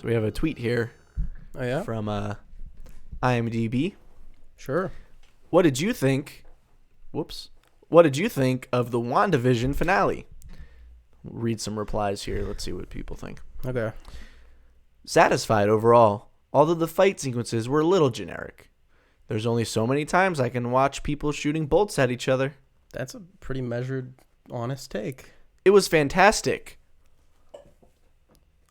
So we have a tweet here from IMDb. Sure. What did you think? What did you think of the WandaVision finale? We'll read some replies here. Let's see what people think. Okay. Satisfied overall, although the fight sequences were a little generic. There's only so many times I can watch people shooting bolts at each other. That's a pretty measured, honest take. It was fantastic.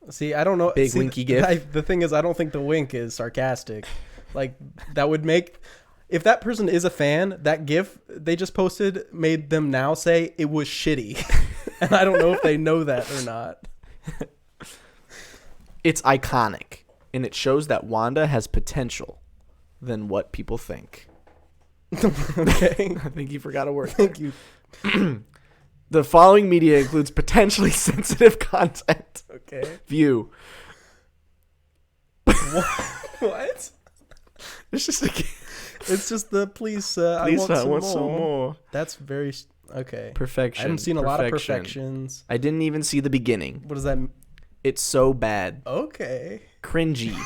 See, I don't know. Big winky gif. The thing is, I don't think the wink is sarcastic. Like, that would make... If that person is a fan, that gif they just posted made them now say it was shitty. And I don't know if they know that or not. It's iconic, and it shows that Wanda has potential than what people think. Okay. I think you forgot a word. Thank you. The following media includes potentially sensitive content. Okay. View. What? It's just It's just the please. I want some more. That's very okay. Perfection. I haven't seen a lot of perfections. I didn't even see the beginning. What does that mean? It's so bad. Okay. Cringy.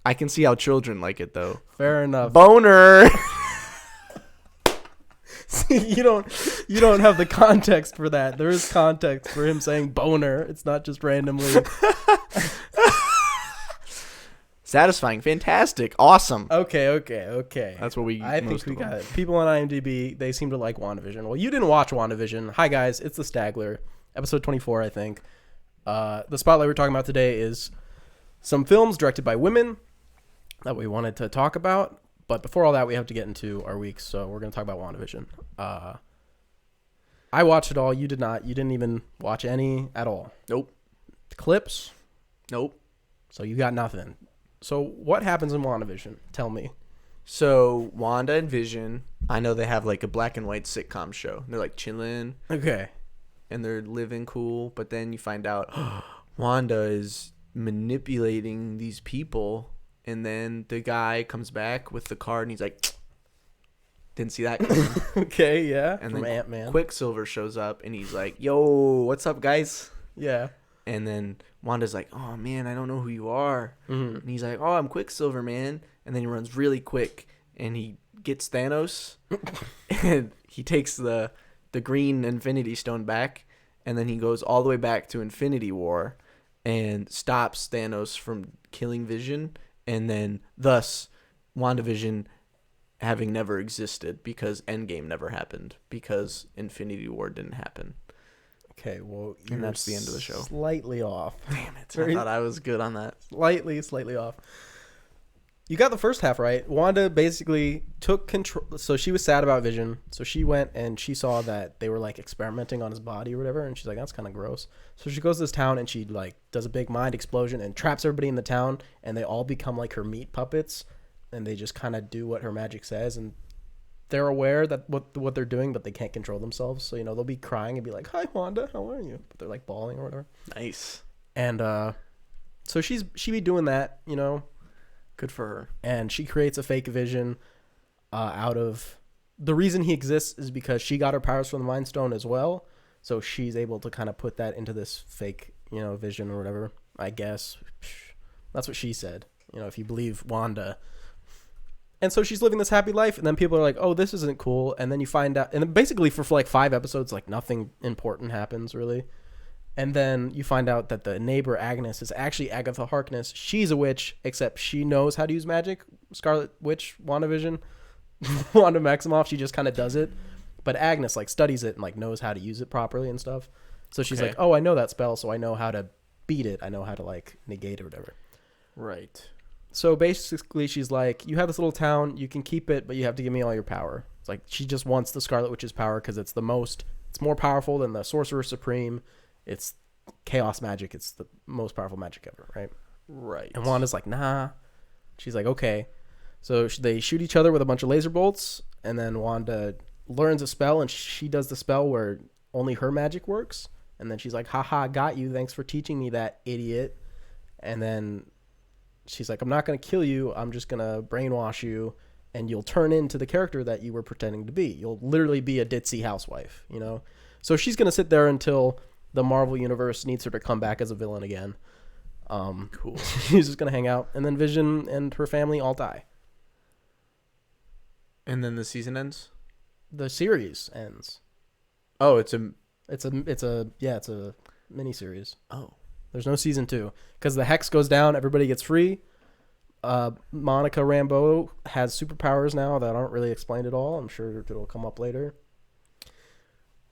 I can see how children like it though. Fair enough. Boner. See, you don't have the context for that. There is context for him saying boner. It's not just randomly. Satisfying, fantastic, awesome. Okay. That's what we. I think we got it. People on IMDb, they seem to like WandaVision. Well, you didn't watch WandaVision. Hi guys, it's the Stagler, episode 24, I think. The spotlight we're talking about today is some films directed by women that we wanted to talk about. But before all that, we have to get into our weeks, so we're going to talk about WandaVision. I watched it all. You did not. You didn't even watch any at all. Nope. Clips? Nope. So you got nothing. So what happens in WandaVision? Tell me. So Wanda and Vision, I know they have like a black and white sitcom show. They're like chilling. Okay. And they're living cool. But then you find out Wanda is manipulating these people. And then the guy comes back with the card and he's like, didn't see that coming. Okay, yeah. And from then Ant-Man. Quicksilver shows up and he's like, yo, what's up, guys? Yeah. And then Wanda's like, oh, man, I don't know who you are. Mm-hmm. And he's like, oh, I'm Quicksilver, man. And then he runs really quick and he gets Thanos and he takes the green Infinity Stone back. And then he goes all the way back to Infinity War and stops Thanos from killing Vision. And then thus WandaVision having never existed because Endgame never happened because Infinity War didn't happen. Okay, well, and that's the end of the show. Slightly off. Damn it. I thought I was good on that. Slightly off. You got the first half right. Wanda basically took control. So she was sad about Vision. So she went and she saw that they were like experimenting on his body or whatever. And she's like, that's kind of gross. So she goes to this town and she like does a big mind explosion and traps everybody in the town. And they all become like her meat puppets. And they just kind of do what her magic says. And they're aware that what they're doing, but they can't control themselves. So, they'll be crying and be like, hi, Wanda, how are you? But they're like bawling or whatever. Nice. And so she be doing that, Good for her. And she creates a fake Vision out of... The reason he exists is because she got her powers from the Mind Stone as well. So she's able to kind of put that into this fake, Vision or whatever, I guess. That's what she said, if you believe Wanda. And so she's living this happy life, and then people are like, oh, this isn't cool. And then you find out... And then basically for like 5 episodes, like nothing important happens, really. And then you find out that the neighbor, Agnes, is actually Agatha Harkness. She's a witch, except she knows how to use magic. Scarlet Witch, WandaVision, Wanda Maximoff, she just kind of does it. But Agnes, like, studies it and, like, knows how to use it properly and stuff. So she's like, oh, I know that spell, so I know how to beat it. I know how to, like, negate it or whatever. Right. So basically she's like, you have this little town, you can keep it, but you have to give me all your power. It's like she just wants the Scarlet Witch's power because it's more powerful than the Sorcerer Supreme. It's chaos magic. It's the most powerful magic ever, right? Right. And Wanda's like, nah. She's like, okay. So they shoot each other with a bunch of laser bolts, and then Wanda learns a spell, and she does the spell where only her magic works. And then she's like, haha, got you. Thanks for teaching me that, idiot. And then she's like, I'm not going to kill you. I'm just going to brainwash you, and you'll turn into the character that you were pretending to be. You'll literally be a ditzy housewife, So she's going to sit there until the Marvel Universe needs her to come back as a villain again. Cool. She's just gonna hang out, and then Vision and her family all die. And then the season ends? The series ends. Oh, it's a mini series. Oh. There's no season 2 because the hex goes down, everybody gets free. Monica Rambeau has superpowers now that aren't really explained at all. I'm sure it'll come up later.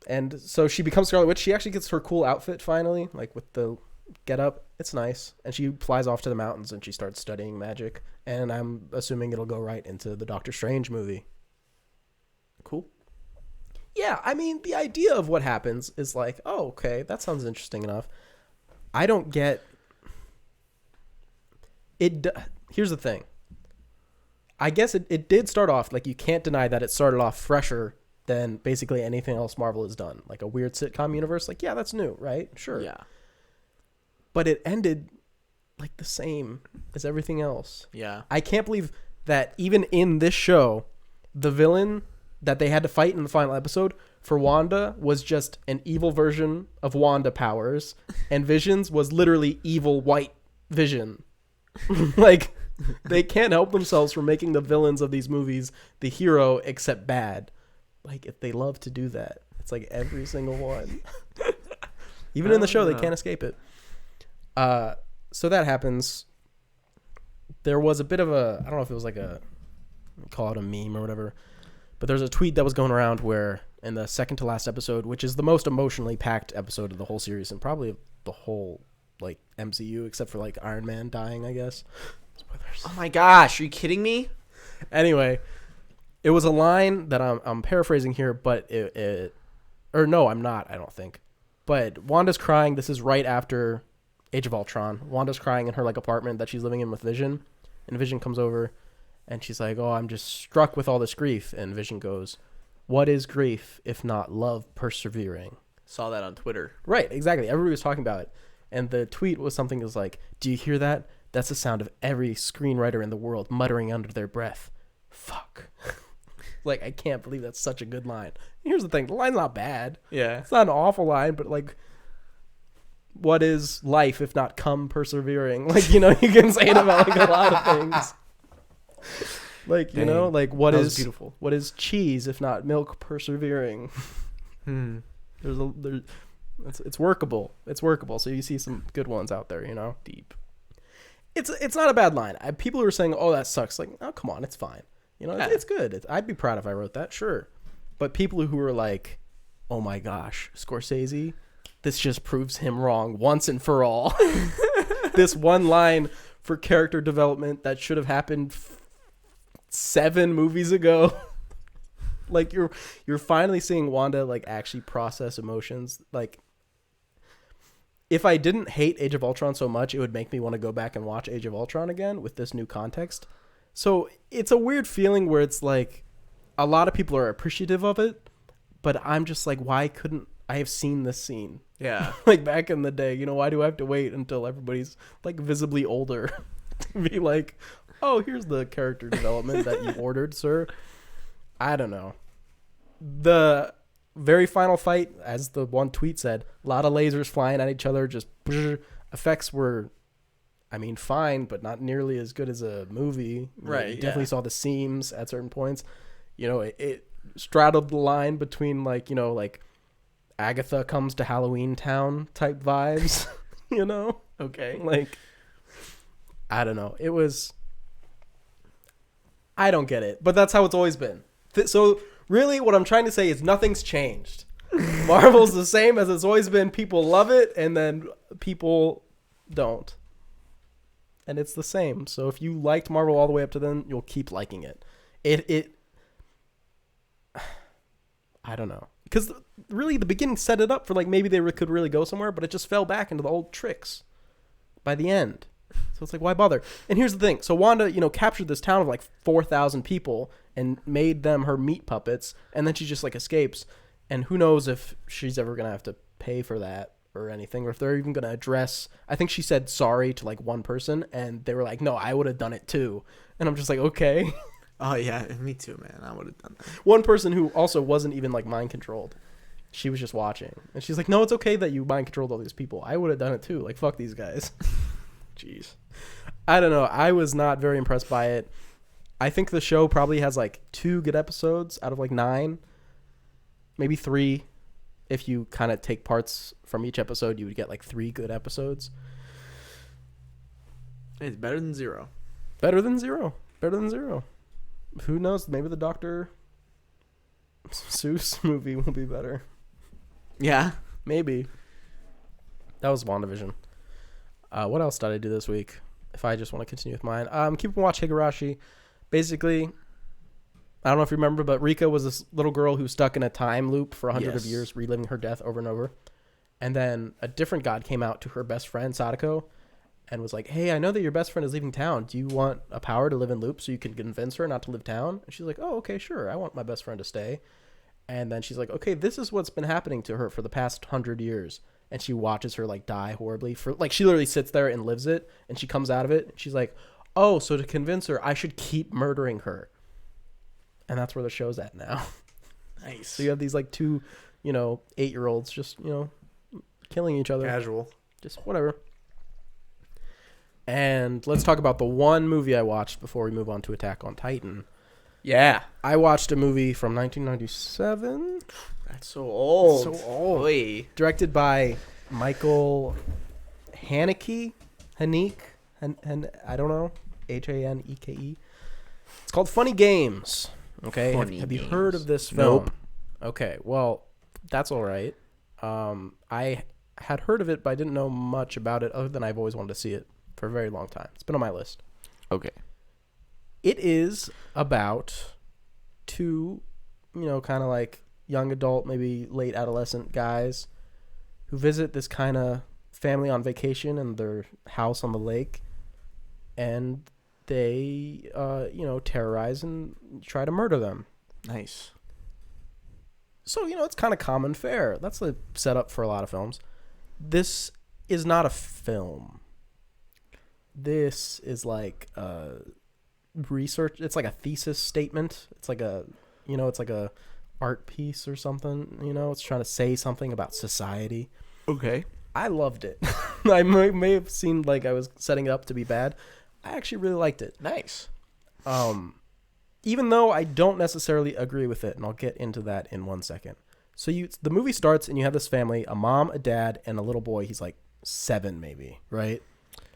And so she becomes Scarlet Witch. She actually gets her cool outfit finally, like with the get up. It's nice. And she flies off to the mountains and she starts studying magic. And I'm assuming it'll go right into the Doctor Strange movie. Cool. Yeah, I mean, the idea of what happens is like, oh, okay, that sounds interesting enough. I don't get it. Here's the thing. I guess it did start off, like, you can't deny that it started off fresher than basically anything else Marvel has done. Like a weird sitcom universe, like, yeah, that's new, right? Sure. Yeah. But it ended like the same as everything else. Yeah. I can't believe that even in this show, the villain that they had to fight in the final episode for Wanda was just an evil version of Wanda powers, and Vision's was literally evil white Vision. Like, they can't help themselves from making the villains of these movies the hero except bad. Like, if they love to do that, it's like every single one. Even in the show, they can't escape it. So that happens. There was a bit of a, I don't know if it was like a, call it a meme or whatever, but there's a tweet that was going around where in the second to last episode, which is the most emotionally packed episode of the whole series and probably the whole like MCU except for like Iron Man dying, I guess. Spoilers. Oh my gosh, are you kidding me? Anyway, it was a line that I'm paraphrasing here, but or no, I'm not, I don't think. But Wanda's crying. This is right after Age of Ultron. Wanda's crying in her like apartment that she's living in with Vision, and Vision comes over and she's like, "Oh, I'm just struck with all this grief." And Vision goes, "What is grief if not love persevering?" Saw that on Twitter. Right, exactly. Everybody was talking about it. And the tweet was something that was like, "Do you hear that? That's the sound of every screenwriter in the world muttering under their breath. Fuck." Like, I can't believe that's such a good line. Here's the thing. The line's not bad. Yeah. It's not an awful line, but like, what is life if not come persevering? Like, you know, you can say it about like a lot of things. Like, you know, like what is beautiful? What is cheese if not milk persevering? It's workable. It's workable. So you see some good ones out there, you know. Deep. It's not a bad line. People who are saying, "Oh, that sucks." Like, oh, come on, it's fine. You know, it's good. I'd be proud if I wrote that, sure. But people who are like, "Oh my gosh, Scorsese, this just proves him wrong once and for all." This one line for character development that should have happened 7 movies ago. Like, you're finally seeing Wanda like actually process emotions. Like, if I didn't hate Age of Ultron so much, it would make me want to go back and watch Age of Ultron again with this new context. So it's a weird feeling where it's like a lot of people are appreciative of it, but I'm just like, why couldn't I have seen this scene? Yeah. Like back in the day, you know, why do I have to wait until everybody's like visibly older to be like, "Oh, here's the character development that you ordered, sir"? I don't know. The very final fight, as the one tweet said, a lot of lasers flying at each other, just effects were, I mean, fine, but not nearly as good as a movie. Right. You definitely saw the seams at certain points. You know, it straddled the line between like, you know, like Agatha Comes to Halloween Town type vibes, you know? Okay. Like, I don't know. It was, I don't get it, but that's how it's always been. So really what I'm trying to say is nothing's changed. Marvel's the same as it's always been. People love it, and then people don't. And it's the same. So if you liked Marvel all the way up to then, you'll keep liking it. It I don't know. Because really the beginning set it up for like maybe they could really go somewhere, but it just fell back into the old tricks by the end. So it's like, why bother? And here's the thing. So Wanda, you know, captured this town of like 4,000 people and made them her meat puppets. And then she just like escapes. And who knows if she's ever going to have to pay for that or anything, or if they're even going to address. I think she said sorry to like one person and they were like, "No, I would have done it too." And I'm just like, okay. Oh yeah, me too, man. I would have done that. One person who also wasn't even like mind controlled. She was just watching. And she's like, "No, it's okay that you mind controlled all these people. I would have done it too. Like, fuck these guys." Jeez. I don't know. I was not very impressed by it. I think the show probably has like 2 good episodes out of like 9, maybe 3. If you kind of take parts from each episode, you would get like 3 good episodes. It's better than 0. Better than 0. Better than 0. Who knows? Maybe the Dr. Seuss movie will be better. Yeah. Maybe. That was WandaVision. What else did I do this week? If I just want to continue with mine. Keep watch Higurashi. Basically, I don't know if you remember, but Rika was this little girl who was stuck in a time loop for 100 of years, reliving her death over and over. And then a different god came out to her best friend, Sadako, and was like, hey, I know that your best friend is leaving town. Do you want a power to live in loop so you can convince her not to leave town? And she's like, oh, okay, sure. I want my best friend to stay. And then she's like, okay, this is what's been happening to her for the past 100 years. And she watches her like die horribly for like, she literally sits there and lives it. And she comes out of it. And she's like, oh, so to convince her, I should keep murdering her. And that's where the show's at now. Nice. So you have these like 2, 8-year-olds just, killing each other. Casual. Just whatever. And let's talk about the one movie I watched before we move on to Attack on Titan. Yeah. I watched a movie from 1997. That's so old. So old. Oy. Directed by Michael Haneke. I don't know. Haneke. It's called Funny Games. Okay. Have you heard of this film? Nope. Okay. Well, that's all right. I had heard of it, but I didn't know much about it other than I've always wanted to see it for a very long time. It's been on my list. Okay. It is about 2, kind of like young adult, maybe late adolescent guys who visit this kind of family on vacation in their house on the lake. And they, terrorize and try to murder them. Nice. So, it's kind of common fare. That's the setup for a lot of films. This is not a film. This is like research. It's like a thesis statement. It's like a art piece or something. It's trying to say something about society. Okay. I loved it. I may have seemed like I was setting it up to be bad. I actually really liked it. Nice. Even though I don't necessarily agree with it, and I'll get into that in 1 second. So the movie starts, and you have this family, a mom, a dad, and a little boy. He's like 7 maybe, right?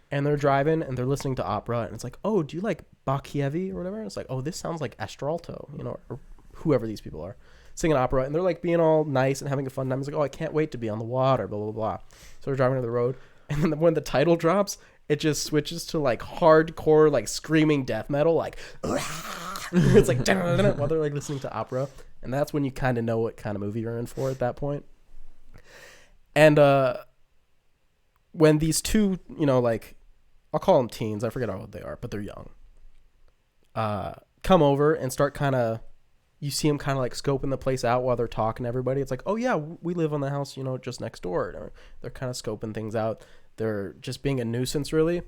And they're driving, and they're listening to opera, and it's like, oh, do you like Bach-Heavy or whatever? And it's like, oh, this sounds like Astralto, or whoever these people are, singing opera, and they're like being all nice and having a fun time. It's like, oh, I can't wait to be on the water, blah, blah, blah. So they're driving to the road, and then when the title drops, it just switches to like hardcore, like screaming death metal, like it's like while they're like listening to opera, and that's when you kind of know what kind of movie you're in for at that point. And when these 2, like I'll call them teens, I forget how old they are, but they're young, come over and start kind of, you see them kind of like scoping the place out while they're talking to everybody. It's like, oh yeah, we live on the house, just next door. They're kind of scoping things out. They're just being a nuisance, really.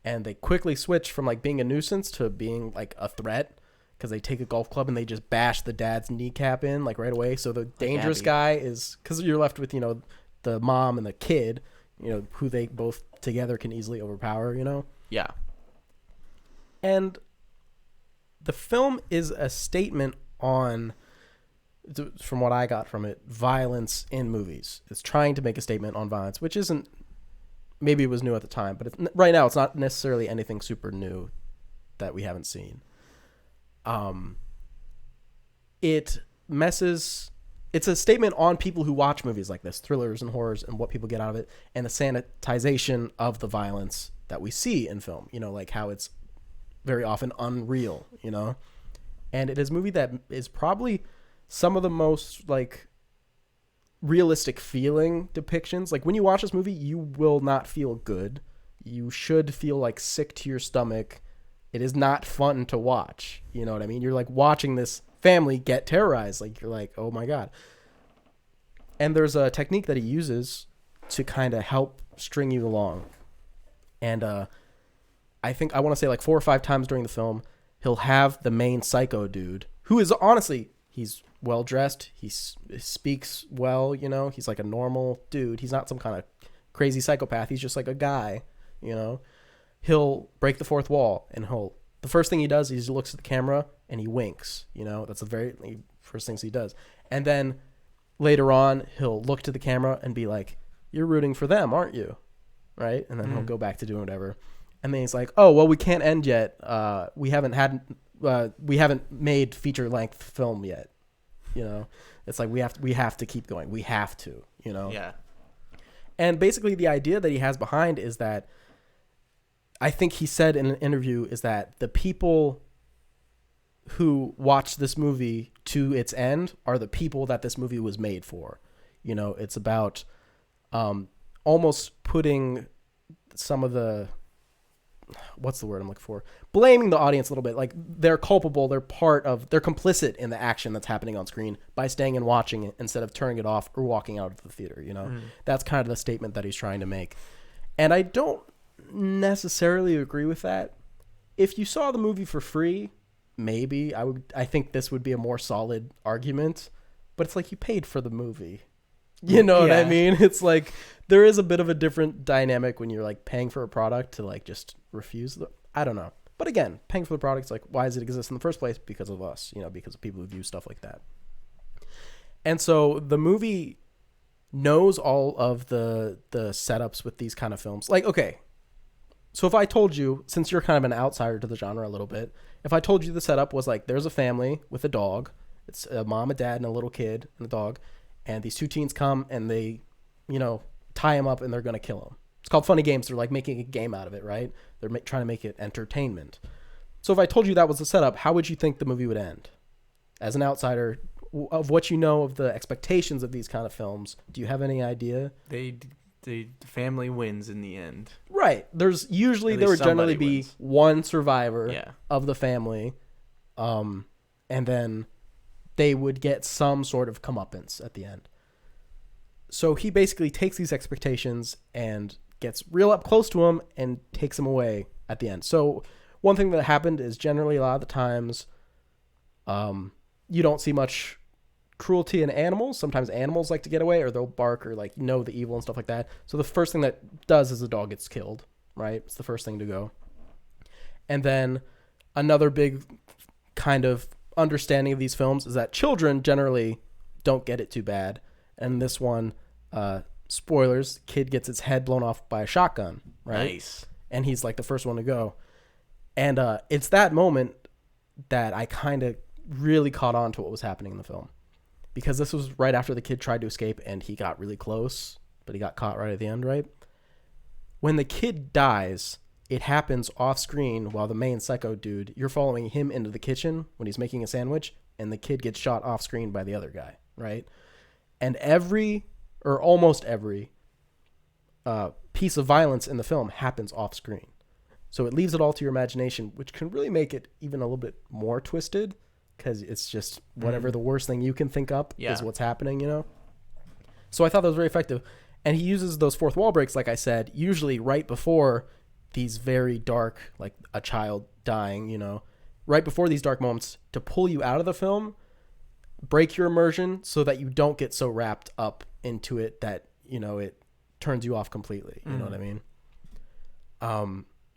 And they quickly switch from like being a nuisance to being like a threat, because they take a golf club and they just bash the dad's kneecap in like right away. So the dangerous guy is, because you're left with, the mom and the kid, who they both together can easily overpower, Yeah. And the film is a statement on, from what I got from it, violence in movies. It's trying to make a statement on violence, which isn't, maybe it was new at the time, but right now it's not necessarily anything super new that we haven't seen. It's a statement on people who watch movies like this, thrillers and horrors, and what people get out of it, and the sanitization of the violence that we see in film, like how it's very often unreal, and it is a movie that is probably some of the most like realistic feeling depictions. Like when you watch this movie, you will not feel good. You should feel like sick to your stomach. It is not fun to watch. You know what I mean? You're like watching this family get terrorized. Like you're like, oh my God. And there's a technique that he uses to kind of help string you along. And I think I want to say like 4 or 5 times during the film, he'll have the main psycho dude, who is honestly, he's well dressed. He speaks well, he's like a normal dude. He's not some kind of crazy psychopath. He's just like a guy, he'll break the fourth wall, and the first thing he does is he looks at the camera and he winks. That's the very first things he does. And then later on, he'll look to the camera and be like, "You're rooting for them, aren't you?" Right? And then he'll go back to doing whatever. And then he's like, "Oh, well, we can't end yet. We haven't made feature length film yet." It's like we have to keep going. We have to. Yeah. And basically, the idea that he has behind is that, I think he said in an interview, is that the people who watch this movie to its end are the people that this movie was made for. It's about almost putting some of the, what's the word I'm looking for? Blaming the audience a little bit. Like, they're culpable. They're complicit in the action that's happening on screen by staying and watching it instead of turning it off or walking out of the theater. That's kind of the statement that he's trying to make. And I don't necessarily agree with that. If you saw the movie for free, maybe I think this would be a more solid argument, but it's like, you paid for the movie. You know what I mean? It's like, there is a bit of a different dynamic when you're like paying for a product to like just refuse I don't know. But again, paying for the product is like, why does it exist in the first place? Because of us, because of people who view stuff like that. And so the movie knows all of the setups with these kind of films. Like, okay, so if I told you, since you're kind of an outsider to the genre a little bit, if I told you the setup was like, there's a family with a dog, it's a mom, a dad, and a little kid and a dog, and these two teens come and they, tie him up and they're going to kill him. It's called Funny Games. They're like making a game out of it, right? They're trying to make it entertainment. So if I told you that was the setup, how would you think the movie would end? As an outsider, of what you know of the expectations of these kind of films, do you have any idea? The family wins in the end. Right. There would generally be one survivor of the family, and then they would get some sort of comeuppance at the end. So he basically takes these expectations and gets real up close to them and takes them away at the end. So one thing that happened is, generally a lot of the times, you don't see much cruelty in animals. Sometimes animals like to get away, or they'll bark, or like the evil and stuff like that. So the first thing that does is the dog gets killed, right? It's the first thing to go. And then another big kind of understanding of these films is that children generally don't get it too bad. And this one, spoilers, kid gets its head blown off by a shotgun, right? Nice. And he's like the first one to go. And it's that moment that I kind of really caught on to what was happening in the film. Because this was right after the kid tried to escape and he got really close, but he got caught right at the end, right? When the kid dies, it happens off screen while the main psycho dude, you're following him into the kitchen when he's making a sandwich, and the kid gets shot off screen by the other guy, right? And almost every piece of violence in the film happens off screen. So it leaves it all to your imagination, which can really make it even a little bit more twisted, because it's just whatever the worst thing you can think up is what's happening, So I thought that was very effective. And he uses those fourth wall breaks, like I said, usually right before these very dark, like a child dying, right before these dark moments, to pull you out of the film, break your immersion so that you don't get so wrapped up into it that, it turns you off completely. You know what I mean?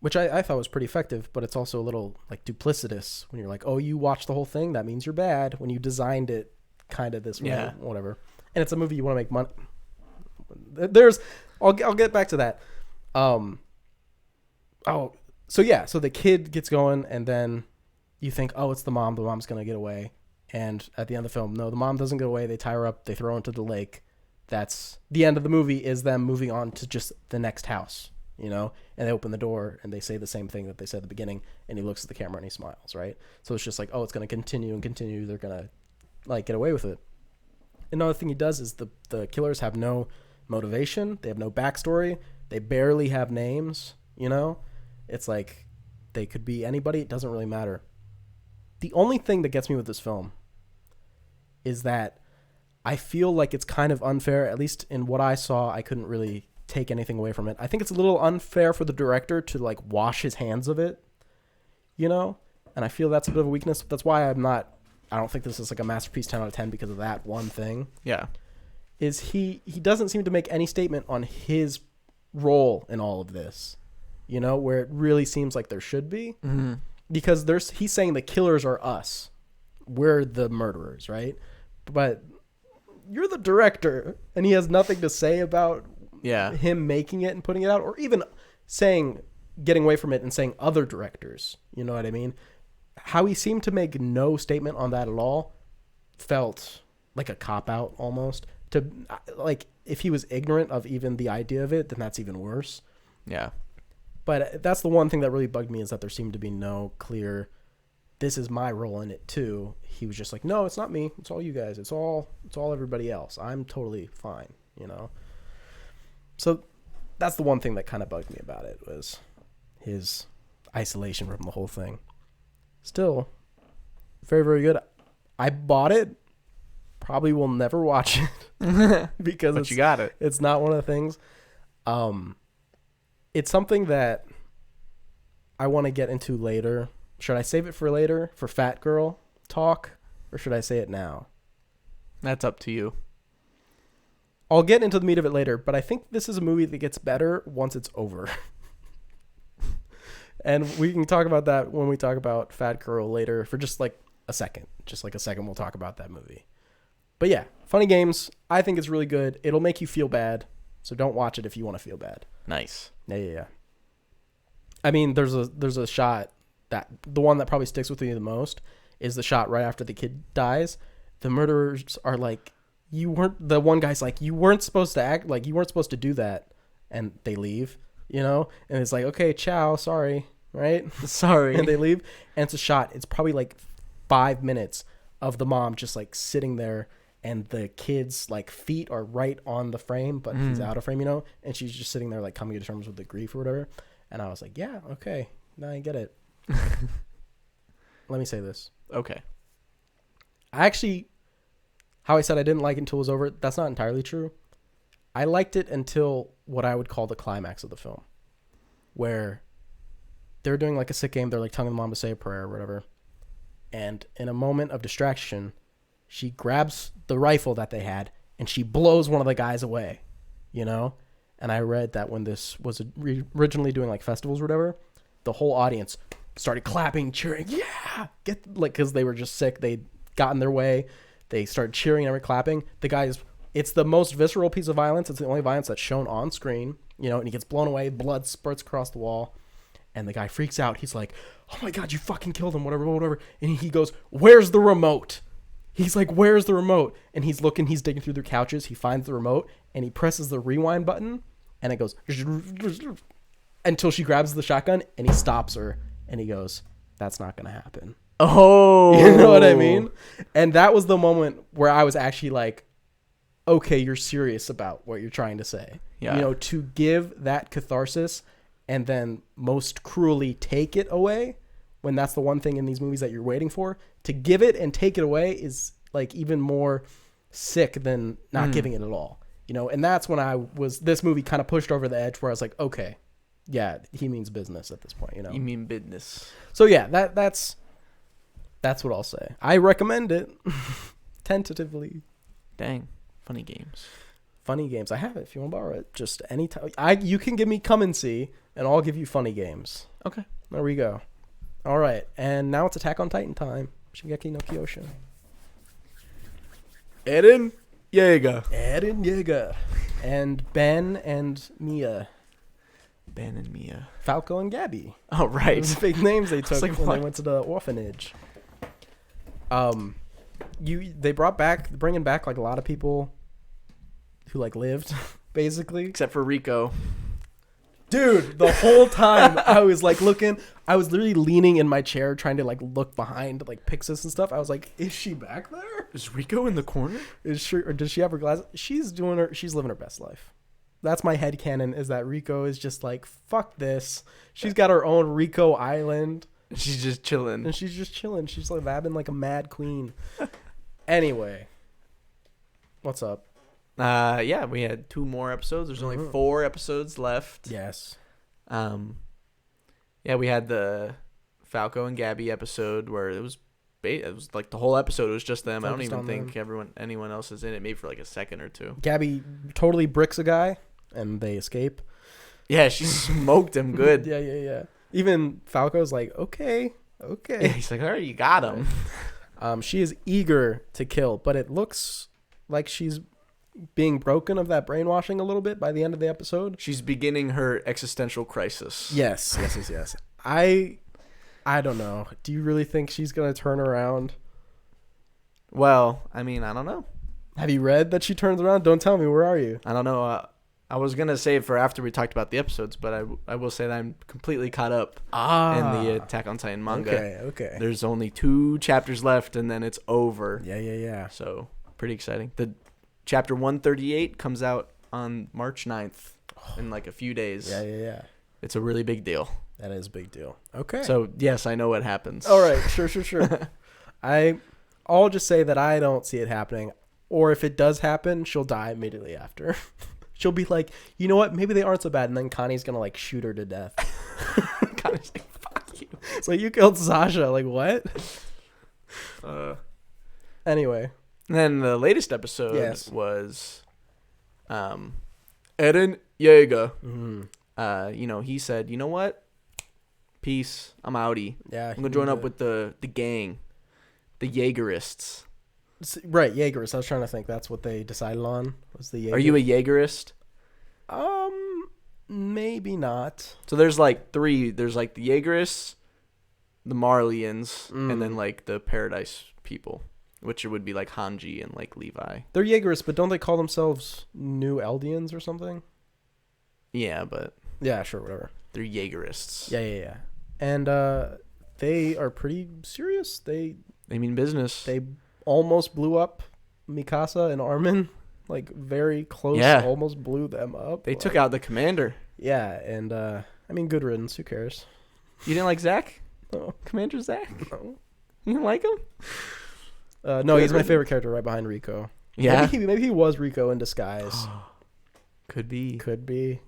Which I thought was pretty effective, but it's also a little like duplicitous when you're like, oh, you watched the whole thing, that means you're bad, when you designed it kind of this way, whatever. And it's a movie you want to make money. I'll get back to that. So the kid gets going, and then you think, oh, it's the mom's going to get away. And at the end of the film, no, the mom doesn't get away. They tie her up, they throw her into the lake. That's the end of the movie, is them moving on to just the next house, and they open the door and they say the same thing that they said at the beginning, and he looks at the camera and he smiles, right? So it's just like, oh, it's going to continue and continue. They're going to like get away with it. Another thing he does is the killers have no motivation. They have no backstory. They barely have names, It's like they could be anybody. It doesn't really matter. The only thing that gets me with this film is that I feel like it's kind of unfair, at least in what I saw. I couldn't really take anything away from it. I think it's a little unfair for the director to like wash his hands of it, and I feel that's a bit of a weakness. That's why I don't think this is like a masterpiece 10 out of 10 because of that one thing. Yeah. Is he doesn't seem to make any statement on his role in all of this. you know, where it really seems like there should be. Mm-hmm. Because he's saying the killers are us. We're the murderers, right? But you're the director, and he has nothing to say about him making it and putting it out, or even getting away from it and saying other directors. You know what I mean? How he seemed to make no statement on that at all felt like a cop-out almost. Like, if he was ignorant of even the idea of it, then that's even worse. Yeah. But that's the one thing that really bugged me, is that there seemed to be no clear, this is my role in it too. He was just like, no, it's not me. It's all you guys. It's all everybody else. I'm totally fine, you know? So that's the one thing that kind of bugged me about it, was his isolation from the whole thing. Still, very, very good. I bought it. Probably will never watch it because you got it. It's not one of the things. It's something that I want to get into later. Should I save it for later for Fat Girl talk, or should I say it now? That's up to you. I'll get into the meat of it later, but I think this is a movie that gets better once it's over. And we can talk about that when we talk about Fat Girl later for just like a second. Just like a second, we'll talk about that movie. But yeah, Funny Games. I think it's really good. It'll make you feel bad, so don't watch it if you want to feel bad. Nice. Yeah. I mean, there's a shot that the one that probably sticks with me the most is the shot right after the kid dies. The murderers are like, the one guy's like, you weren't supposed to act like, you weren't supposed to do that, and they leave, you know, and it's like, okay, ciao, sorry, right? Sorry. And they leave, and it's a shot. It's probably like 5 minutes of the mom just like sitting there, and the kid's like feet are right on the frame, but he's out of frame, you know, and she's just sitting there like coming to terms with the grief or whatever. And I was like, yeah, okay, now I get it. Let me say this. Okay. How I said I didn't like it until it was over, that's not entirely true. I liked it until what I would call the climax of the film, where they're doing like a sick game. They're like telling the mom to say a prayer or whatever. And in a moment of distraction, she grabs the rifle that they had and she blows one of the guys away, you know? And I read that when this was originally doing like festivals or whatever, the whole audience started clapping, cheering. Yeah. Cause they were just sick. They'd gotten their way. They started cheering and clapping. It's the most visceral piece of violence. It's the only violence that's shown on screen, you know, and he gets blown away. Blood spurts across the wall. And the guy freaks out. He's like, oh my God, you fucking killed him, whatever. And he goes, where's the remote? He's like, where's the remote? And he's digging through their couches. He finds the remote and he presses the rewind button and it goes until she grabs the shotgun and he stops her and he goes, that's not going to happen. Oh, you know what I mean? And that was the moment where I was actually like, okay, you're serious about what you're trying to say. Yeah. You know, to give that catharsis and then most cruelly take it away, when that's the one thing in these movies that you're waiting for, to give it and take it away is like even more sick than not giving it at all. You know, and that's when this movie kind of pushed over the edge where I was like, okay, yeah, he means business at this point, you know. You mean business. So yeah, that's what I'll say. I recommend it tentatively. Dang. Funny Games. Funny Games. I have it if you want to borrow it. Just anytime. You can give me Come and See, and I'll give you Funny Games. Okay. There we go. All right. And now it's Attack on Titan time. Shingeki no Kyojin. Eren Yeager. And Ben and Mia. Ben and Mia. Falco and Gabby. Oh, right. Those fake names they took like, when what? they went to the orphanage. They bringing back like a lot of people who like lived, basically. Except for Rico. Dude, the whole time I was like looking, I was literally leaning in my chair trying to like look behind like Pixis and stuff. I was like, is she back there? Is Rico in the corner? Or does she have her glasses? She's living her best life. That's my headcanon, is that Rico is just like, fuck this. She's got her own Rico Island. She's just chilling. And she's just chilling. She's like vabbing like a mad queen. Anyway. What's up? Yeah, we had 2 more episodes. There's only 4 episodes left. Yes. Yeah, we had the Falco and Gabby episode where it was like the whole episode was just them. I don't even think anyone else is in it, maybe for like a second or two. Gabby totally bricks a guy and they escape. Yeah, she smoked him good. Yeah. Even Falco's like, okay. Yeah, he's like, all right, you got him. She is eager to kill, but it looks like she's being broken of that brainwashing a little bit by the end of the episode. She's beginning her existential crisis. Yes. I don't know. Do you really think she's gonna turn around? Well, I mean, I don't know. Have you read that she turns around? Don't tell me. Where are you? I don't know. I was going to save for after we talked about the episodes, but I will say that I'm completely caught up in the Attack on Titan manga. Okay. There's only 2 chapters left, and then it's over. Yeah. So, pretty exciting. The chapter 138 comes out on March 9th in like a few days. Yeah. It's a really big deal. That is a big deal. Okay. So, yes, I know what happens. All right. Sure. I'll just say that I don't see it happening. Or if it does happen, she'll die immediately after. She'll be like, you know what? Maybe they aren't so bad. And then Connie's going to like shoot her to death. Connie's like, fuck you. It's like, you killed Sasha. Like, what? Anyway. And then the latest episode was Eren Yeager. Mm-hmm. He said, you know what? Peace. I'm outie. Yeah. I'm going to join up with the gang. The Jaegerists. Right, Jaegerists. I was trying to think. That's what they decided on. Was the Jaeger. Are you a Jaegerist? Maybe not. So there's like 3. There's like the Jaegerists, the Marleyans, and then like the Paradise people, which would be like Hanji and like Levi. They're Jaegerists, but don't they call themselves New Eldians or something? Yeah, but yeah, sure, whatever. They're Jaegerists. Yeah. And they are pretty serious. They mean business. They almost blew up Mikasa and Armin, like very close. Yeah. Almost blew them up. They took out the commander. Yeah, and I mean, good riddance. Who cares? You didn't like Zack? No. Commander Zack? No. You didn't like him? No, he's my favorite character right behind Rico. Yeah. Maybe he was Rico in disguise. Could be. Could be.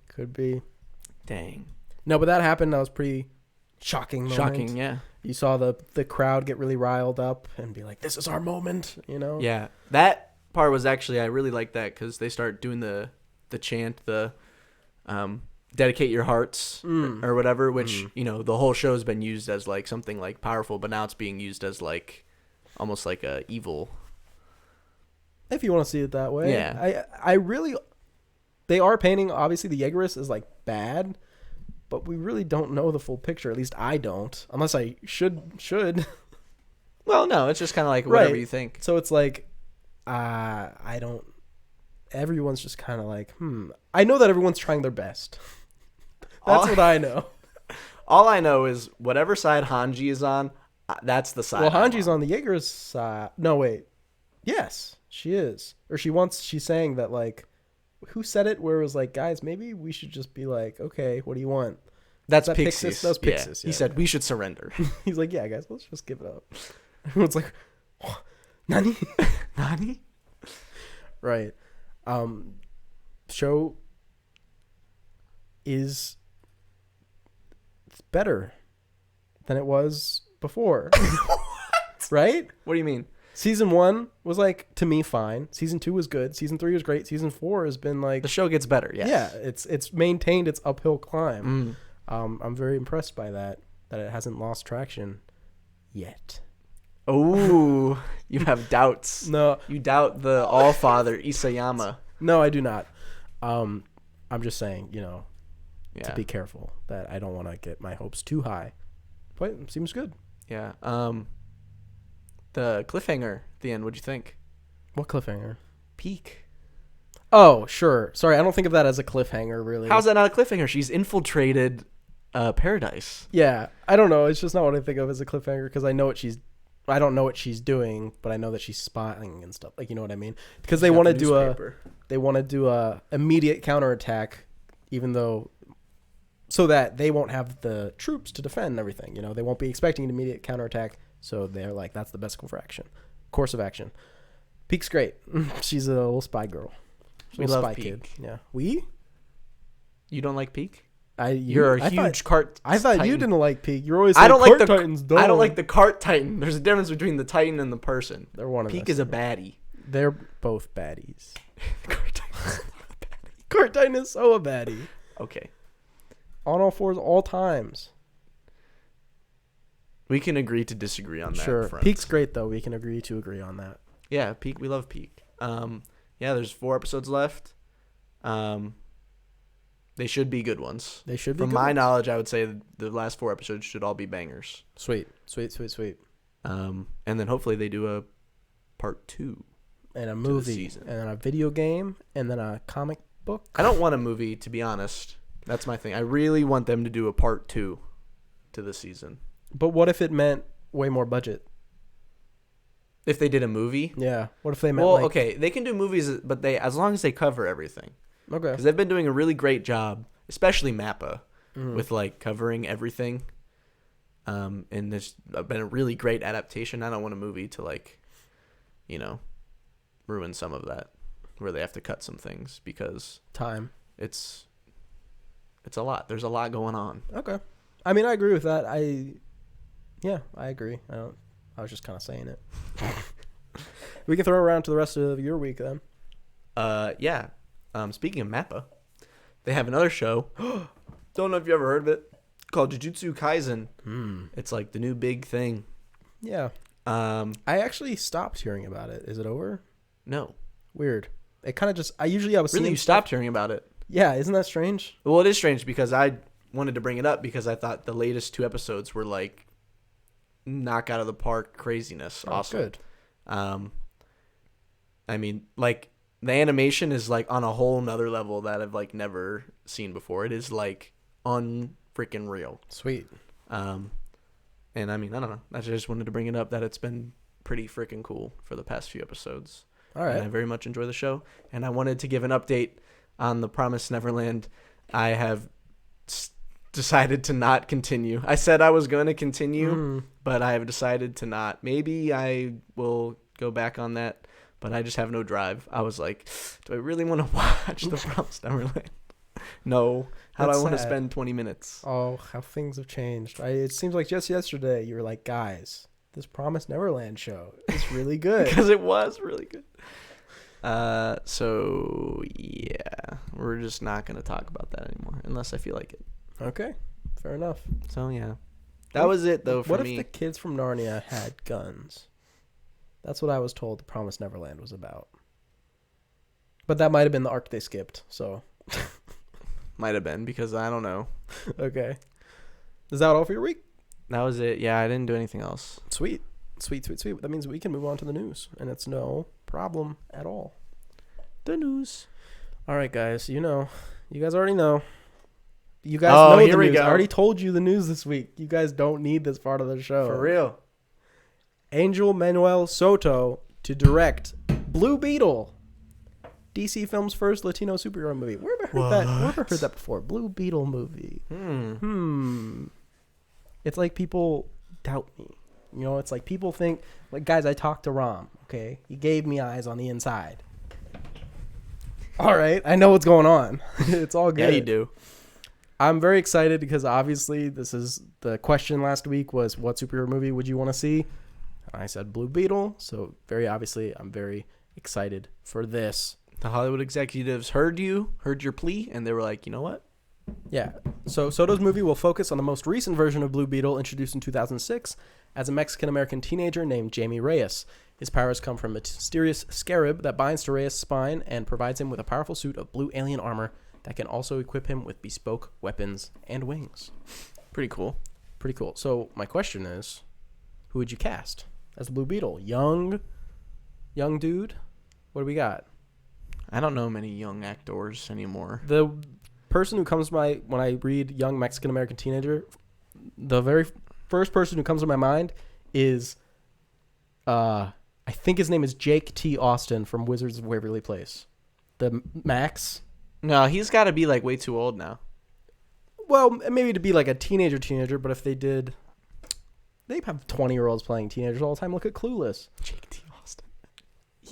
Dang. No, but that happened. That was pretty shocking. Shocking, yeah. You saw the crowd get really riled up and be like, "This is our moment," you know? Yeah, that part was actually, I really liked that because they start doing the chant, the dedicate your hearts or whatever, which the whole show has been used as like something like powerful, but now it's being used as like almost like a evil. If you want to see it that way, yeah. I really, they are painting obviously the Jaegerists as like bad. But we really don't know the full picture. At least I don't, unless I should. Well, no, it's just kind of like whatever you think. So it's like, I don't. Everyone's just kind of like, I know that everyone's trying their best. That's what I know. All I know is whatever side Hanji is on, that's the side. Well, Hanji's on the Jaeger's side. No, wait. Yes, she is. Or she's saying that like. Who said it where it was like, guys, maybe we should just be like, okay, what do you want? That's Pixis. That was Pixis. Yeah. He said we should surrender. He's like, yeah, guys, let's just give it up. Everyone's like, Nani? Nani? Right. Show is better than it was before. What? Right? What do you mean? Season 1 was like, to me, fine. Season 2 was good. Season 3 was great. Season 4 has been like, the show gets better. Yes. Yeah, it's maintained its uphill climb. I'm very impressed by that it hasn't lost traction yet. Oh, you have doubts. No, you doubt the All-Father Isayama. No, I do not. I'm just saying, to be careful that I don't want to get my hopes too high. But it seems good. Yeah. The cliffhanger at the end, what'd you think? What cliffhanger? Peak. Oh, sure. Sorry, I don't think of that as a cliffhanger, really. How's that not a cliffhanger? She's infiltrated Paradise. Yeah, I don't know. It's just not what I think of as a cliffhanger because I don't know what she's doing, but I know that she's spying and stuff. Like, you know what I mean? Because they want to do a immediate counterattack, even though, so that they won't have the troops to defend everything. They won't be expecting an immediate counterattack. So they're like, that's the best course of action. Peak's great. She's a little spy girl. We love spy Peak. Kid. Yeah. You don't like Peak? You're a huge cart. I thought Titan. you didn't like Peak. You're always I don't like the Titans. I don't like the cart Titan. There's a difference between the Titan and the person. They're one of Peak is a baddie. They're both baddies. Cart Titan is so a baddie. Okay. On all fours, all times. We can agree to disagree on that. Sure. front. Peak's great, though. We can agree to agree on that. Yeah, Peak. We love Peak. Yeah, there's 4 episodes left. They should be good ones. They should be From good my ones. knowledge, I would say the last 4 episodes should all be bangers. Sweet. And then hopefully they do a part 2. And a movie. season. And then a video game. And then a comic book. I don't want a movie, to be honest. That's my thing. I really want them to do a part 2 to the season. But what if it meant way more budget? If they did a movie? Yeah. What if they meant Well, okay, they can do movies, but as long as they cover everything. Okay. Because they've been doing a really great job, especially Mappa, with like covering everything. And there's been a really great adaptation. I don't want a movie to like, ruin some of that, where they have to cut some things because Time. it's a lot. There's a lot going on. Okay. I mean, I agree with that. I agree. I was just kind of saying it. We can throw it around to the rest of your week then. Yeah. Speaking of Mappa, they have another show. Don't know if you ever heard of it. Called Jujutsu Kaisen. It's like the new big thing. Yeah. I actually stopped hearing about it. Is it over? No. Weird. It kind of just. I was Really, seeing you stopped hearing about it? Yeah, isn't that strange? Well, it is strange because I wanted to bring it up because I thought the latest 2 episodes were like knock out of the park craziness. Oh, awesome. good. I mean, like the animation is like on a whole nother level that I've like never seen before. It is like unfreaking real. Sweet. And I mean, I don't know. I just wanted to bring it up that it's been pretty freaking cool for the past few episodes. All right. And I very much enjoy the show. And I wanted to give an update on the Promised Neverland. I have decided to not continue. I said I was going to continue, but I have decided to not. Maybe I will go back on that, but I just have no drive. I was like, do I really want to watch the Promised Neverland? No. How do I want to spend 20 minutes? Oh, how things have changed. It seems like just yesterday you were like, guys, this Promised Neverland show is really good. Because it was really good. So, yeah. We're just not going to talk about that anymore unless I feel like it. Okay. Fair enough. So, yeah. That was it, though, for me. What if the kids from Narnia had guns? That's what I was told the Promised Neverland was about. But that might have been the arc they skipped, so... Might have been, because I don't know. Okay. Is that all for your week? That was it. Yeah, I didn't do anything else. Sweet. That means we can move on to the news, and it's no problem at all. The news. All right, guys. You guys already know. You guys know the here we news. go. I already told you the news this week. You guys don't need this part of the show. For real. Angel Manuel Soto to direct Blue Beetle, DC Films' first Latino superhero movie. Where have I heard that? Where have I heard that before? Blue Beetle movie. It's like people doubt me. It's like people think, like, guys, I talked to Rom, okay? He gave me eyes on the inside. All right, I know what's going on. It's all good. Yeah, you do. I'm very excited because obviously this is the question last week was what superhero movie would you want to see? And I said Blue Beetle, so very obviously I'm very excited for this. The Hollywood executives heard your plea, and they were like, you know what? Yeah. So Soto's movie will focus on the most recent version of Blue Beetle, introduced in 2006 as a Mexican-American teenager named Jamie Reyes. His powers come from a mysterious scarab that binds to Reyes' spine and provides him with a powerful suit of blue alien armor that can also equip him with bespoke weapons and wings. Pretty cool. Pretty cool. So my question is, who would you cast as Blue Beetle? Young dude? What do we got? I don't know many young actors anymore. The person who comes to my, when I read young Mexican-American teenager, the very first person who comes to my mind is, I think his name is Jake T. Austin from Wizards of Waverly Place. The Max. No, he's got to be like way too old now. Well, maybe to be like a teenager, but if they did, they have 20-year-olds playing teenagers all the time. Look at Clueless. Jake T. Austin.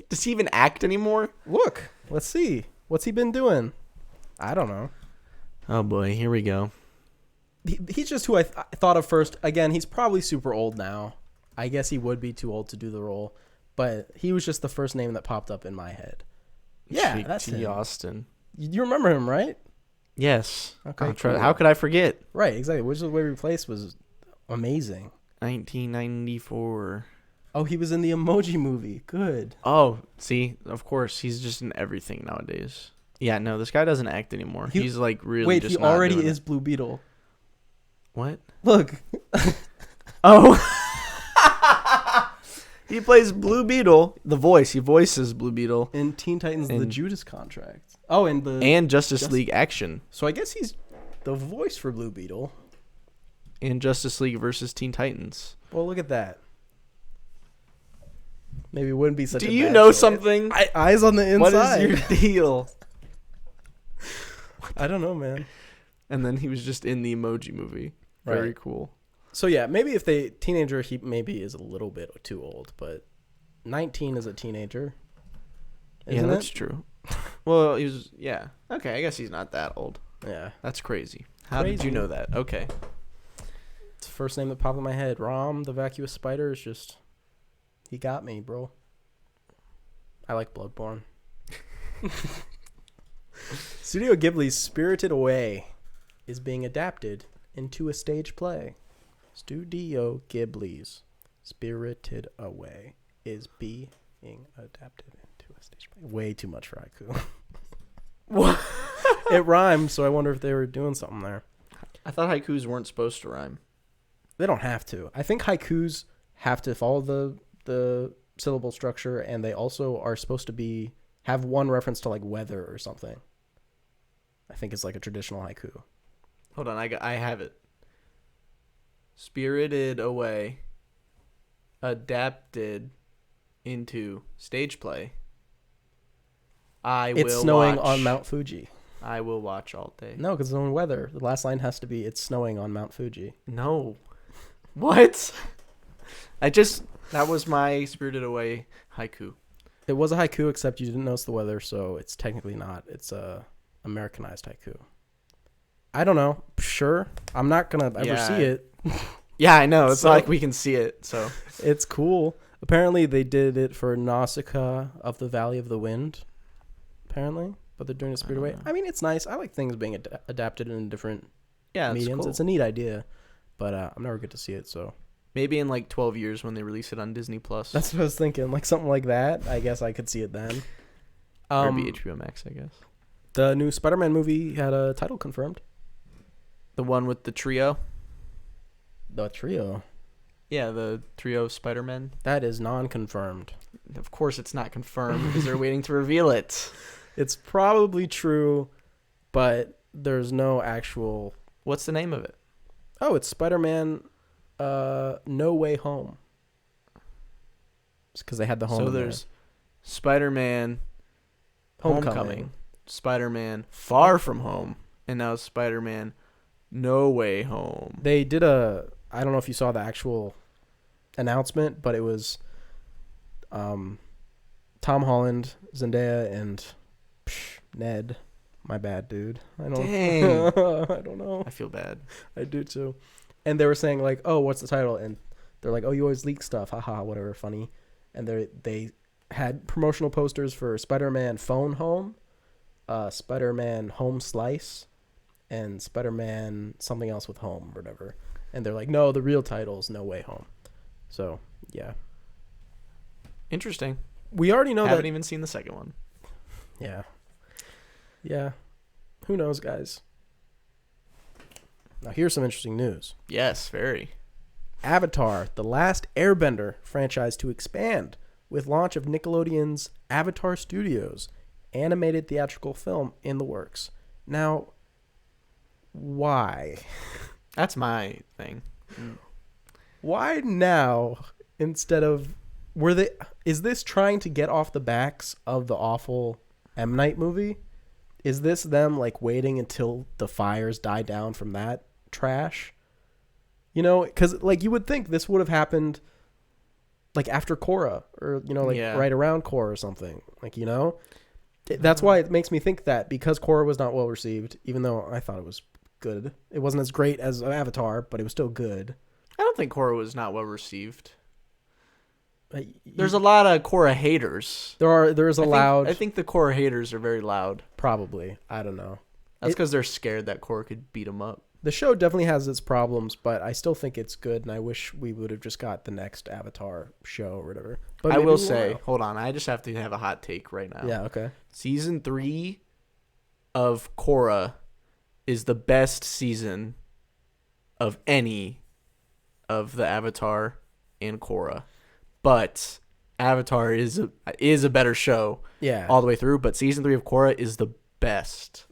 Does he even act anymore? Look, let's see. What's he been doing? I don't know. Oh boy, here we go. He's just who I thought of first. Again, he's probably super old now. I guess he would be too old to do the role, but he was just the first name that popped up in my head. Yeah, Jake that's T. him. Austin. You remember him, right? Yes. Okay, How cool. could I forget? Right, exactly. Which is the way we replaced was amazing. 1994. Oh, he was in the Emoji Movie. Good. Oh, see, of course, he's just in everything nowadays. Yeah, no, this guy doesn't act anymore. He's like really Wait, just he not already doing is it. Blue Beetle. What? Look. Oh. He plays Blue Beetle. The voice. He voices Blue Beetle. In Teen Titans, The And- Judas Contract. Oh, and the... And Justice League Action. So I guess he's the voice for Blue Beetle. And Justice League versus Teen Titans. Well, look at that. Maybe it wouldn't be such a Do you bad know choice. something? Eyes on the What inside. is your deal? I don't know, man. And then he was just in the Emoji Movie. Very Right. cool. So yeah, maybe if they teenager, he maybe is a little bit too old, but 19 is a teenager. Yeah, Isn't that's it? true. Well, he was, yeah. Okay, I guess he's not that old. Yeah. That's crazy. How did you Crazy. know that? Okay. It's the first name that popped in my head. Rom, the vacuous spider, is just... He got me, bro. I like Bloodborne. Studio Ghibli's Spirited Away is being adapted into a stage play. Studio Ghibli's Spirited Away is being adapted into a stage play. Way too much for haiku. What? It rhymes, so I wonder if they were doing something there. I thought haikus weren't supposed to rhyme. They don't have to. I think haikus have to follow the syllable structure, and they also are supposed to have one reference to like weather or something. I think it's like a traditional haiku. Hold on, I have it. Spirited Away, adapted into stage play. It's will snowing watch. on Mount Fuji. I will watch all day. No, because it's on weather. The last line has to be, it's snowing on Mount Fuji. No. What? That was my Spirited Away haiku. It was a haiku, except you didn't notice the weather, so it's technically not. It's a Americanized haiku. I don't know. Sure. I'm not going to ever Yeah. see it. Yeah, I know. It's So- not like we can see it, so. It's cool. Apparently, they did it for Nausicaa of the Valley of the Wind. Apparently. But they're doing it Spirited Away. I mean, it's nice. I like things being adapted in different Yeah, it's mediums. cool. It's a neat idea. But I'm never get to see it, so. Maybe in like 12 years when they release it on Disney Plus. That's what I was thinking. Like something like that. I guess I could see it then. Or be HBO Max, I guess. The new Spider-Man movie had a title confirmed. The one with the trio? The trio. Yeah, the trio of Spider-Men. That is non-confirmed. Of course it's not confirmed because they're waiting to reveal it. It's probably true, but there's no actual... What's the name of it? Oh, it's Spider-Man No Way Home. It's because they had the home So in there. there's Spider-Man Homecoming. Homecoming, Spider-Man Far From Home, and now Spider-Man No Way Home. They did I don't know if you saw the actual announcement, but it was Tom Holland, Zendaya, and Ned. My bad, dude. I don't. Dang. I don't know. I feel bad. I do too. And they were saying like, "Oh, what's the title?" And they're like, "Oh, you always leak stuff. Haha, whatever, funny." And they had promotional posters for Spider-Man Phone Home, Spider-Man Home Slice, and Spider-Man something else with home or whatever. And they're like, "No, the real title is No Way Home." So yeah, Interesting. we already know Haven't that. even seen the second one. Yeah. Yeah. Who knows, guys? Now, here's some interesting news. Yes, very. Avatar, The Last Airbender franchise to expand with launch of Nickelodeon's Avatar Studios animated theatrical film in the works. Now, why? That's my thing. Why now instead of is this trying to get off the backs of the awful M. Night movie? Is this them like waiting until the fires die down from that trash? You know, because like you would think this would have happened like after Korra or, you know, like Yeah. right around Korra or something. Like, you know, that's why it makes me think that because Korra was not well received, even though I thought it was good. It wasn't as great as Avatar, but it was still good. I don't think Korra was not well received. Uh, There's a lot of Korra haters. There is a loud I think the Korra haters are very loud. probably. I don't know. That's because they're scared that Korra could beat him up. The show definitely has its problems, but I still think it's good, and I wish we would have just got the next Avatar show or whatever. But I will say, hold on, I just have to have a hot take right now. Yeah, okay. Season 3 of Korra is the best season of any of the Avatar and Korra. But Avatar is a better show all the way through, but season 3 of Korra is the best.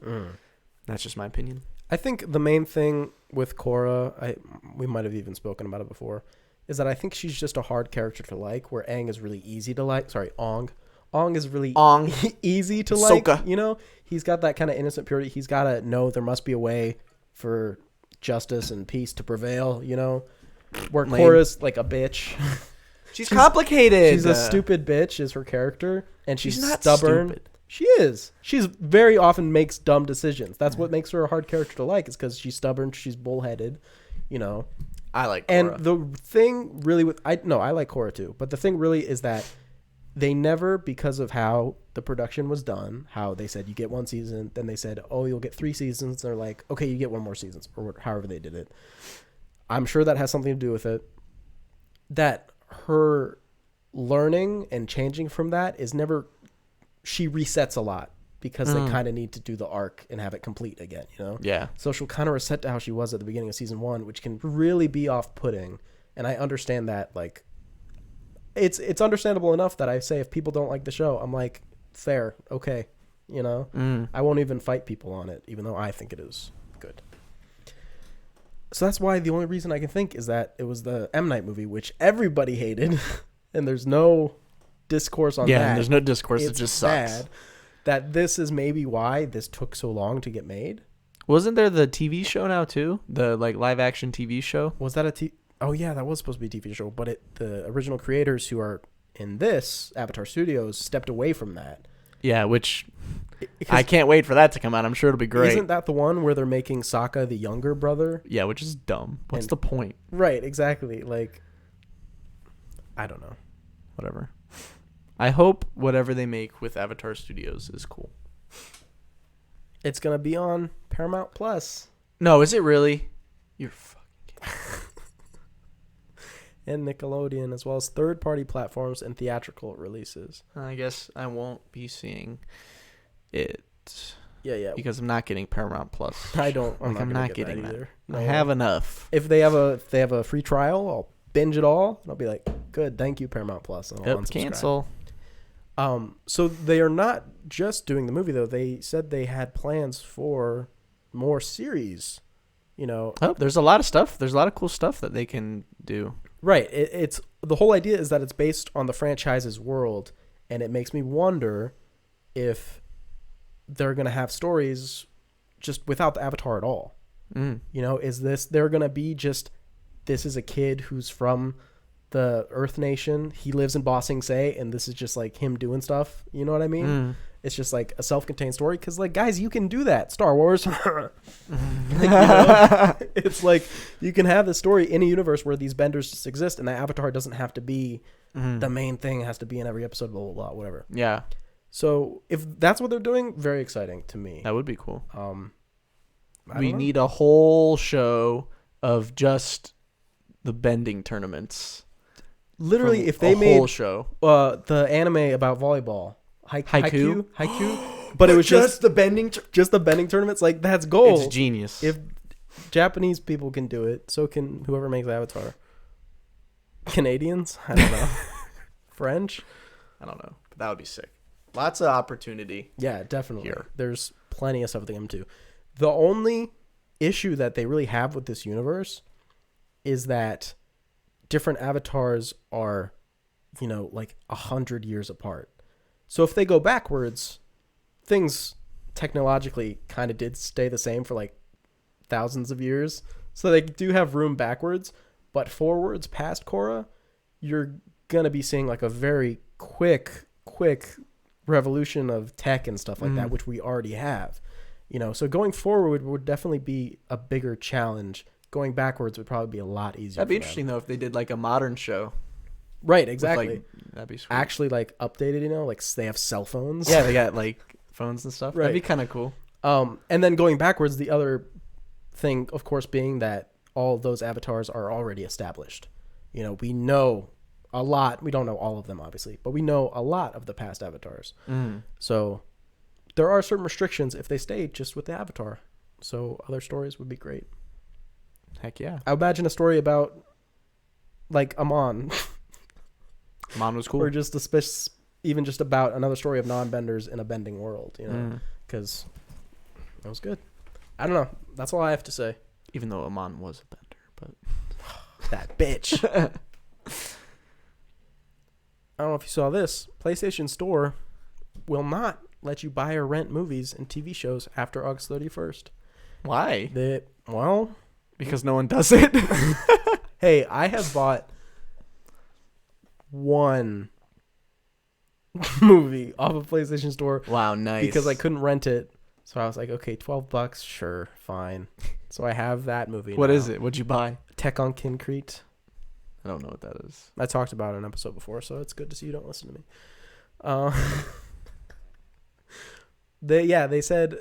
That's just my opinion. I think the main thing with Korra, we might have even spoken about it before, is that I think she's just a hard character to like, where Aang is really easy to like. Sorry, Ong. Ong is really easy to like. Sokka. You know, he's got that kind of innocent purity. He's got to know there must be a way for justice and peace to prevail, you know, where Korra's like a bitch. She's complicated. She's a stupid bitch is her character, and she's not stubborn. stupid. She is. She's very often makes dumb decisions. That's what makes her a hard character to like, is because she's stubborn, she's bullheaded, you know. I like Korra. And the thing really I like Korra too, but the thing really is that they never, because of how the production was done, how they said you get 1 season, then they said, oh, you'll get 3 seasons. They're like, okay, you get 1 more season, or however they did it. I'm sure that has something to do with it. That her learning and changing from that is never, she resets a lot because they kind of need to do the arc and have it complete again, you know? Yeah. So she'll kind of reset to how she was at the beginning of season 1, which can really be off-putting. And I understand that, like, it's understandable enough that I say if people don't like the show, I'm like, fair, okay, you know? I won't even fight people on it, even though I think it is good. So that's why the only reason I can think is that it was the M. Night movie, which everybody hated, and there's no discourse on that. Yeah, there's no discourse. It just sucks. Bad, that this is maybe why this took so long to get made. Wasn't there the TV show now too? The like live action TV show? Was that Oh yeah, that was supposed to be a TV show, but the original creators who are in this Avatar Studios stepped away from that. Yeah, which I can't wait for that to come out. I'm sure it'll be great. Isn't that the one where they're making Sokka the younger brother? Yeah, which is dumb. What's the point? Right, exactly. Like, I don't know. Whatever. I hope whatever they make with Avatar Studios is cool. It's going to be on Paramount Plus. No, is it really? You're fucking kidding. And Nickelodeon, as well as third-party platforms and theatrical releases. I guess I won't be seeing it. Yeah. Because I'm not getting Paramount Plus. I'm not getting that either. No. I have enough. If they have a free trial, I'll binge it all, and I'll be like, good, thank you, Paramount Plus. And I'll unsubscribe. Cancel. So they are not just doing the movie, though. They said they had plans for more series. You know, there's a lot of stuff. There's a lot of cool stuff that they can do. Right. It's the whole idea is that it's based on the franchise's world, and it makes me wonder if they're going to have stories just without the Avatar at all. You know, they're going to be just, this is a kid who's from the Earth Nation. He lives in Ba Sing Se, and this is just like him doing stuff. You know what I mean? It's just like a self-contained story. Because, like, guys, you can do that. Star Wars. Like, you know, it's like you can have this story in a universe where these benders just exist, and the Avatar doesn't have to be the main thing. It has to be in every episode, blah, blah, blah, whatever. Yeah. So if that's what they're doing, very exciting to me. That would be cool. We need a whole show of just the bending tournaments. Literally, if they made a whole show, the anime about volleyball, haiku, but it was just the bending tournaments. Like, that's gold. It's genius. If Japanese people can do it, so can whoever makes Avatar. Canadians, I don't know. French, I don't know, but that would be sick. Lots of opportunity. Yeah, definitely. Here. There's plenty of stuff to come to. The only issue that they really have with this universe is that different avatars are, you know, like 100 years apart. So if they go backwards, things technologically kind of did stay the same for like thousands of years. So they do have room backwards, but forwards past Korra, you're going to be seeing like a very quick revolution of tech and stuff like that, which we already have. You know, so going forward would definitely be a bigger challenge. Going backwards would probably be a lot easier. That'd be interesting though if they did like a modern show. Right, exactly. Like, that'd be sweet. Actually, like, updated, you know, like they have cell phones. Yeah, they got like phones and stuff. Right. That'd be kind of cool. And then going backwards, the other thing, of course, being that all those avatars are already established. You know, we know a lot. We don't know all of them, obviously, but we know a lot of the past avatars. So there are certain restrictions if they stay just with the avatar. So other stories would be great. Heck yeah. I imagine a story about like Amon. Amon was cool. Or just even just about another story of non-benders in a bending world, you know, because that was good. I don't know. That's all I have to say. Even though Amon was a bender, but that bitch. I don't know if you saw this. PlayStation Store will not let you buy or rent movies and TV shows after August 31st. Why? Well, because no one does it. Hey, I have bought one movie off of PlayStation Store. Wow, nice. Because I couldn't rent it. So I was like, okay, $12, sure, fine. So I have that movie. What now. is it? What'd you buy? Tech on Concrete. I don't know what that is. I talked about it in an episode before, so it's good to see you don't listen to me. They said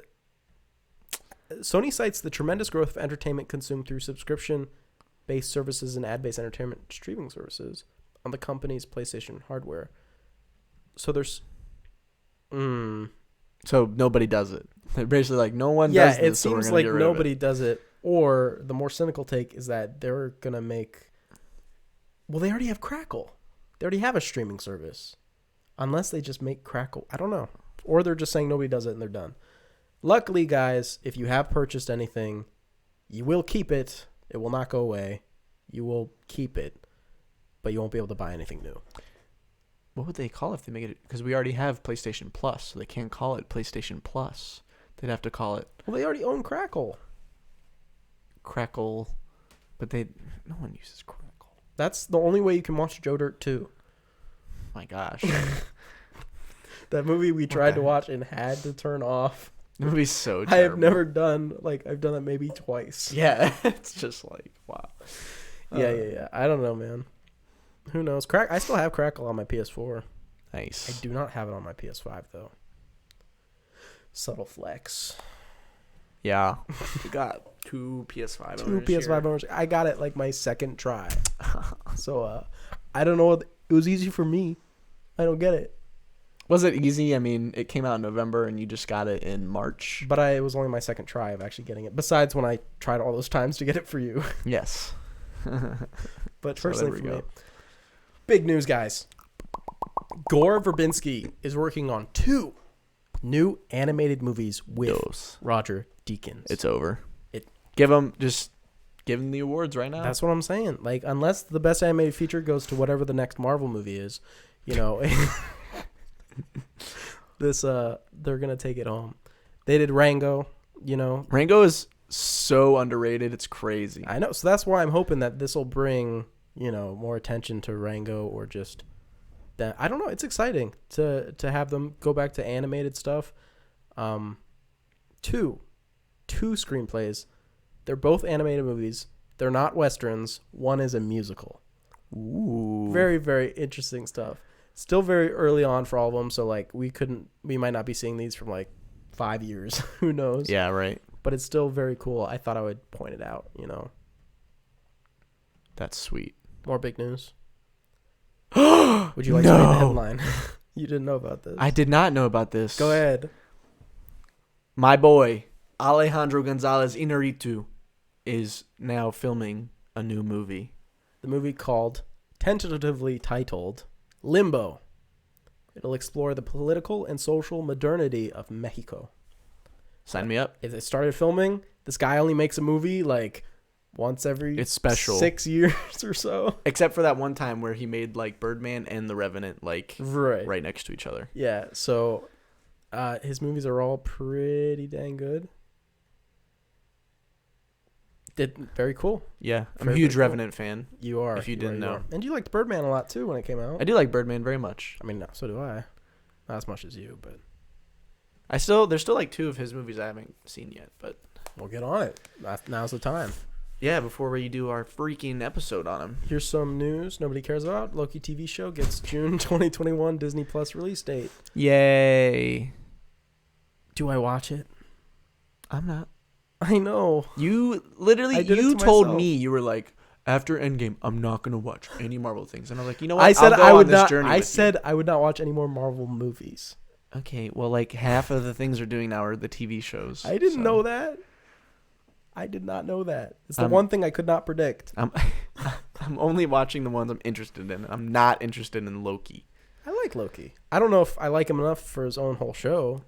Sony cites the tremendous growth of entertainment consumed through subscription-based services and ad-based entertainment streaming services on the company's PlayStation hardware. So there's... So nobody does it. They're basically like, no one does this. Yeah, it so seems like nobody does it. Or the more cynical take is that they're going to make... Well, they already have Crackle. They already have a streaming service. Unless they just make Crackle. I don't know. Or they're just saying nobody does it and they're done. Luckily, guys, if you have purchased anything, you will keep it. It will not go away. You will keep it. But you won't be able to buy anything new. What would they call it if they make it? Because we already have PlayStation Plus, so they can't call it PlayStation Plus. They'd have to call it... Well, they already own Crackle. Crackle. But no one uses Crackle. That's the only way you can watch Joe Dirt 2. My gosh. That movie we tried to watch and had to turn off. The movie's so terrible. I have never done, I've done that maybe twice. Yeah, it's just like, wow. Yeah. I don't know, man. Who knows? I still have Crackle on my PS4. Nice. I do not have it on my PS5, though. Subtle flex. Yeah. We got two PS5 Two PS5 owners. I got it like my second try. So, I don't know. It was easy for me. I don't get it. Was it easy? I mean, it came out in November and you just got it in March. But it was only my second try of actually getting it. Besides when I tried all those times to get it for you. Yes. But personally for me. Big news, guys. Gore Verbinski is working on 2 new animated movies with Roger Deakins. It's over. Give him the awards right now. That's what I'm saying. Like, unless the best animated feature goes to whatever the next Marvel movie is, you know, they're gonna take it home. They did Rango, you know. Rango is so underrated. It's crazy. I know. So that's why I'm hoping that this will bring, you know, more attention to Rango, or just that. I don't know. It's exciting to have them go back to animated stuff. Two screenplays. They're both animated movies. They're not Westerns. One is a musical. Ooh. Very, very interesting stuff. Still very early on for all of them. So, like, we might not be seeing these from, like, 5 years. Who knows? Yeah, right. But it's still very cool. I thought I would point it out, you know. That's sweet. More big news. Would you like to read the headline? You didn't know about this. I did not know about this. Go ahead. My boy, Alejandro Gonzalez Inarritu, is now filming a new movie. The movie tentatively titled Limbo. It'll explore the political and social modernity of Mexico. Sign me up. If they started filming, this guy only makes a movie like once every it's special 6 years or so. Except for that one time where he made like Birdman and The Revenant like right next to each other. Yeah, so his movies are all pretty dang good. Very cool. Yeah, I'm a huge Revenant fan. You are. If you didn't know. And you liked Birdman a lot too when it came out. I do like Birdman very much. I mean, so do I. Not as much as you, but there's still like 2 of his movies I haven't seen yet, but we'll get on it. Now's the time. Yeah, before we do our freaking episode on him. Here's some news nobody cares about. Loki TV show gets June 2021 Disney Plus release date. Yay. Do I watch it? I'm not. I know. You literally, I did it you to told myself. me, you were like, after Endgame, I'm not going to watch any Marvel things. And I was like, you know what? I said I'll go I would on this not. journey I with said I would not watch any more Marvel movies. you. Okay, well, like half of the things they're doing now are the TV shows. I didn't so know that. I did not know that. It's the I'm- one thing I could not predict. I'm I'm only watching the ones I'm interested in. I'm not interested in Loki. I like Loki. I don't know if I like him enough for his own whole show.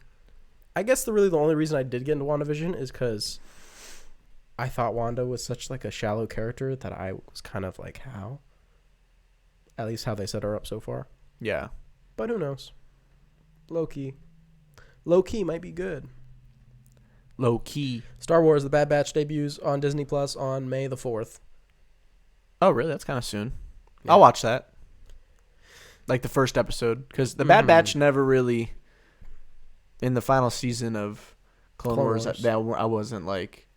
I guess the only reason I did get into WandaVision is because I thought Wanda was such like a shallow character that I was kind of like, how? At least how they set her up so far. Yeah. But who knows? Loki might be good. Low key. Star Wars: The Bad Batch debuts on Disney Plus on May the 4th. Oh, really? That's kind of soon. Yeah. I'll watch that. Like the first episode, because the Bad Batch never really, in the final season of Clone Wars, that I wasn't like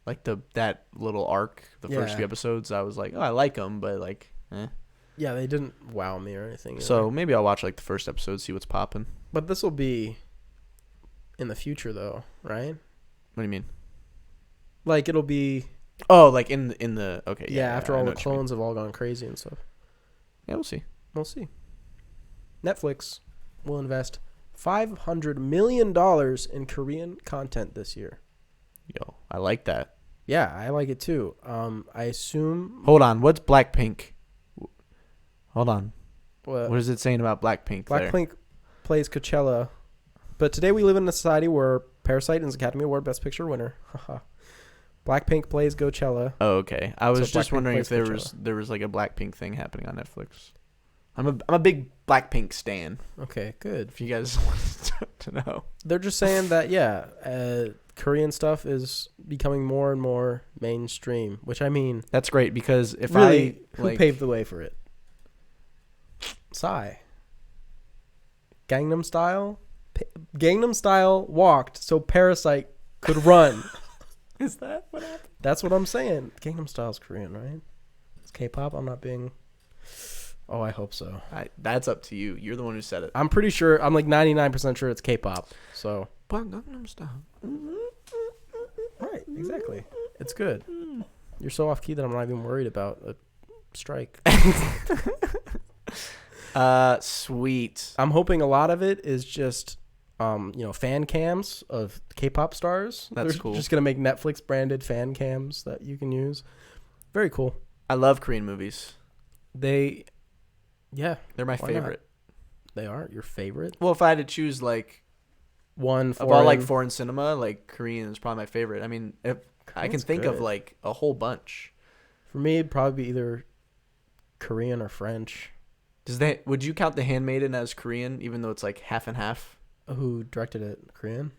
that little arc, the first few episodes. I was like, oh, I like them, but like, eh. Yeah, they didn't wow me or anything. Either. So maybe I'll watch like the first episode, see what's popping. But this will be in the future, though, right? What do you mean? Like it'll be. Oh, like in the okay. Yeah, after I all know the what you mean. clones have all gone crazy and stuff. Yeah, we'll see. We'll see. Netflix will invest $500 million in Korean content this year. Yo, I like that. Yeah, I like it too. I assume. Hold on, what's Blackpink? Hold on. What What is it saying about Blackpink? there? Blackpink plays Coachella, but today we live in a society where Parasite is Academy Award Best Picture winner. Haha. Blackpink plays Coachella. Oh, okay. I was So just Blackpink wondering if plays there was like a Blackpink thing happening on Netflix. I'm a big Blackpink stan. Okay, good. If you guys want to know. They're just saying that Korean stuff is becoming more and more mainstream, which I mean, That's great because if really, I who like, paved the way for it? Psy. Gangnam Style? Gangnam Style walked so Parasite could run. is that what happened? That's what I'm saying. Gangnam Style's Korean, right? It's K-pop. I'm not being. Oh, I hope so. That's up to you. You're the one who said it. I'm pretty sure. I'm like 99% sure it's K-pop. So. Gangnam Style. Right. Exactly. It's good. You're so off key that I'm not even worried about a strike. Sweet. I'm hoping a lot of it is just, fan cams of K-pop stars. That's They're cool. just gonna make Netflix branded fan cams that you can use. Very cool. I love Korean movies. They're They're my Why favorite. they are your favorite. Well, if I had to choose like One of all like foreign cinema, like Korean is probably my favorite. I mean, if I can Korean's think of good. like a whole bunch. For me, it'd probably be either Korean or French. Would you count The Handmaiden as Korean, even though it's like half and half? Who directed it? Korean?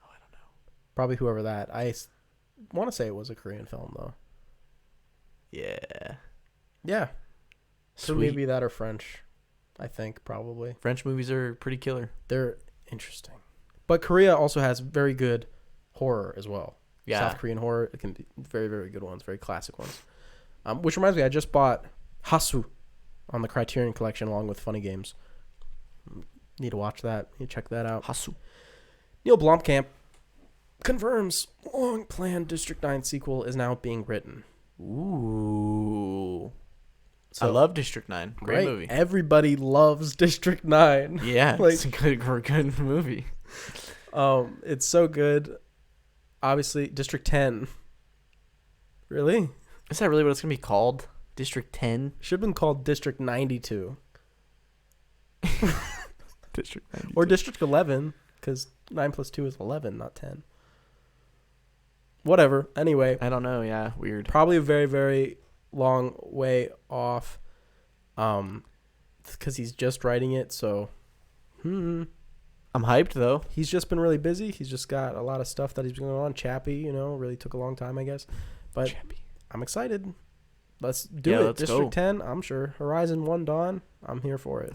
Oh, I don't know. Probably whoever that. I want to say it was a Korean film though. Yeah. Yeah. So Sweet. maybe that or French. I think probably. French movies are pretty killer. They're interesting. But Korea also has very good horror as well. Yeah. South Korean horror. It can be very, very good ones, very classic ones. Which reminds me, I just bought Hasu on the Criterion Collection along with Funny Games. Need to watch that. Need to check that out. Hasu. Neil Blomkamp confirms long-planned District 9 sequel is now being written. Ooh. So, I love District 9. Great right? movie. Everybody loves District 9. Yeah, Like- it's a good movie. It's so good. Obviously, District 10. Really? Is that really what it's going to be called? District 10? Should have been called District 92. District 92. Or District 11, because 9 plus 2 is 11, not 10. Whatever. Anyway, I don't know. Yeah, weird. probably a very, very long way off. Because he's just writing it, so. I'm hyped, though. He's just been really busy. He's just got a lot of stuff that he's been going on. Chappie, really took a long time, I guess. But Chappie. I'm excited. Let's do Yeah, it. let's District go. 10, I'm sure. Horizon 1 Dawn, I'm here for it.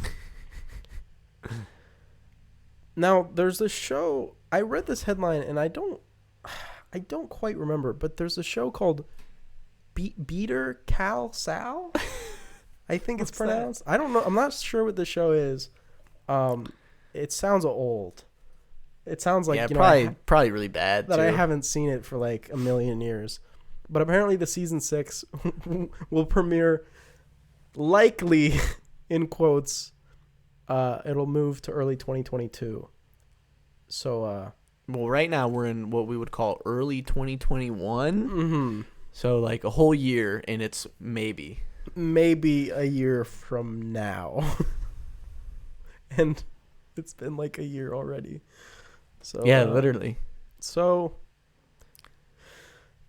Now, there's this show. I read this headline, and I don't quite remember, but there's a show called Beater Cal Sal. I think it's What's that? pronounced. I don't know. I'm not sure what the show is. It sounds old. It sounds like, yeah, you know, probably really bad that too. I haven't seen it for like a million years. But apparently the season 6 will premiere likely in quotes. It'll move to early 2022. So Well, right now we're in what we would call early 2021. mhm. So like a whole year, and it's maybe Maybe a year from now. And it's been like a year already. So yeah, literally. So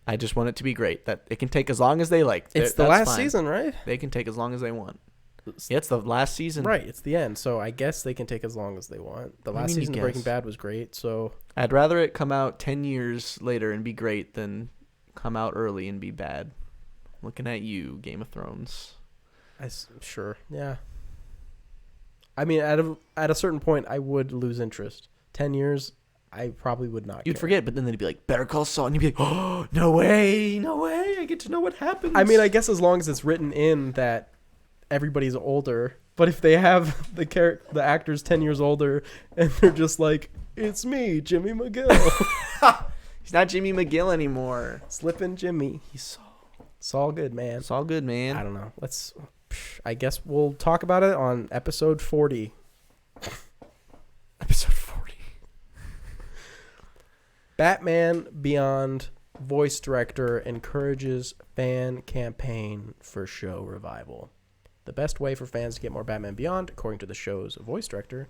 I just want it to be great. That it can take as long as they like. it's the That's last fine. season, right? They can take as long as they want. Yeah, it's the last season. Right, it's the end. So I guess they can take as long as they want. The I last mean, you season of Breaking guess. Bad was great, so I'd rather it come out 10 years later and be great than come out early and be bad. Looking at you, Game of Thrones. sure, yeah. I mean, at a certain point, I would lose interest. 10 years, I probably would not. You'd care. forget, but then they'd be like, Better Call Saul, and you'd be like, oh, no way, I get to know what happens. I mean, I guess as long as it's written in that everybody's older. But if they have the actors 10 years older and they're just like, it's me, Jimmy McGill. He's not Jimmy McGill anymore. Slippin' Jimmy. He's Saul. It's all good, man. It's all good, man. I don't know. I guess we'll talk about it on episode 40. Episode 40. Batman Beyond voice director encourages fan campaign for show revival. The best way for fans to get more Batman Beyond, according to the show's voice director,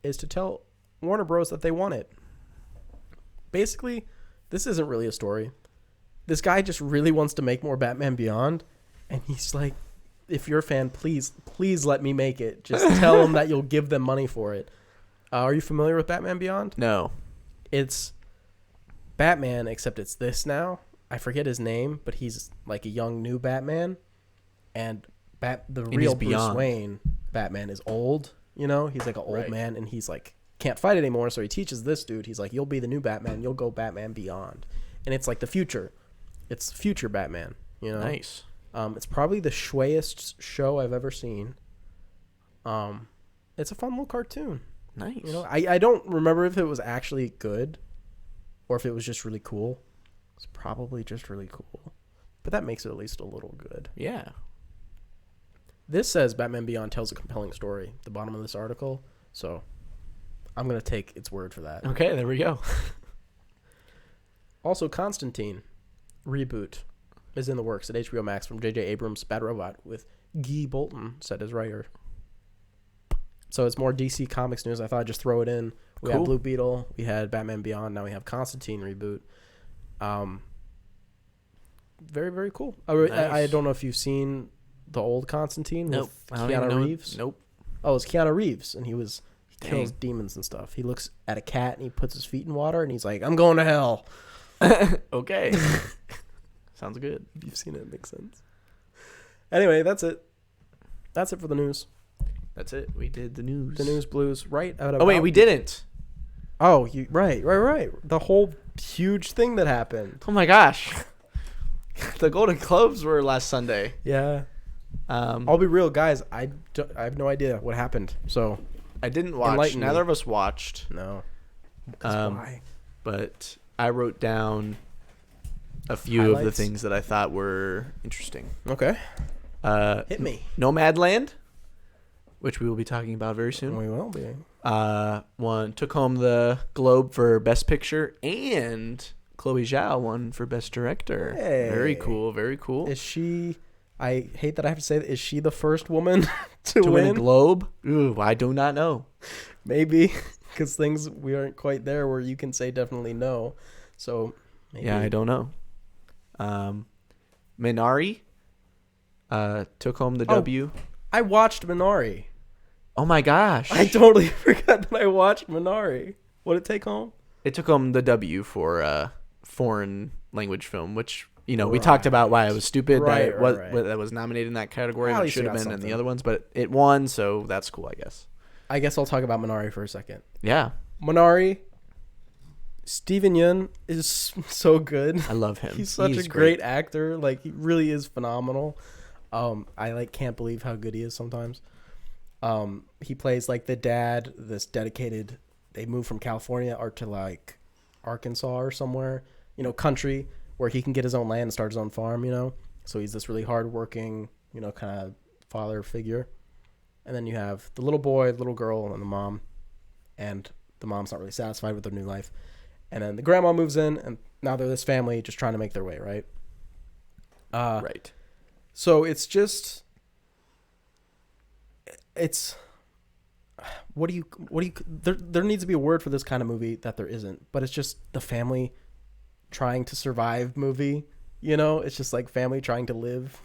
is to tell Warner Bros. That they want it. Basically, this isn't really a story. This guy just really wants to make more Batman Beyond, and he's like, if you're a fan, please let me make it. Just tell them that you'll give them money for it. Are you familiar with Batman Beyond? No. It's Batman, except it's this now. I forget his name, but he's like a young new Batman, and the real Bruce beyond. Wayne Batman is old. You know, he's like an old Right. man, and he's like can't fight anymore. So he teaches this dude. He's like, "You'll be the new Batman. You'll go Batman Beyond," and it's like the future. It's future Batman. You know, Nice. It's probably the shwayest show I've ever seen. It's a fun little cartoon. Nice. You know, I don't remember if it was actually good or if it was just really cool. It's probably just really cool. But that makes it at least a little good. Yeah. This says Batman Beyond tells a compelling story at the bottom of this article. So I'm going to take its word for that. Okay, there we go. Also, Constantine reboot is in the works at HBO Max from J.J. Abrams' Bad Robot with Guy Bolton set as writer. So it's more DC Comics news. I thought I'd just throw it in. We had Cool. Blue Beetle. We had Batman Beyond. Now we have Constantine reboot. Very, very cool. I Nice. don't know if you've seen the old Constantine Nope. with I don't even Keanu know. Reeves. Nope. Oh, it's Keanu Reeves, and he kills Dang. demons and stuff. He looks at a cat and he puts his feet in water and he's like, "I'm going to hell." Okay. Sounds good. If you've seen it, it makes sense. Anyway, that's it. That's it for the news. That's it. We did the news. The news blues right out of. Oh, wait, we didn't. Oh, right. The whole huge thing that happened. Oh, my gosh. The Golden Globes were last Sunday. Yeah. I'll be real, guys. I have no idea what happened. So I didn't watch. Enlighten me. Neither of us watched. no. Why? But I wrote down a few of the Highlights? things that I thought were interesting. Okay. Hit me. Nomadland, which we will be talking about very soon. We will be. Took home the Globe for Best Picture, and Chloe Zhao won for Best Director. Hey. Very cool. Very cool. Is she? I hate that I have to say that. Is she the first woman to win win? a Globe? Ooh, I do not know. Maybe, because we aren't quite there where you can say definitely no. So maybe. Yeah, I don't know. Minari took home the W. I watched Minari. Oh my gosh. I totally forgot that I watched Minari. What did it take home? It took home the W for foreign language film, which, you know, we talked about why it was stupid Right. that was nominated in that category. At It least should you have got been in the something. other ones, but it won, so that's cool, I guess. I guess I'll talk about Minari for a second. Yeah. Minari, Steven Yeun is so good. I love him. He's such a great actor. Like, he really is phenomenal. I can't believe how good he is sometimes. He plays like the dad, this dedicated they move from California or to like Arkansas or somewhere, country where he can get his own land and start his own farm, So he's this really hardworking, kind of father figure. And then you have the little boy, the little girl, and the mom. And the mom's not really satisfied with their new life. And then the grandma moves in, and now they're this family just trying to make their way, right? Right. So it's just, there needs to be a word for this kind of movie that there isn't, but it's just the family trying to survive movie, It's just like family trying to live.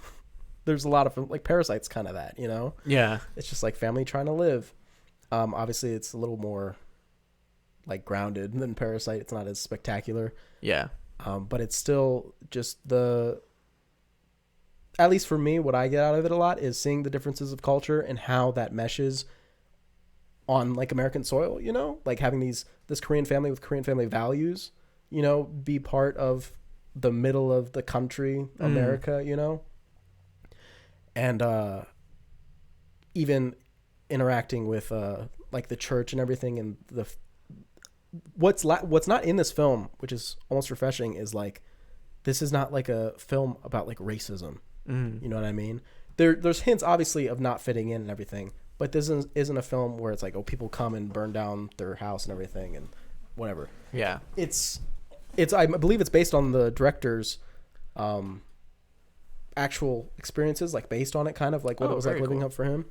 There's a lot of, like, Parasite's kind of that, Yeah. It's just like family trying to live. Obviously it's a little more like grounded than Parasite. It's not as spectacular. Yeah. But it's still just at least for me, what I get out of it a lot is seeing the differences of culture and how that meshes on like American soil, like having this Korean family with Korean family values, be part of the middle of the country, America, and even interacting with like the church and everything, and what's not in this film, which is almost refreshing, is like this is not like a film about like racism. You know what I mean? There's hints obviously of not fitting in and everything, but this isn't a film where it's like, oh, people come and burn down their house and everything and whatever. Yeah. It's I believe it's based on the director's actual experiences, like based on it, kind of like what it was like living up for him.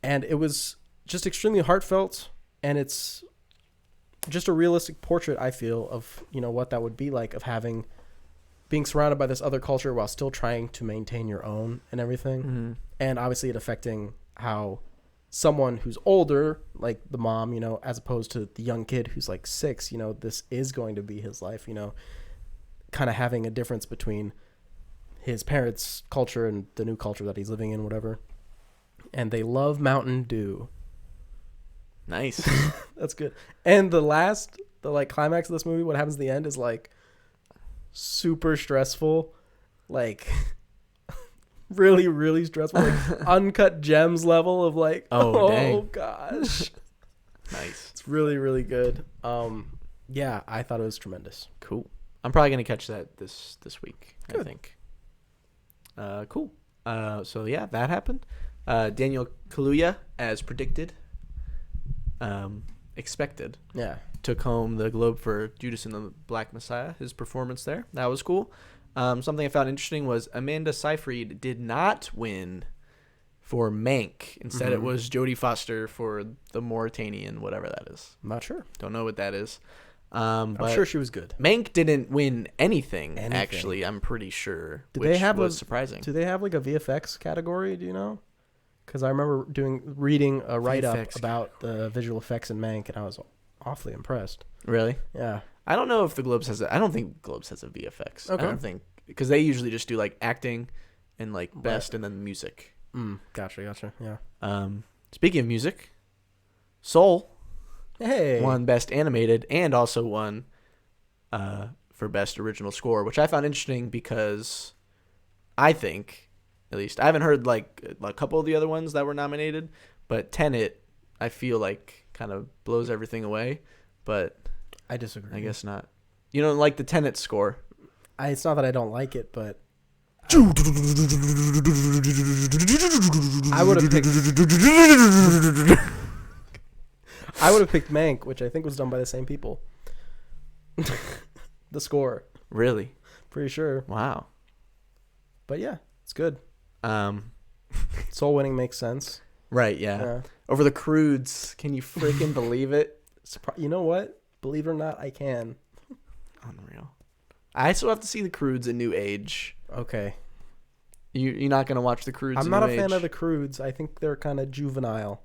And it was just extremely heartfelt, and it's just a realistic portrait, I feel, of what that would be like, of being surrounded by this other culture while still trying to maintain your own and everything. And obviously it affecting how someone who's older, like the mom, as opposed to the young kid who's like 6, this is going to be his life, kind of having a difference between his parents' culture and the new culture that he's living in, whatever. And they love Mountain Dew. Nice. That's good. And the like climax of this movie, what happens at the end is like super stressful, like really, really stressful, like Uncut Gems level of like, oh gosh. Nice. It's really, really good. Yeah, I thought it was tremendous. Cool. I'm probably gonna catch that this week. Good. I think. Cool. So yeah, that happened. Daniel Kaluuya, as predicted, expected, took home the Globe for Judas and the Black Messiah. His performance there, that was cool. Something I found interesting was Amanda Seyfried did not win for Mank. Instead, it was Jodie Foster for the Mauritanian, whatever that is. I'm not sure. Don't know what that is. I'm sure she was good. Mank didn't win anything. Actually, I'm pretty sure. Was surprising. Do they have like a VFX category? Do you know? Because I remember reading a write-up about the visual effects in Mank, and I was awfully impressed. Really? Yeah. I don't know if the Globes has I don't think Globes has a VFX. Okay. I don't think, because they usually just do like acting and like best and then music. Gotcha. Yeah. Speaking of music, Soul won Best Animated and also won for Best Original Score, which I found interesting because I think, at least, I haven't heard like a couple of the other ones that were nominated, but Tenet, I feel like kind of blows everything away, but I disagree. I guess not. You don't like the Tenet score? It's not that I don't like it, but I would have picked Mank, which I think was done by the same people. The score. Really? Pretty sure. Wow. But yeah, it's good. Soul winning makes sense. Right, yeah. Over the Croods. Can you freaking believe it? You know what? Believe it or not, I can. Unreal. I still have to see the Croods in New Age. Okay. You're not going to watch the Croods in New Age? I'm not a fan of the Croods. I think they're kind of juvenile.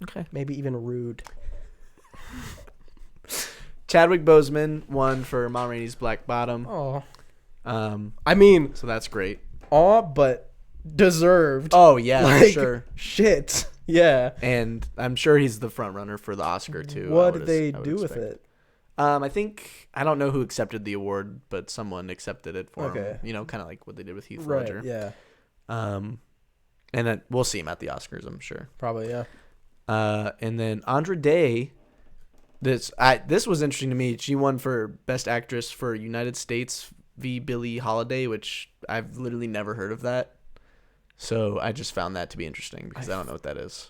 Okay. Maybe even rude. Chadwick Boseman won for Ma Rainey's Black Bottom. Oh. I mean, so that's great. But deserved. Oh, yeah, like, for sure. Shit. Yeah. And I'm sure he's the front runner for the Oscar, too. What did they do with it? I think, I don't know who accepted the award, but someone accepted it for him. You know, kind of like what they did with Heath Ledger. Yeah. And then we'll see him at the Oscars, I'm sure. Probably, yeah. And then Andra Day This was interesting to me. She won for Best Actress for United States v. Billie Holiday, which I've literally never heard of that. So I just found that to be interesting because I don't know what that is.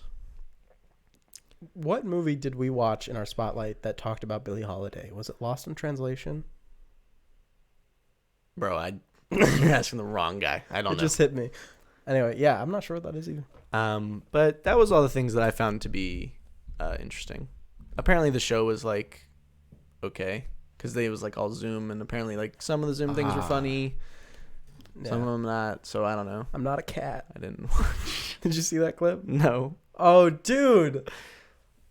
What movie did we watch in our spotlight that talked about Billie Holiday? Was it Lost in Translation? Bro, you're asking the wrong guy. I don't know. It just hit me. Anyway, yeah, I'm not sure what that is either. But that was all the things that I found to be interesting. Apparently the show was like okay because they was like all Zoom, and apparently like some of the Zoom things were funny, some of them not. So I don't know. I'm not a cat. I didn't watch. Did you see that clip? No. Oh, dude.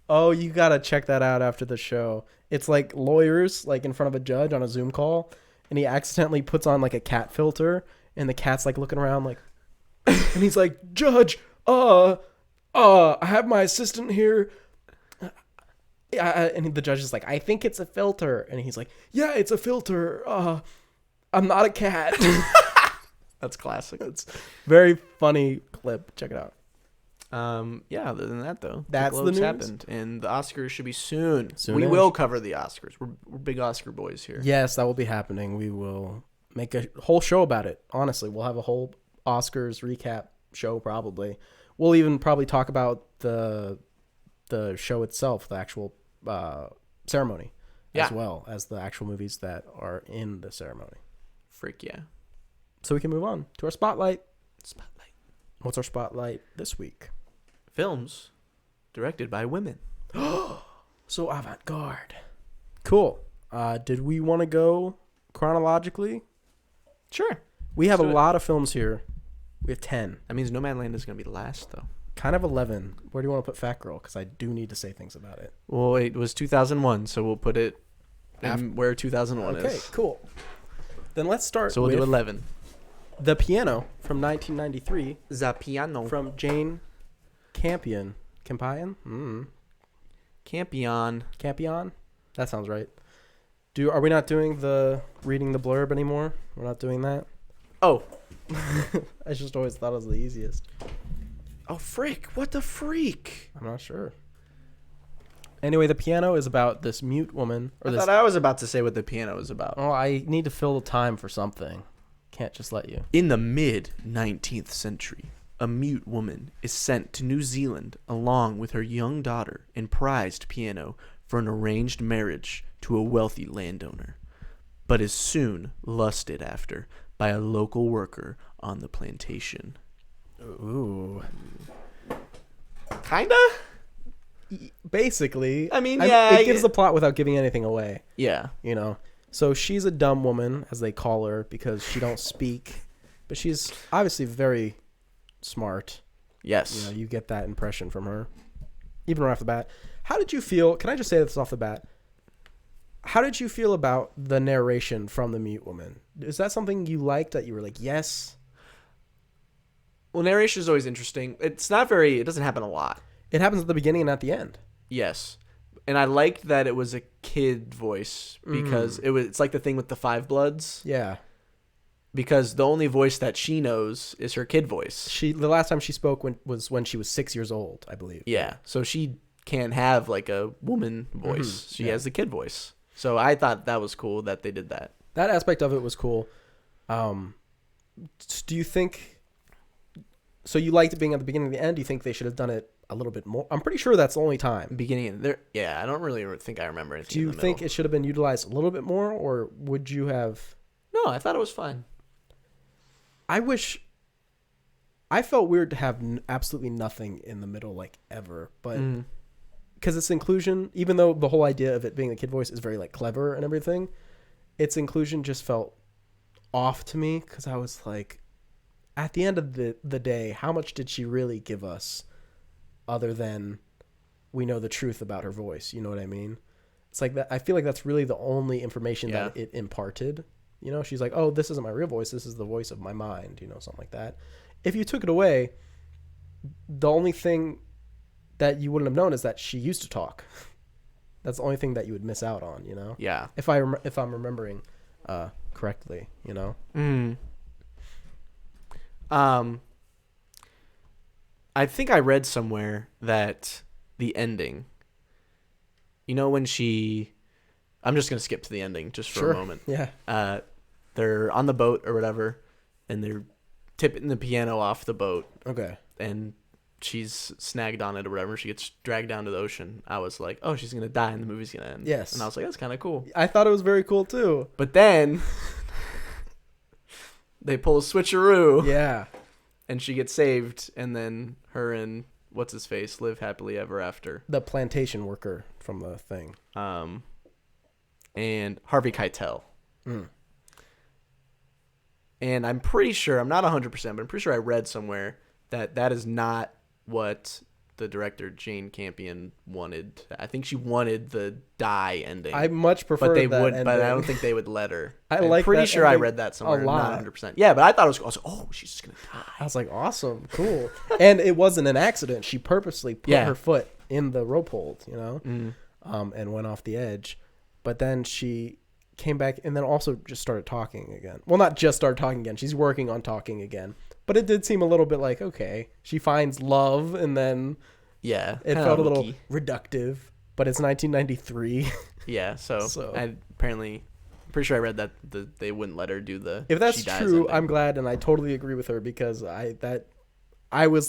Oh, you gotta check that out after the show. It's like lawyers like in front of a judge on a Zoom call, and he accidentally puts on like a cat filter, and the cat's like looking around like, and he's like, "Judge, I have my assistant here." And the judge is like, "I think it's a filter," and he's like, "Yeah, it's a filter. I'm not a cat." That's classic. It's very funny clip. Check it out. Yeah, other than that though, that's the Globes news. happened, and the Oscars should be soon. We Soon-ish. will cover the Oscars. We're big Oscar boys here. Yes, that will be happening. We will make a whole show about it. Honestly, we'll have a whole Oscars recap show probably. We'll even probably talk about the show itself, the actual ceremony, as well as the actual movies that are in the ceremony. Freak yeah. So we can move on to our spotlight. Spotlight. What's our spotlight this week? Films directed by women. So avant-garde. Cool. Did we want to go chronologically? Sure. We have a do it. lot of films here. We have 10. That means Nomadland is going to be last, though. Kind of 11. Where do you want to put Fat Girl? Because I do need to say things about it. Well, it was 2001, so we'll put it where 2001 is. Okay, cool. Then let's start So we'll do 11. The Piano from 1993 The Piano. from Jane Campion. Campion? Campion. Campion? That sounds right. Are we not doing the reading the blurb anymore? We're not doing that? Oh. I just always thought it was the easiest. Oh, frick. What the freak? I'm not sure. Anyway, The Piano is about this mute woman. I thought I was about to say what The Piano is about. Oh, I need to fill the time for something. Can't just let you. In the mid-19th century, a mute woman is sent to New Zealand along with her young daughter and prized piano for an arranged marriage to a wealthy landowner, but is soon lusted after by a local worker on the plantation. Ooh. Kinda? Basically. I mean, yeah. It gives the plot without giving anything away. Yeah. You know? So she's a dumb woman, as they call her, because she don't speak. But she's obviously very smart. Yes. You know, you get that impression from her. Even right off the bat. How did you feel? Can I just say this off the bat? How did you feel about the narration from the mute woman? Is that something you liked that you were like, yes? Well, narration is always interesting. It doesn't happen a lot. It happens at the beginning and at the end. Yes. And I liked that it was a kid voice because it's like the thing with the Five Bloods. Yeah. Because the only voice that she knows is her kid voice. The last time she spoke was when she was 6 years old, I believe. Yeah. So she can't have like a woman voice. She has the kid voice. So I thought that was cool that they did that. That aspect of it was cool. Do you think... So you liked it being at the beginning and the end. Do you think they should have done it a little bit more? I'm pretty sure that's the only time. Beginning and there. Yeah, I don't really think I remember anything. Do you think it should have been utilized a little bit more, or would you have... No, I thought it was fine. I felt weird to have absolutely nothing in the middle, like, ever. But because it's inclusion, even though the whole idea of it being the kid voice is very, like, clever and everything, its inclusion just felt off to me because I was like, at the end of the day, how much did she really give us other than we know the truth about her voice? You know what I mean? It's like that. I feel like that's really the only information that it imparted. You know, she's like, oh, this isn't my real voice. This is the voice of my mind, you know, something like that. If you took it away, the only thing that you wouldn't have known is that she used to talk. That's the only thing that you would miss out on, you know? Yeah. If I'm remembering correctly, you know? I think I read somewhere that the ending you know when she, I'm just gonna skip to the ending just for Sure. a moment. Yeah. They're on the boat or whatever, and they're tipping the piano off the boat, Okay. and she's snagged on it or whatever. She gets dragged down to the ocean. I was like, oh, she's gonna die and the movie's gonna end. Yes. And I was like, that's kind of cool. I thought it was very cool too. But then they pull a switcheroo. Yeah. And she gets saved, and then her and what's his face live happily ever after. The plantation worker from the thing. And Harvey Keitel. Mm. And I'm pretty sure, I'm not 100%, but I'm pretty sure I read somewhere that is not what the director Jane Campion wanted. I think she wanted the die ending. I much prefer but they that would, ending. but I don't think they would let her. I'm pretty that sure I ending read that somewhere. a lot. Not 100%. Yeah, but I thought it was oh, she's just gonna die. I was like, awesome, cool. And it wasn't an accident. She purposely put her foot in the rope hold, you know, and went off the edge. But then she came back and then also just started talking again. Well, not just started talking again. She's working on talking again. But it did seem a little bit like, okay, she finds love and then it felt a little reductive. But it's 1993. Yeah, so I apparently, I'm pretty sure I read that they wouldn't let her do the. If that's true, ending. I'm glad, and I totally agree with her because I was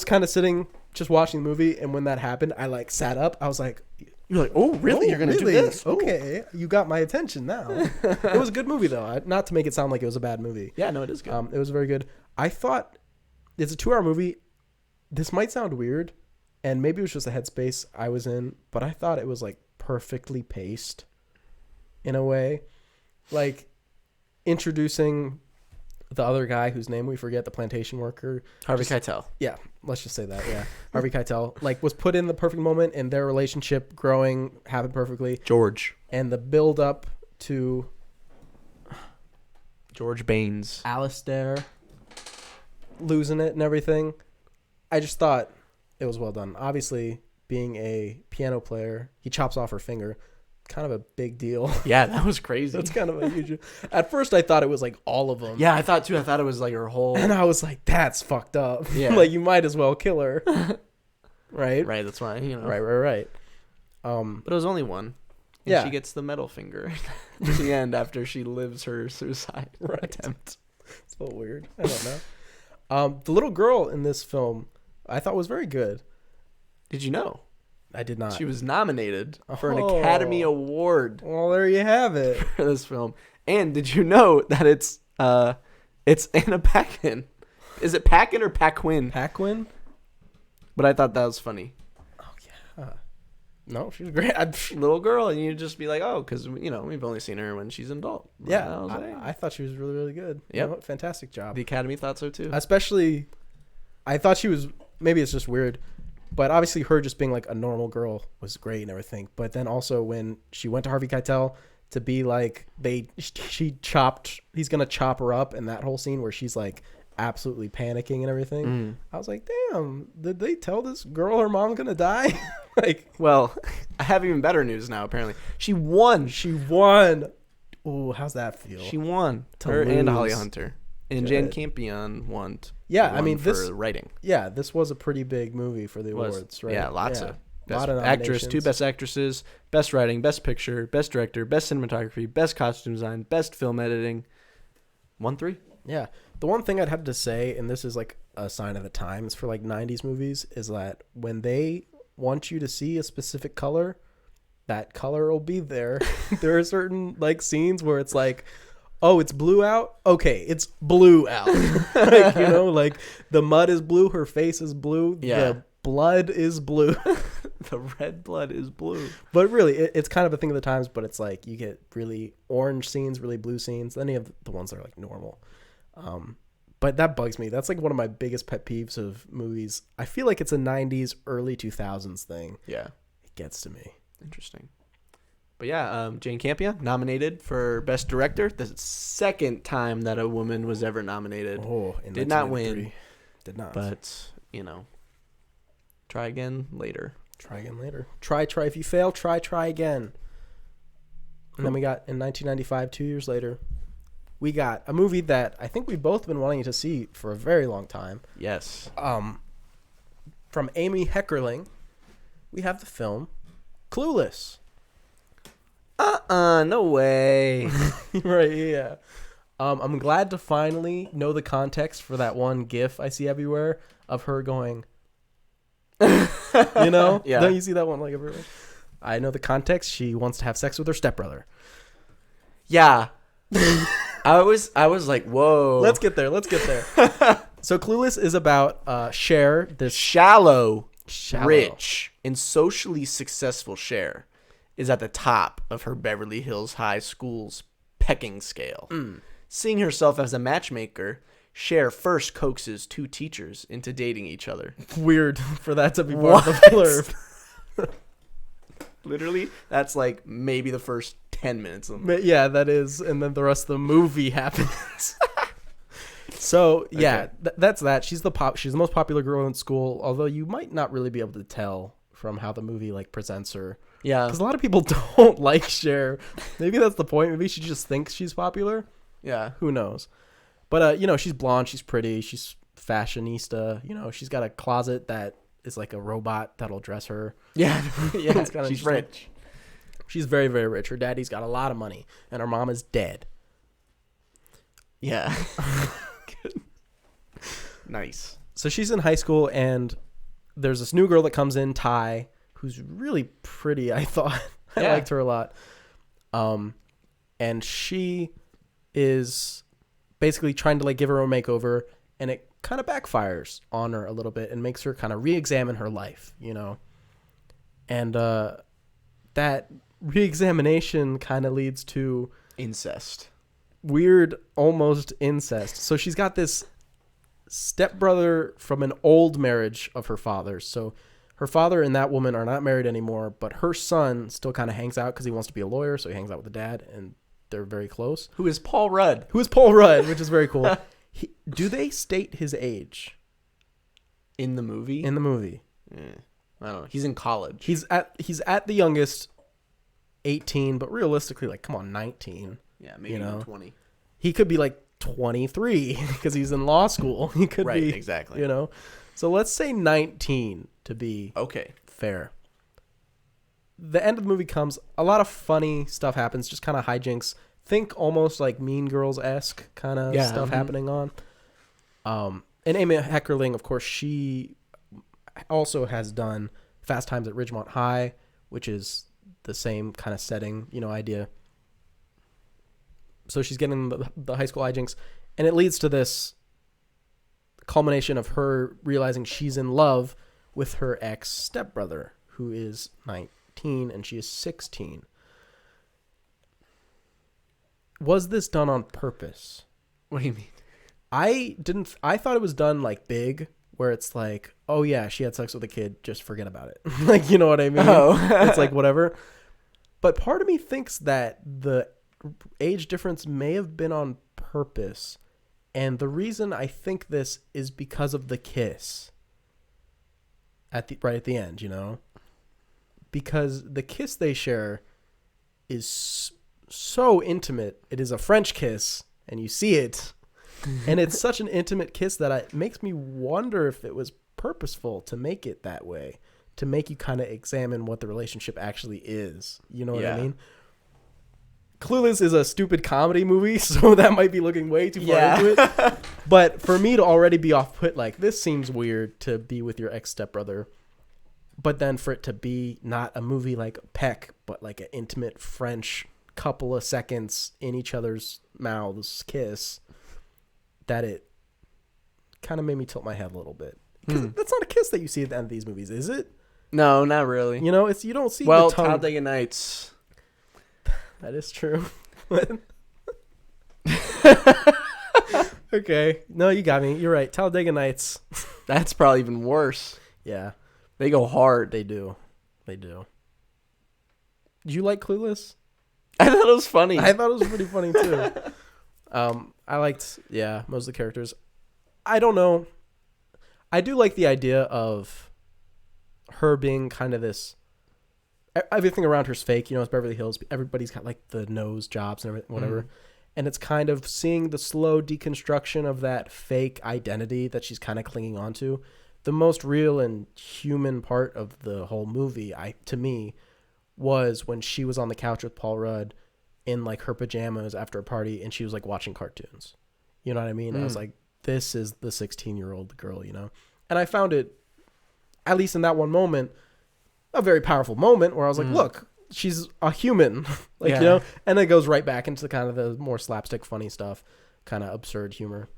kind of sitting just watching the movie, and when that happened, I like sat up. I was like, you're like, oh really? You're gonna do this? Okay, you got my attention now. It was a good movie though. Not to make it sound like it was a bad movie. Yeah, no, it is good. It was very good. I thought it's a 2-hour movie. This might sound weird, and maybe it was just the headspace I was in, but I thought it was like perfectly paced in a way, like introducing the other guy whose name we forget, the plantation worker, Harvey Keitel. Yeah, let's just say that. Yeah, Harvey Keitel like was put in the perfect moment, and their relationship growing happened perfectly. George And the build up to George Baines, Alistair losing it and everything, I just thought it was well done. Obviously, being a piano player, he chops off her finger. Kind of a big deal. Yeah, that was crazy. That's kind of a huge. At first, I thought it was like all of them. Yeah, I thought too. I thought it was like her whole. And I was like, "That's fucked up." Yeah, like you might as well kill her. Right. Right. That's why Right. But it was only one. And yeah. She gets the metal finger at the end after she lives her suicide attempt. It's a little weird. I don't know. The little girl in this film, I thought was very good. Did you know? I did not. She was nominated for an Academy Award. Well, there you have it. For this film. And did you know that it's Anna Paquin? Is it Paquin or Paquin? Paquin? But I thought that was funny. Oh, yeah. No, she's great. Little girl, and you'd just be like, oh, because, we've only seen her when she's an adult. Yeah, I thought she was really, really good. Yeah, fantastic job. The Academy thought so, too. Especially, I thought she was, maybe it's just weird, but obviously her just being like a normal girl was great and everything. But then also when she went to Harvey Keitel to be like, he's going to chop her up, and that whole scene where she's like absolutely panicking and everything. I was like, damn, did they tell this girl her mom's going to die? Well, I have even better news now, apparently. She won. Ooh, how's that feel? She won. Her and Holly Hunter. And Jane Campion won. Yeah, I mean, for writing. Yeah, this was a pretty big movie for the awards, right? Yeah, lots of. Best lot of actress, 2 best actresses, best writing, best picture, best director, best cinematography, best costume design, best film editing. 3. Yeah. The one thing I'd have to say, and this is like a sign of the times for like 90s movies, is that when they want you to see a specific color, that color will be there. There are certain like scenes where it's like, oh, it's blue out. Okay, it's blue out. Like the mud is blue, her face is blue, the blood is blue. The red blood is blue. But really, it's kind of a thing of the times. But it's like you get really orange scenes, really blue scenes. Then you have the ones that are like normal. But that bugs me. That's like one of my biggest pet peeves of movies. I feel like it's a 90s, early 2000s thing. Yeah. It gets to me. Interesting. But yeah, Jane Campion nominated for Best Director. The second time that a woman was ever nominated. Oh, did not win. Did not. But, try again later. Try if you fail, try again. And then we got in 1995, 2 years later, we got a movie that I think we've both been wanting to see for a very long time. Yes. From Amy Heckerling, we have the film Clueless. No way. Right, yeah. I'm glad to finally know the context for that one GIF I see everywhere of her going, you know? Yeah. Don't you see that one like everywhere? I know the context. She wants to have sex with her stepbrother. Yeah. I was like, whoa. Let's get there. So Clueless is about Cher, this shallow, shallow, rich, and socially successful Cher is at the top of her Beverly Hills High School's pecking scale. Seeing herself as a matchmaker, Cher first coaxes two teachers into dating each other. Weird for that to be part of the blurb. Literally, that's like maybe the first 10 minutes of the Yeah, that is. And then the rest of the movie happens. So, yeah, Okay. that's that. She's the most popular girl in school, although you might not really be able to tell from how the movie like presents her. Yeah. Because a lot of people don't like Cher. Maybe that's the point. Maybe she just thinks she's popular. Yeah. Who knows? But, she's blonde. She's pretty. She's fashionista. She's got a closet that is like a robot that'll dress her. Yeah. Yeah. It's kinda She's interesting. rich. She's very, very rich. Her daddy's got a lot of money, and her mom is dead. Yeah. Nice. So she's in high school, and there's this new girl that comes in, Ty, who's really pretty, I thought. I Yeah. liked her a lot. And she is basically trying to like give her a makeover, and it kind of backfires on her a little bit and makes her kind of re-examine her life, And that re-examination kind of leads to Incest. weird, almost incest. So she's got this stepbrother from an old marriage of her father's. So her father and that woman are not married anymore, but her son still kind of hangs out because he wants to be a lawyer. So he hangs out with the dad, and they're very close. Who is Paul Rudd? Who is Paul Rudd, which is very cool. Do they state his age In the movie? in the movie? I don't know. He's in college. He's at the youngest, 18, but realistically, like, come on, 19. Yeah, maybe even 20. He could be like 23 because he's in law school. He could Right, be exactly. So let's say 19 to be Okay. fair. The end of the movie comes. A lot of funny stuff happens, just kind of hijinks. Think almost like Mean Girls-esque kind of stuff happening on. And Amy Heckerling, of course, she also has done Fast Times at Ridgemont High, which is the same kind of setting, idea. So she's getting the high school hijinks, and it leads to this culmination of her realizing she's in love with her ex-stepbrother, who is 19 and she is 16. Was this done on purpose? What do you mean? I thought it was done like big, where it's like, oh yeah, she had sex with a kid, just forget about it. Like, you know what I mean? Oh. It's like whatever. But part of me thinks that the age difference may have been on purpose. And the reason I think this is because of the kiss right at the end, because the kiss they share is so intimate. It is a French kiss, and you see it, and it's such an intimate kiss that it makes me wonder if it was purposeful to make it that way, to make you kind of examine what the relationship actually is. You know what I mean? Clueless is a stupid comedy movie, so that might be looking way too far into it. But for me to already be off-put, like, this seems weird to be with your ex-stepbrother, but then for it to be not a movie like Peck, but like an intimate French couple of seconds in each other's mouths kiss, that it kind of made me tilt my head a little bit. Because that's not a kiss that you see at the end of these movies, is it? No, not really. You don't see Well, the tongue. Talladega Nights. That is true. Okay. No, you got me. You're right. Talladega Nights. That's probably even worse. Yeah, They go hard. they do. Did you like Clueless? I thought it was funny. I thought it was pretty funny too. I liked, most of the characters. I don't know. I do like the idea of her being kind of this. Everything around her's fake. It's Beverly Hills. Everybody's got like the nose jobs and everything, whatever. And it's kind of seeing the slow deconstruction of that fake identity that she's kind of clinging on to. The most real and human part of the whole movie, to me, was when she was on the couch with Paul Rudd in like her pajamas after a party, and she was like watching cartoons. You know what I mean? I was like, this is the 16-year-old girl, you know? And I found it, at least in that one moment, a very powerful moment where I was like, look, she's a human. Like, you know? And it goes right back into kind of the more slapstick funny stuff, kind of absurd humor.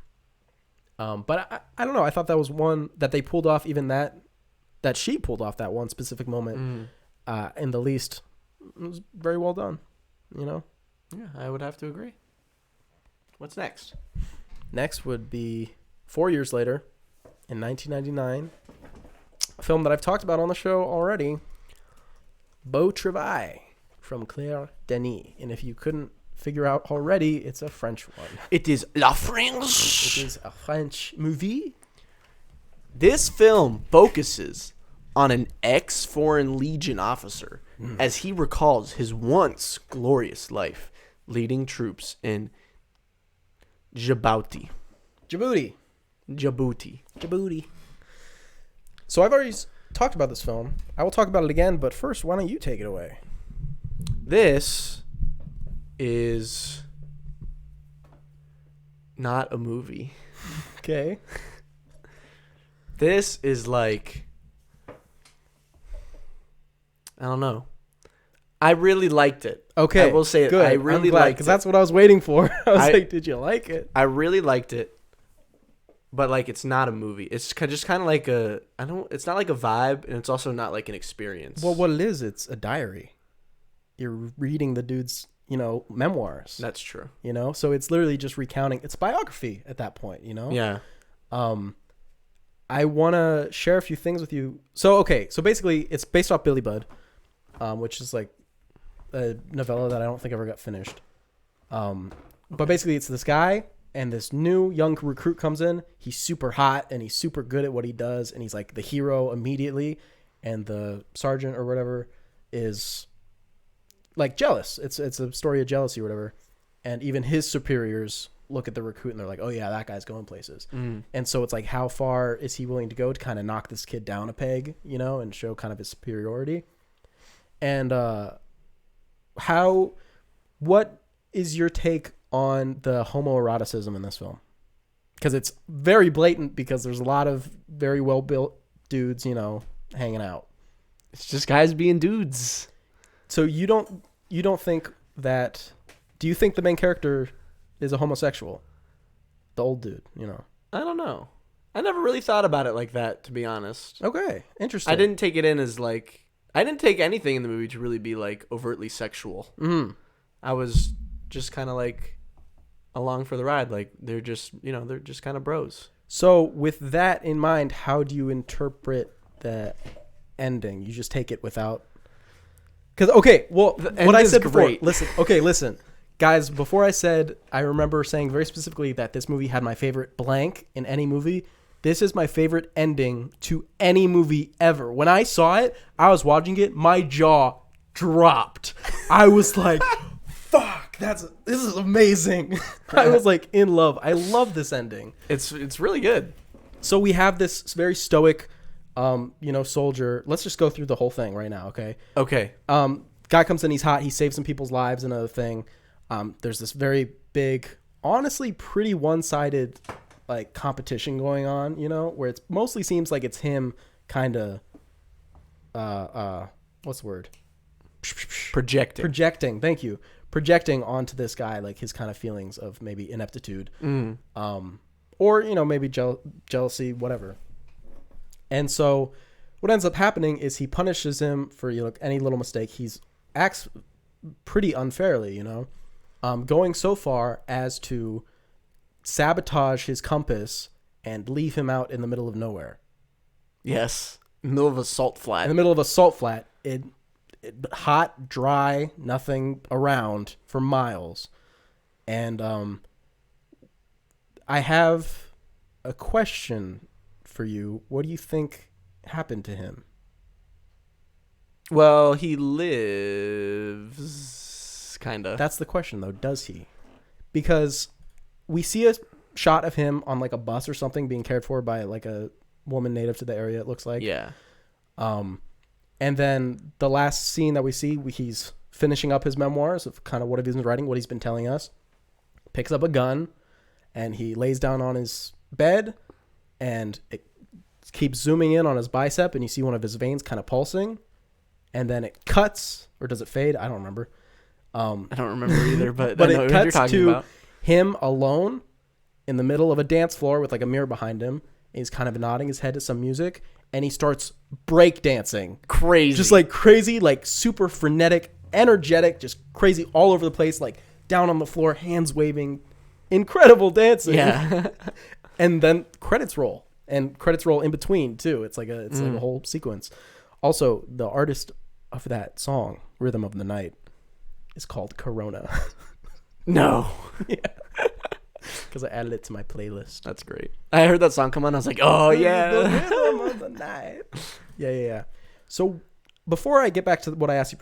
But I don't know. I thought that was one that they pulled off, even that she pulled off that one specific moment in the least. It was very well done, you know? Yeah, I would have to agree. What's next? Next would be 4 years later, in 1999, a film that I've talked about on the show already, Beau Travail from Claire Denis. And if you couldn't figure out already, it's a French one. It is La France. It is a French movie. This film focuses on an ex-Foreign Legion officer as he recalls his once glorious life leading troops in Djibouti. So I've already talked about this film. I will talk about it again, but first, why don't you take it away? This is not a movie. Okay. This is like, I don't know. I really liked it. Okay. I will say good. I really I'm glad, liked it. because that's what I was waiting for. I was like, did you like it? I really liked it. But like, it's not a movie. It's just kind of like it's not like a vibe, and it's also not like an experience. Well, what it is, it's a diary. You're reading the dude's, you know, memoirs. That's true. You know, so it's literally just recounting. It's biography at that point, you know? Yeah. I want to share a few things with you. So basically it's based off Billy Budd, which is like a novella that I don't think ever got finished. But basically it's this guy and this new young recruit comes in. He's super hot and he's super good at what he does. And he's like the hero immediately. And the sergeant or whatever is like jealous. It's a story of jealousy or whatever. And even his superiors look at the recruit and they're like, oh yeah, that guy's going places. And so it's like, how far is he willing to go to kind of knock this kid down a peg, you know, and show kind of his superiority. And what is your take on the homoeroticism in this film? Because it's very blatant, because there's a lot of very well built dudes, you know, hanging out. It's just guys being dudes. So you don't think that, do you think the main character is a homosexual? The old dude, you know. I don't know. I never really thought about it like that, to be honest. Okay, interesting. I didn't take it in as like, I didn't take anything in the movie to really be like overtly sexual. I was just kind of like along for the ride. Like they're just kind of bros. So with that in mind, how do you interpret the ending? You just take it without, because what I said before. Listen. Guys, before I said, I remember saying very specifically that this movie had my favorite blank in any movie. This is my favorite ending to any movie ever. When I saw it, I was watching it, my jaw dropped. I was like, fuck, this is amazing. I was like in love. I love this ending. It's really good. So we have this very stoic, soldier. Let's just go through the whole thing right now, okay? Okay. Guy comes in, he's hot, he saves some people's lives, another thing. There's this very big, honestly pretty one-sided like competition going on, you know, where it mostly seems like it's him kind of what's the word? Projecting. Thank you. Projecting onto this guy like his kind of feelings of maybe ineptitude. Or, you know, maybe jealousy, whatever. And so what ends up happening is he punishes him for, you know, any little mistake. Acts pretty unfairly, you know. Going so far as to sabotage his compass and leave him out in the middle of nowhere. Yes. In the middle of a salt flat. In the middle of a salt flat. Hot, dry, nothing around for miles. And I have a question for you. What do you think happened to him? Well, he lives, kind of. That's the question, though. Does he? Because we see a shot of him on like a bus or something being cared for by like a woman native to the area, it looks like. Yeah. And then the last scene that we see, he's finishing up his memoirs of kind of what he's been writing, what he's been telling us. Picks up a gun, and he lays down on his bed, and it keeps zooming in on his bicep, and you see one of his veins kind of pulsing, and then it cuts, or does it fade? I don't remember. I don't remember either, but but I know it what you're cuts talking to about. him alone in the middle of a dance floor with like a mirror behind him. And he's kind of nodding his head to some music, and he starts break dancing. Crazy. Just like crazy, like super frenetic, energetic, just crazy all over the place, like down on the floor, hands waving, incredible dancing. Yeah. And then credits roll, and credits roll in between too. It's like a whole sequence. Also, the artist of that song, Rhythm of the Night, is called Corona. No. Yeah. Because I added it to my playlist. That's great. I heard that song come on. I was like, oh, yeah. The Rhythm of the Night. Yeah. So before I get back to what I asked you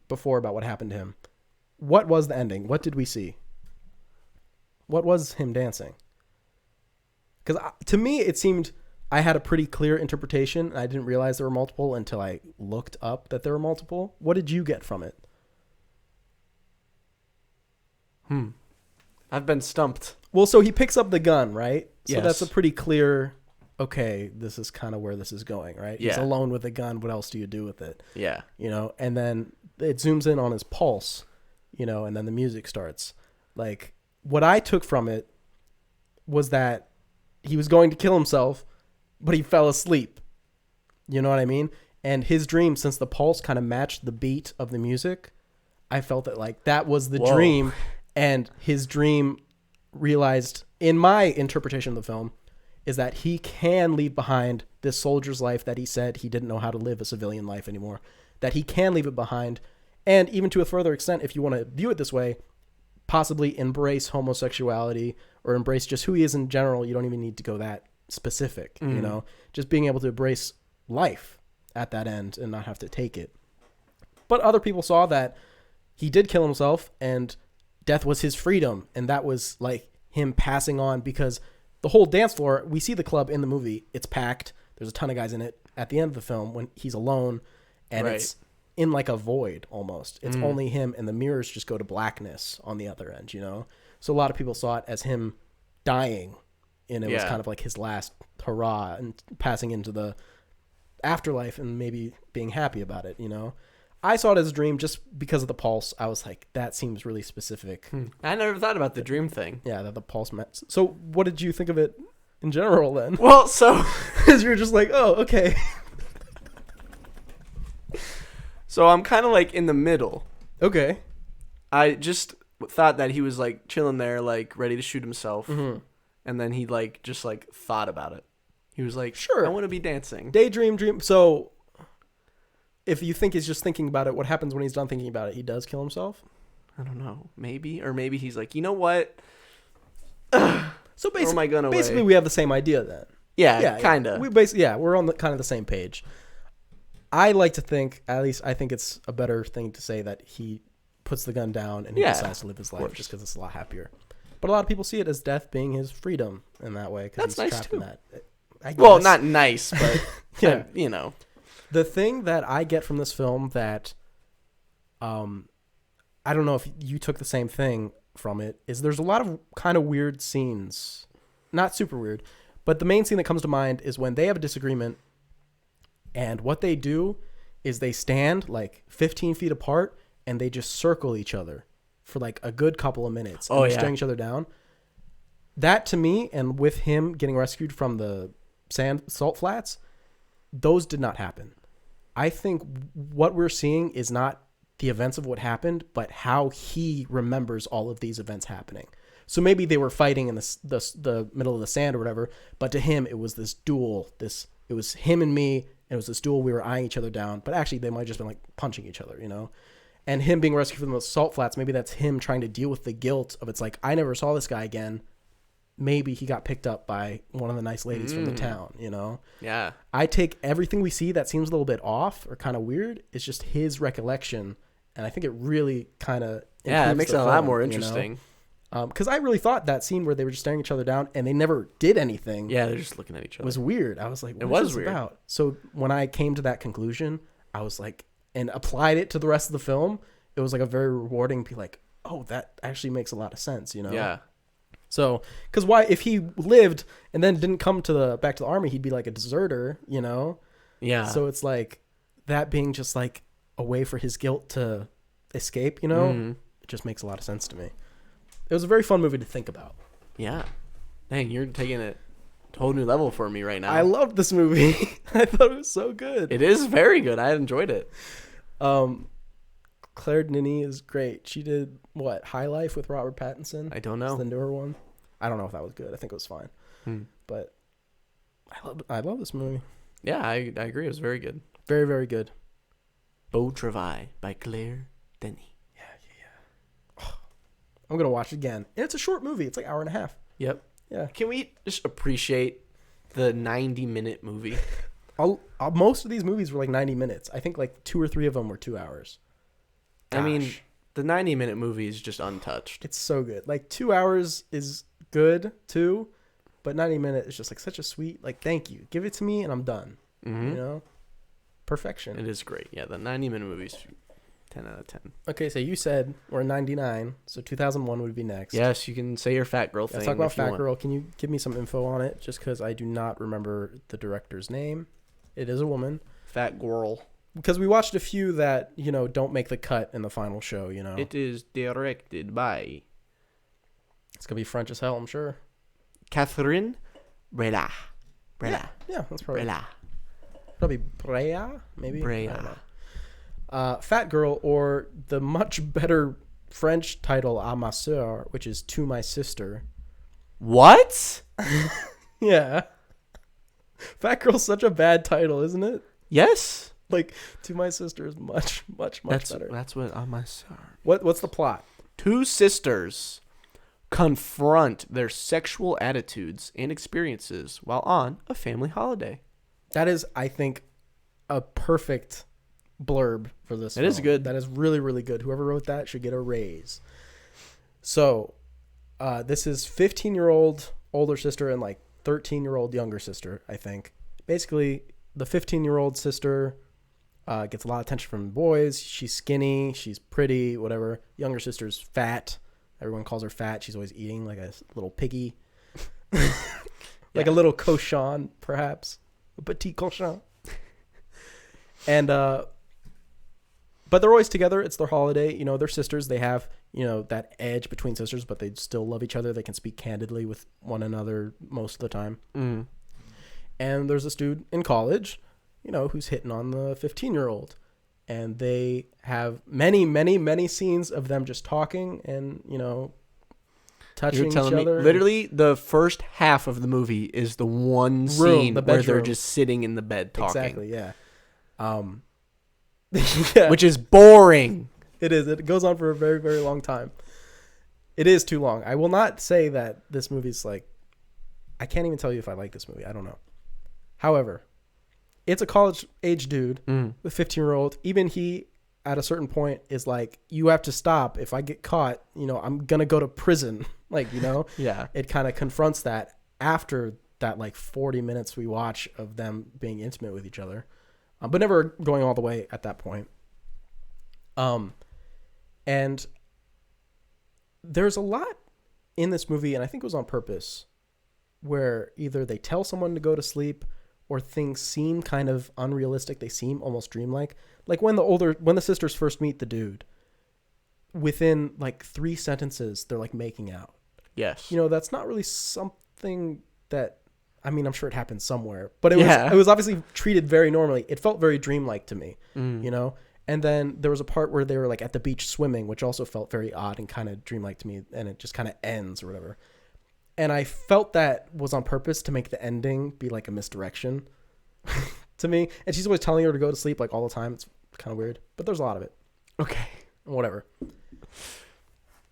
before about what happened to him, what was the ending? What did we see? What was him dancing? Because to me, it seemed I had a pretty clear interpretation, and I didn't realize there were multiple until I looked up that there were multiple. What did you get from it? I've been stumped. Well, so he picks up the gun, right? So Yes. that's a pretty clear, okay, this is kind of where this is going, right? Yeah. He's alone with a gun. What else do you do with it? Yeah. You know, and then it zooms in on his pulse, you know, and then the music starts. Like, what I took from it was that he was going to kill himself, but he fell asleep. You know what I mean? And his dream, since the pulse kind of matched the beat of the music, I felt that, like, that was the dream. And his dream realized, in my interpretation of the film, is that he can leave behind this soldier's life that he said he didn't know how to live a civilian life anymore. That he can leave it behind. And even to a further extent, if you want to view it this way, possibly embrace homosexuality or embrace just who he is in general. You don't even need to go that specific, you know, just being able to embrace life at that end and not have to take it. But other people saw that he did kill himself and death was his freedom. And that was like him passing on, because the whole dance floor, we see the club in the movie, it's packed. There's a ton of guys in it. At the end of the film, when he's alone and it's in like a void almost. It's only him, and the mirrors just go to blackness on the other end, you know? So a lot of people saw it as him dying, and it was kind of like his last hurrah and passing into the afterlife and maybe being happy about it, you know? I saw it as a dream just because of the pulse. I was like, that seems really specific. I never thought about the dream thing. Yeah, that the pulse meant. So what did you think of it in general then? Well, so... Because you're just like, oh, okay. So I'm kind of like in the middle. Okay. I just thought that he was like chilling there, like ready to shoot himself. And then he like just like thought about it. He was like, Sure. I want to be dancing. Daydream, dream. So if you think he's just thinking about it, what happens when he's done thinking about it? He does kill himself? I don't know. Maybe. Or maybe he's like, you know what? So Throw my gun away. basically we have the same idea then. Yeah, kind of. We're on the kind of the same page. I like to think, at least I think it's a better thing to say that he puts the gun down and he decides to live his life just because it's a lot happier. But a lot of people see it as death being his freedom in that way. That's he's nice trapped too. in that. I Well, guess. not nice, but Yeah. you know. The thing that I get from this film that, I don't know if you took the same thing from it, is there's a lot of kind of weird scenes. Not super weird, but the main scene that comes to mind is when they have a disagreement, and what they do is they stand like 15 feet apart and they just circle each other for like a good couple of minutes. And they're staring each other down. That to me, and with him getting rescued from the salt flats, those did not happen. I think what we're seeing is not the events of what happened, but how he remembers all of these events happening. So maybe they were fighting in the middle of the sand or whatever, but to him it was this duel. It was him and me, and it was this duel. We were eyeing each other down, but actually they might have just been like punching each other, you know? And him being rescued from the salt flats, maybe that's him trying to deal with the guilt of, it's like, I never saw this guy again. Maybe he got picked up by one of the nice ladies from the town, you know? Yeah. I take everything we see that seems a little bit off or kind of weird. It's just his recollection. And I think it really kind of it makes it a lot more interesting. Because I really thought that scene where they were just staring each other down and they never did anything. Yeah, they're just looking at each other. Was weird. I was like, what was is this weird. about? So when I came to that conclusion, I was like, and applied it to the rest of the film, it was like a very rewarding, be like, oh, that actually makes a lot of sense, you know? Yeah. So, because why, if he lived and then didn't come back to the army, he'd be like a deserter, you know? Yeah. So it's like that being just like a way for his guilt to escape, you know? Mm-hmm. It just makes a lot of sense to me. It was a very fun movie to think about. Yeah. Dang, you're taking it to a whole new level for me right now. I loved this movie. I thought it was so good. It is very good. I enjoyed it. Claire Denis is great. She did what, High Life with Robert Pattinson? I don't know. It's the newer one. I don't know if that was good. I think it was fine. But I love this movie. Yeah, I agree. It was very good. Very, very good. Beau Travail by Claire Denis. Yeah. I'm gonna watch it again. And it's a short movie. It's like an hour and a half. Yep. Yeah. Can we just appreciate the 90-minute movie? Most of these movies were like 90 minutes. I think like 2 or 3 of them were 2 hours. I mean, Gosh. the 90-minute movie is just untouched. It's so good. Like 2 hours is good too, but 90 minutes is just like such a sweet, like, thank you. Give it to me and I'm done. Mm-hmm. You know? Perfection. It is great. Yeah, the 90-minute movie's 10 out of 10. Okay, so you said we're in 99, so 2001 would be next. Yes, you can say your fat girl thing. Let's talk about if you Fat want. Girl. Can you give me some info on it? Just because I do not remember the director's name. It is a woman. Fat girl. Because we watched a few that, you know, don't make the cut in the final show, you know. It is directed by It's going to be French as hell, I'm sure. Catherine Breillat. Yeah, that's probably Breillat. Breya, maybe. I don't Breillat. know. Fat Girl, or the much better French title, À ma sœur, which is To My Sister. What? Yeah. Fat Girl's such a bad title, isn't it? Yes. Like, To My Sister is much better. That's what on my side. What's the plot? 2 sisters confront their sexual attitudes and experiences while on a family holiday. That is, I think, a perfect blurb for this It is film. good. That is really, really good. Whoever wrote that should get a raise. So, this is 15-year-old older sister and like 13-year-old younger sister, I think. Basically, the 15-year-old sister gets a lot of attention from boys. She's skinny. She's pretty, whatever. Younger sister's fat. Everyone calls her fat. She's always eating like a little piggy. Like a little cochon, perhaps. A petit cochon. And, but they're always together. It's their holiday. You know, they're sisters. They have, you know, that edge between sisters, but they still love each other. They can speak candidly with one another most of the time. Mm. And there's this dude in college, you know, who's hitting on the 15-year-old. And they have many, many, many scenes of them just talking and, you know, touching You're telling each me other. literally the first half of the movie is the one scene the where they're bedroom. just sitting in the bed talking. Exactly, yeah. Yeah. Which is boring. It is. It goes on for a very, very long time. It is too long. I will not say that this movie's like... I can't even tell you if I like this movie. I don't know. However, it's a college-age dude, the 15-year-old. Even he, at a certain point, is like, you have to stop. If I get caught, you know, I'm going to go to prison. Like, you know? Yeah. It kind of confronts that after that, like, 40 minutes we watch of them being intimate with each other. But never going all the way at that point. And there's a lot in this movie, and I think it was on purpose, where either they tell someone to go to sleep or things seem kind of unrealistic. They seem almost dreamlike. Like when the sisters first meet the dude, within like 3 sentences, they're like making out. Yes. You know, that's not really something that, I mean, I'm sure it happened somewhere, but it was obviously treated very normally. It felt very dreamlike to me, you know? And then there was a part where they were like at the beach swimming, which also felt very odd and kind of dreamlike to me. And it just kind of ends or whatever. And I felt that was on purpose to make the ending be like a misdirection to me. And she's always telling her to go to sleep like all the time. It's kind of weird, but there's a lot of it. Okay. Whatever.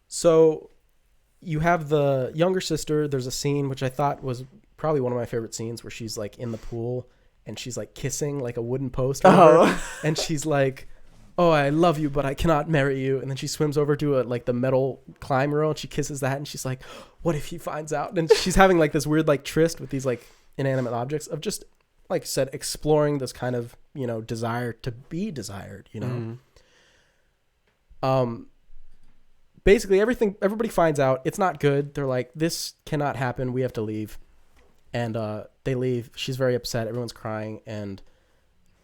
So you have the younger sister. There's a scene which I thought was probably one of my favorite scenes where she's like in the pool and she's like kissing like a wooden post. And she's like, oh, I love you, but I cannot marry you. And then she swims over to like the metal climb rail and she kisses that. And she's like, what if he finds out? And she's having like this weird like tryst with these like inanimate objects of just like I said, exploring this kind of, desire to be desired, Basically everybody finds out it's not good. They're like, this cannot happen. We have to leave. And they leave. She's very upset. Everyone's crying. And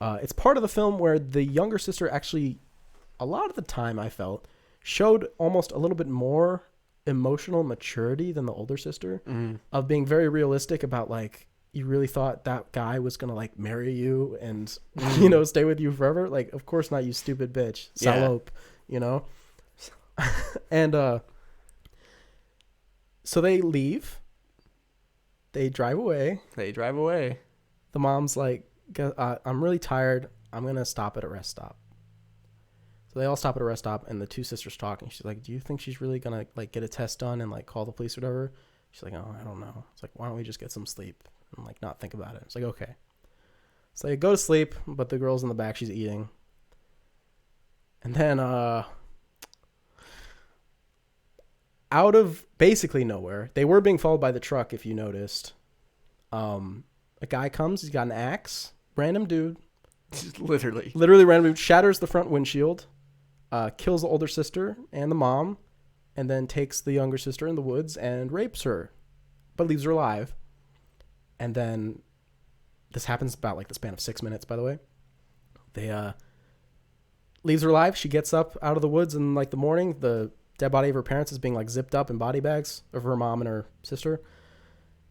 it's part of the film where the younger sister actually, a lot of the time I felt, showed almost a little bit more emotional maturity than the older sister, of being very realistic about, like, you really thought that guy was going to, like, marry you and, stay with you forever? Like, of course not, you stupid bitch. Salope, And so they leave. They drive away. The mom's like, I'm really tired. I'm going to stop at a rest stop. So they all stop at a rest stop, and the two sisters talking. She's like, do you think she's really going to, like, get a test done and, like, call the police or whatever? She's like, oh, I don't know. It's like, why don't we just get some sleep and, like, not think about it? It's like, okay. So they go to sleep, but the girl's in the back. She's eating. And then out of basically nowhere, they were being followed by the truck, if you noticed. A guy comes. He's got an axe. Random dude. Literally random dude. Shatters the front windshield. Kills the older sister and the mom, and then takes the younger sister in the woods and rapes her, but leaves her alive. And then this happens about, like, the span of 6 minutes, by the way. They leaves her alive. She gets up out of the woods in, like, the morning. The dead body of her parents is being, like, zipped up in body bags of her mom and her sister.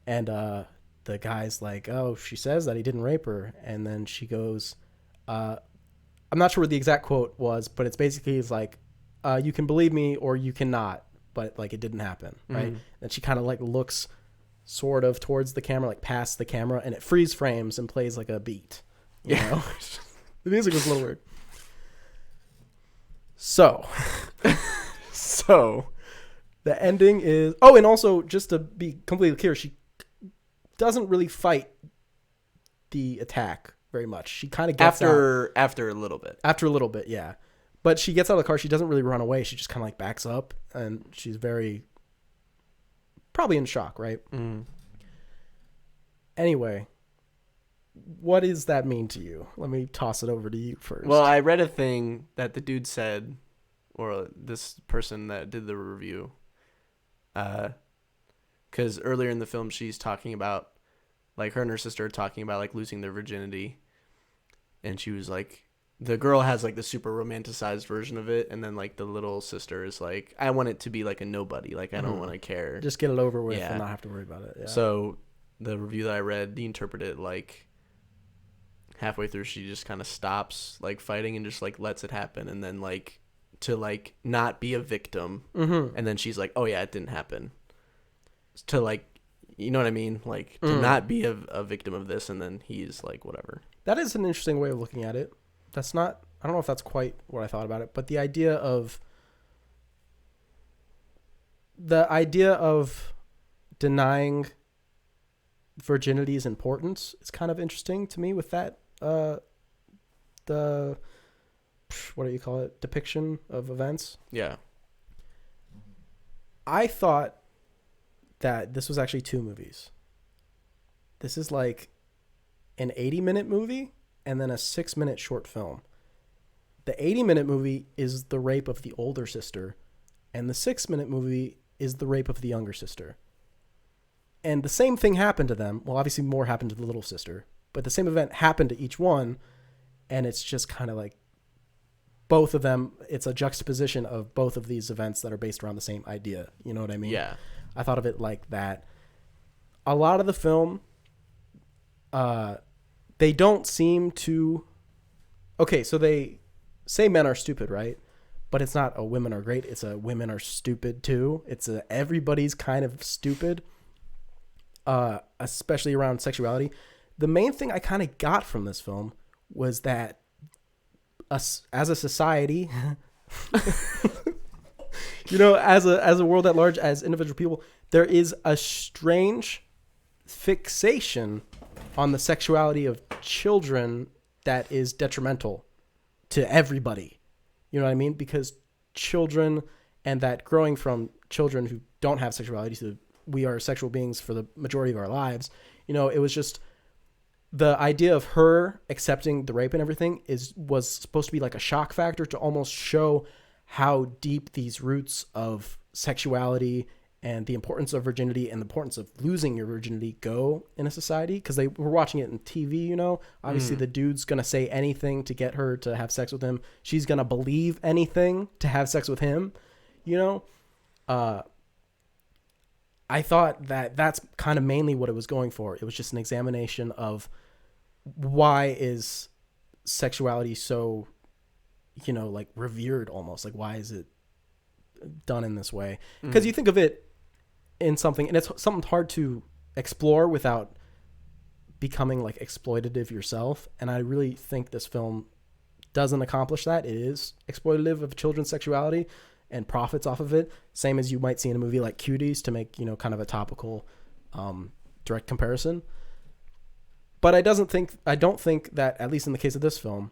And the guy's like, oh, she says that he didn't rape her. And then she goes, I'm not sure what the exact quote was, but it's basically, it's like, you can believe me or you cannot, but, like, it didn't happen, right? And she kind of, like, looks sort of towards the camera, like past the camera, and it freeze frames and plays, like, a beat. You know? The music was a little weird. So the ending is, oh, and also, just to be completely clear, she doesn't really fight the attack very much. She kind of gets after a little bit. After a little bit, yeah. But she gets out of the car. She doesn't really run away. She just kind of, like, backs up, and she's probably in shock, right? Anyway, what does that mean to you? Let me toss it over to you first. Well, I read a thing that the dude said, or this person that did the review, because earlier in the film she's talking about, like, her and her sister are talking about, like, losing their virginity, and she was like, the girl has, like, the super romanticized version of it, and then, like, the little sister is like, I want it to be, like, a nobody, like, I don't want to care, just get it over with and not have to worry about it. Yeah. So the review that I read, he interpreted it like halfway through she just kind of stops, like, fighting and just, like, lets it happen, and then, like, to, like, not be a victim, and then she's like, oh yeah, it didn't happen, to, like, you know what I mean, like, to not be a victim of this, and then he's like, whatever. That is an interesting way of looking at it. That's not, I don't know if that's quite what I thought about it, but the idea of denying virginity's importance is kind of interesting to me with that, the, what do you call it, depiction of events. Yeah. I thought that this was actually two movies. This is like an 80-minute movie and then a 6-minute short film. The 80-minute movie is the rape of the older sister, and the 6-minute movie is the rape of the younger sister. And the same thing happened to them. Well, obviously more happened to the little sister, but the same event happened to each one, and it's just kind of like both of them, it's a juxtaposition of both of these events that are based around the same idea. You know what I mean? Yeah. I thought of it like that. A lot of the film, they don't seem to... Okay, so they say men are stupid, right? But it's not a women are great. It's a women are stupid too. It's a everybody's kind of stupid, especially around sexuality. The main thing I kind of got from this film was that us as a society, you know, as a world at large, as individual people, there is a strange fixation on the sexuality of children that is detrimental to everybody. You know what I mean? Because children, and that growing from children who don't have sexuality to we are sexual beings for the majority of our lives, you know, it was just the idea of her accepting the rape and everything was supposed to be like a shock factor to almost show how deep these roots of sexuality and the importance of virginity and the importance of losing your virginity go in a society, because they were watching it in TV, you know. Obviously the dude's gonna say anything to get her to have sex with him. She's gonna believe anything to have sex with him, you know. I thought that that's kind of mainly what it was going for. It was just an examination of why is sexuality so, you know, like revered almost, like why is it done in this way? Because you think of it in something, and it's something hard to explore without becoming like exploitative yourself, and I really think this film doesn't accomplish that. It is exploitative of children's sexuality and profits off of it, same as you might see in a movie like Cuties, to make, you know, kind of a topical direct comparison. But I don't think that, at least in the case of this film,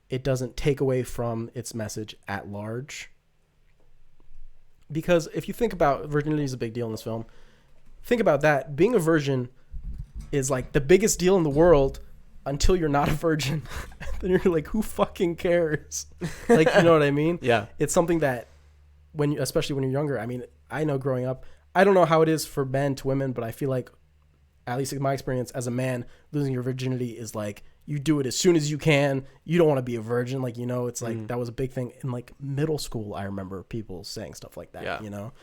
it doesn't take away from its message at large. Because if you think about, virginity is a big deal in this film. Think about that. Being a virgin is like the biggest deal in the world until you're not a virgin. Then you're like, who fucking cares? Like, you know what I mean? Yeah. It's something that especially when you're younger, I mean, I know growing up, I don't know how it is for men to women, but I feel like, at least in my experience as a man, losing your virginity is like, you do it as soon as you can. You don't want to be a virgin. Like, you know, it's like, that was a big thing in like middle school. I remember people saying stuff like that, you know?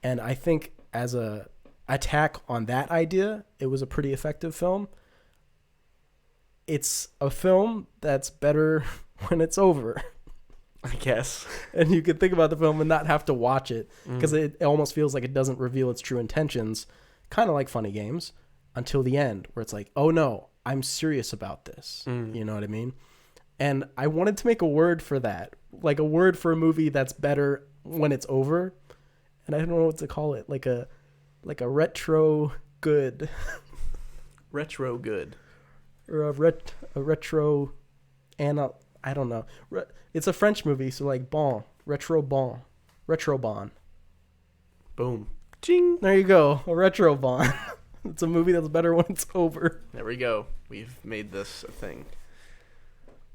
And I think as a attack on that idea, it was a pretty effective film. It's a film that's better when it's over, I guess. and you can think about the film and not have to watch it, because it almost feels like it doesn't reveal its true intentions, kind of like Funny Games, until the end, where it's like, oh no, I'm serious about this. You know what I mean? And I wanted to make a word for that, like a word for a movie that's better when it's over, and I don't know what to call it, like a retro good. Retro good. Or a retro, and I don't know. It's a French movie, so like retro bon. Boom. Ching. There you go, a retro bon. It's a movie that's better when it's over. There we go. We've made this a thing.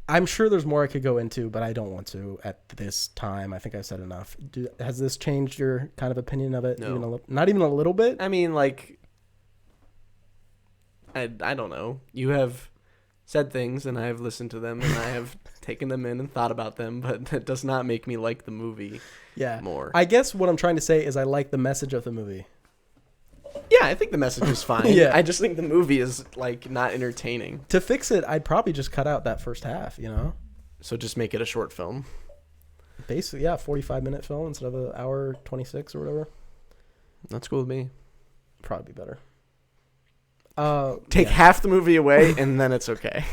I'm sure there's more I could go into, but I don't want to at this time. I think I've said enough. Has this changed your kind of opinion of it? No. Not even a little bit? I mean, like, I don't know. You have said things, and I have listened to them, and I have taken them in and thought about them, but that does not make me like the movie more. I guess what I'm trying to say is I like the message of the movie. Yeah, I think the message is fine. Yeah. I just think the movie is, like, not entertaining. To fix it, I'd probably just cut out that first half, you know? So just make it a short film. Basically, yeah, 45-minute film instead of an hour 26 or whatever. That's cool with me. Probably be better. Take half the movie away, and then it's okay.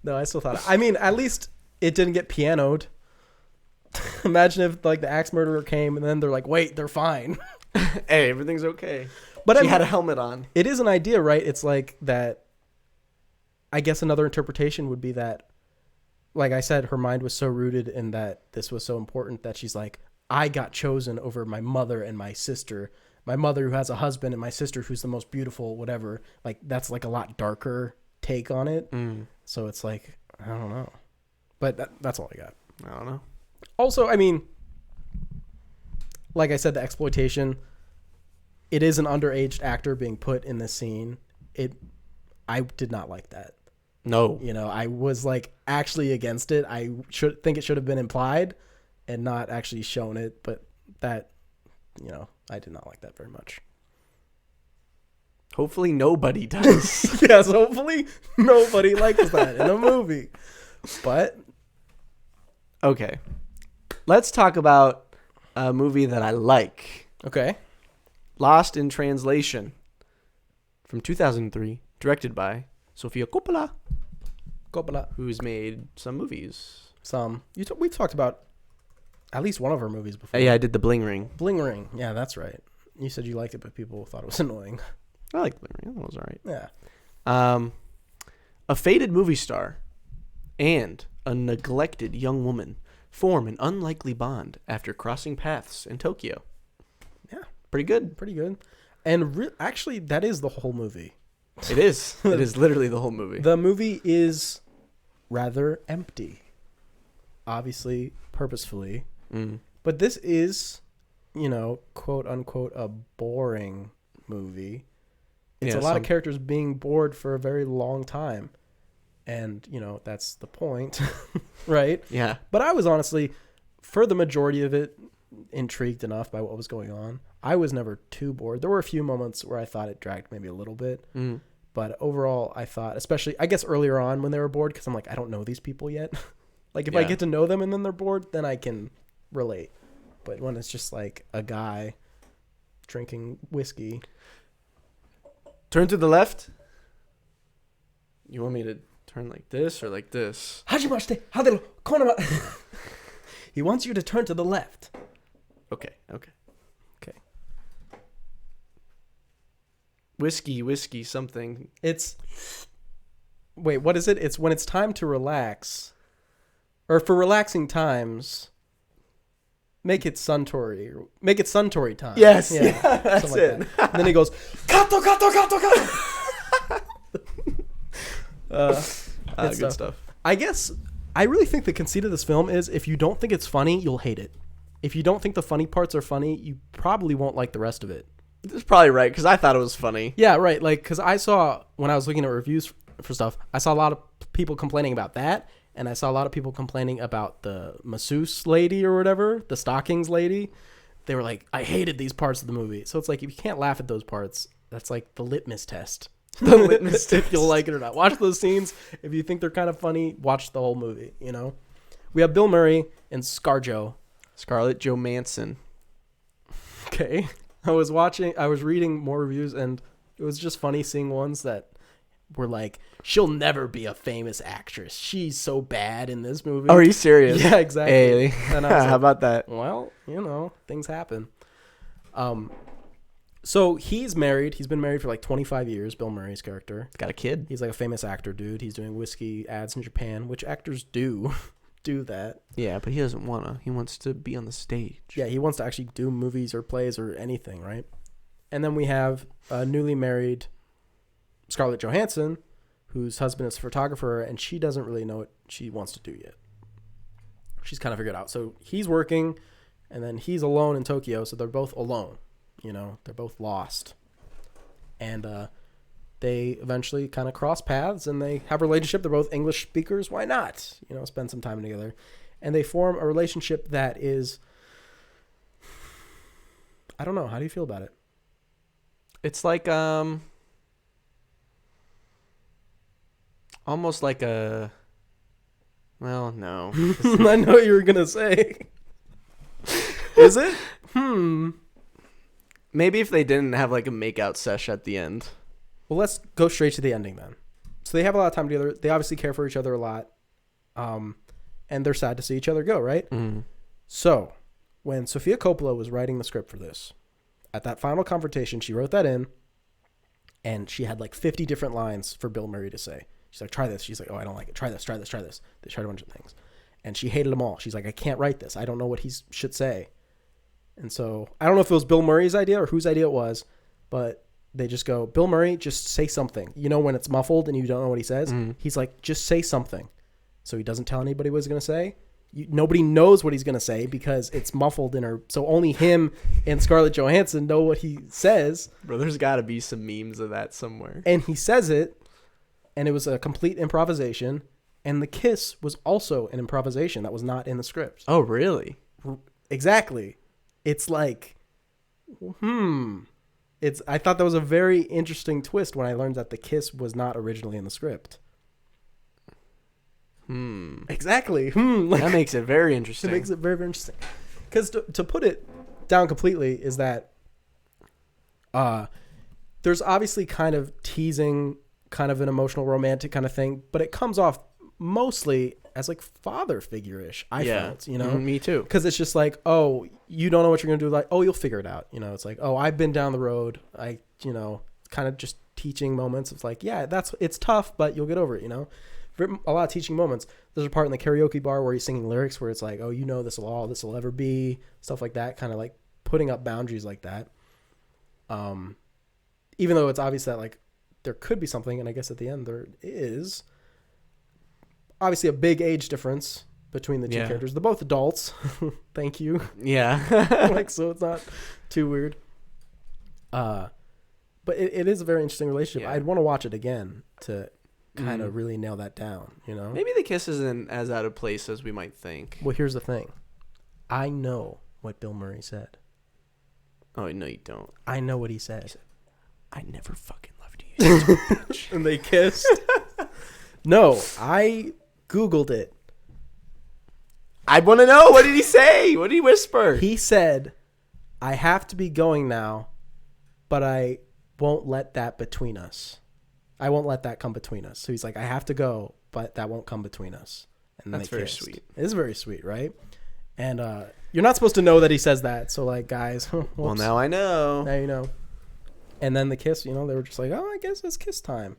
No, I still thought... I mean, at least it didn't get pianoed. Imagine if, like, the axe murderer came, and then they're like, wait, they're fine. Hey, everything's okay. But she had a helmet on. It is an idea, right? It's like that. I guess another interpretation would be that, like I said, her mind was so rooted in that this was so important that she's like, I got chosen over my mother and my sister. My mother who has a husband and my sister who's the most beautiful, whatever. Like, that's like a lot darker take on it. So it's like, I don't know. But that's all I got. I don't know. Also, I mean, like I said, the exploitation, it is an underage actor being put in this scene. I did not like that. No. You know, I was like actually against it. I think it should have been implied and not actually shown it, but that, you know, I did not like that very much. Hopefully nobody does. Yes, hopefully nobody likes that in a movie. But okay. Let's talk about a movie that I like. Okay. Lost in Translation from 2003, directed by Sofia Coppola, who's made some movies. We've talked about at least one of her movies before. Yeah, I did The Bling Ring. Bling Ring. Yeah, that's right. You said you liked it, but people thought it was annoying. I like Bling Ring. That was all right. Yeah. A faded movie star and a neglected young woman form an unlikely bond after crossing paths in Tokyo. Yeah. Pretty good. And actually, that is the whole movie. It is. It is literally the whole movie. The movie is rather empty, obviously, purposefully. But this is, quote unquote, a boring movie. It's a lot of characters being bored for a very long time. And, that's the point, right? Yeah. But I was honestly, for the majority of it, intrigued enough by what was going on. I was never too bored. There were a few moments where I thought it dragged maybe a little bit. But overall, I thought, especially, I guess earlier on when they were bored, because I'm like, I don't know these people yet. Like, if I get to know them and then they're bored, then I can relate. But when it's just like a guy drinking whiskey. Turn to the left. You want me to turn like this or like this? He wants you to turn to the left. Okay. Whiskey, something. Wait, what is it? It's when it's time to relax. Or for relaxing times, make it Suntory. Make it Suntory time. Yes. Yeah, that's it. Like that. And then he goes, Kato. Good stuff. I guess, I really think the conceit of this film is if you don't think it's funny, you'll hate it. If you don't think the funny parts are funny, you probably won't like the rest of it. That's probably right, because I thought it was funny. Yeah, right. Like, because I saw, when I was looking at reviews for stuff, I saw a lot of people complaining about that, and I saw a lot of people complaining about the masseuse lady or whatever, the stockings lady. They were like, I hated these parts of the movie. So it's like, if you can't laugh at those parts, that's like the litmus test. The litmus test. If you'll like it or not. Watch those scenes. If you think they're kind of funny, watch the whole movie, We have Bill Murray and ScarJo. Scarlett Johansson. Okay. I was reading more reviews, and it was just funny seeing ones that were like, she'll never be a famous actress. She's so bad in this movie. Oh, are you serious? Yeah, exactly. Hey. And I was how about that? Well, things happen. So he's married. He's been married for like 25 years, Bill Murray's character. He's got a kid. He's like a famous actor, dude. He's doing whiskey ads in Japan, which actors do that. Yeah, but he doesn't want to. He wants to be on the stage. Yeah, he wants to actually do movies or plays or anything, right? And then we have a newly married Scarlett Johansson, whose husband is a photographer, and she doesn't really know what she wants to do yet. She's kind of figured out. So he's working, and then he's alone in Tokyo, so they're both alone. They're both lost. And they eventually kind of cross paths, and they have a relationship. They're both English speakers. Why not? Spend some time together. And they form a relationship that is, I don't know. How do you feel about it? It's like, almost like a, well, no. I know what you were going to say. Is it? Maybe if they didn't have like a makeout sesh at the end. Well, let's go straight to the ending then. So they have a lot of time together. They obviously care for each other a lot. And they're sad to see each other go, right? So when Sofia Coppola was writing the script for this, at that final confrontation, she wrote that in, and she had like 50 different lines for Bill Murray to say. She's like, try this. She's like, oh, I don't like it. Try this. They tried a bunch of things. And she hated them all. She's like, I can't write this. I don't know what he should say. And so I don't know if it was Bill Murray's idea or whose idea it was, but they just go, Bill Murray, just say something. When it's muffled and you don't know what he says, he's like, just say something. So he doesn't tell anybody what he's going to say. Nobody knows what he's going to say because it's muffled in her. So only him and Scarlett Johansson know what he says. Bro, there's got to be some memes of that somewhere. And he says it, and it was a complete improvisation. And the kiss was also an improvisation that was not in the script. Oh, really? Exactly. It's like, I thought that was a very interesting twist when I learned that the kiss was not originally in the script. Exactly. That makes it very interesting. It makes it very, very interesting. Because to put it down completely is that there's obviously kind of teasing, kind of an emotional romantic kind of thing, but it comes off mostly as like father figure-ish, I felt, Me too. Because it's just like, oh, you don't know what you're going to do. Like, oh, you'll figure it out. It's like, oh, I've been down the road. Kind of just teaching moments. It's like, yeah, it's tough, but you'll get over it, A lot of teaching moments. There's a part in the karaoke bar where he's singing lyrics where it's like, oh, this will ever be, stuff like that, kind of like putting up boundaries like that. Even though it's obvious that like there could be something, and I guess at the end there is. Obviously, a big age difference between the two characters. They're both adults. Thank you. Yeah. Like, so it's not too weird. But it is a very interesting relationship. Yeah. I'd want to watch it again to kind of really nail that down, you know? Maybe the kiss isn't as out of place as we might think. Well, here's the thing. I know what Bill Murray said. Oh, no, you don't. I know what he said. I never fucking loved you, you son of a bitch. And they kissed. No, I Googled it. I want to know. What did he say? What did he whisper? He said, I have to be going now, but I won't let that between us. I won't let that come between us. So he's like, I have to go, but that won't come between us. And that's very sweet. It is very sweet, right? And you're not supposed to know that he says that. So, like, guys. Well, now I know. Now you know. And then the kiss, you know, they were just like, oh, I guess it's kiss time.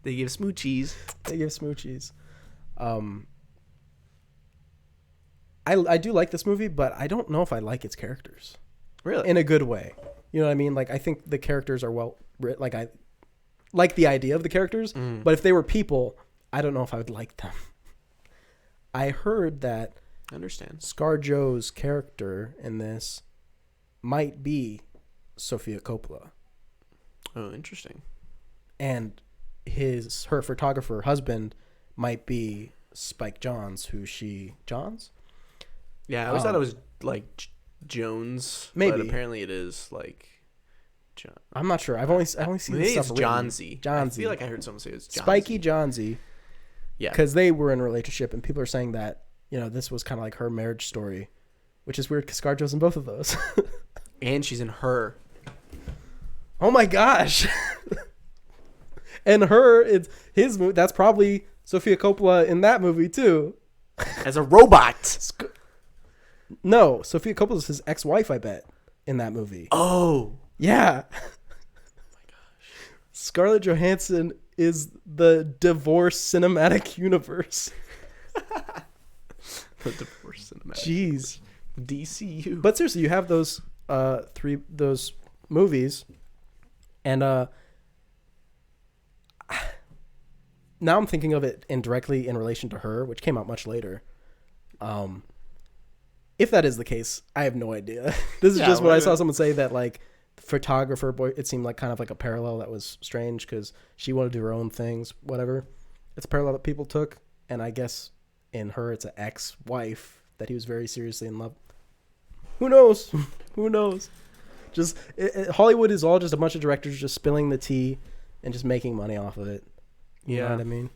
They give smoochies. They give smoochies. I do like this movie, but I don't know if I like its characters. Really? In a good way. You know what I mean? Like, I think the characters are well written. Like, I like the idea of the characters, but if they were people, I don't know if I would like them. I heard that I understand. ScarJo's character in this might be Sofia Coppola. Oh, interesting. And her photographer husband might be Spike Jonze, Johns? Yeah, I always thought it was like Jones. Maybe. But apparently it is like John. I'm not sure. I've only seen Maybe stuff it's Johnsy. Johnsy. I feel like I heard someone say it's Johnsy. Spiky Johnsy. Yeah. Because they were in a relationship, and people are saying that, you know, this was kind of like her marriage story, which is weird because ScarJo's in both of those. And she's in Her. Oh my gosh. And Her, it's his movie. That's probably Sofia Coppola in that movie too. As a robot. No, Sofia Coppola's his ex-wife, I bet, in that movie. Oh. Yeah. Oh my gosh. Scarlett Johansson is the divorce cinematic universe. The divorce cinematic. Jeez. DCEU. But seriously, you have those those movies, and now I'm thinking of it indirectly in relation to Her, which came out much later. If that is the case, I have no idea. This is just what I saw someone say, that like photographer boy, it seemed like kind of like a parallel that was strange because she wanted to do her own things, whatever. It's a parallel that people took, and I guess in Her, it's an ex-wife that he was very seriously in love. Who knows? Who knows? Just Hollywood is all just a bunch of directors just spilling the tea and just making money off of it. You know what I mean?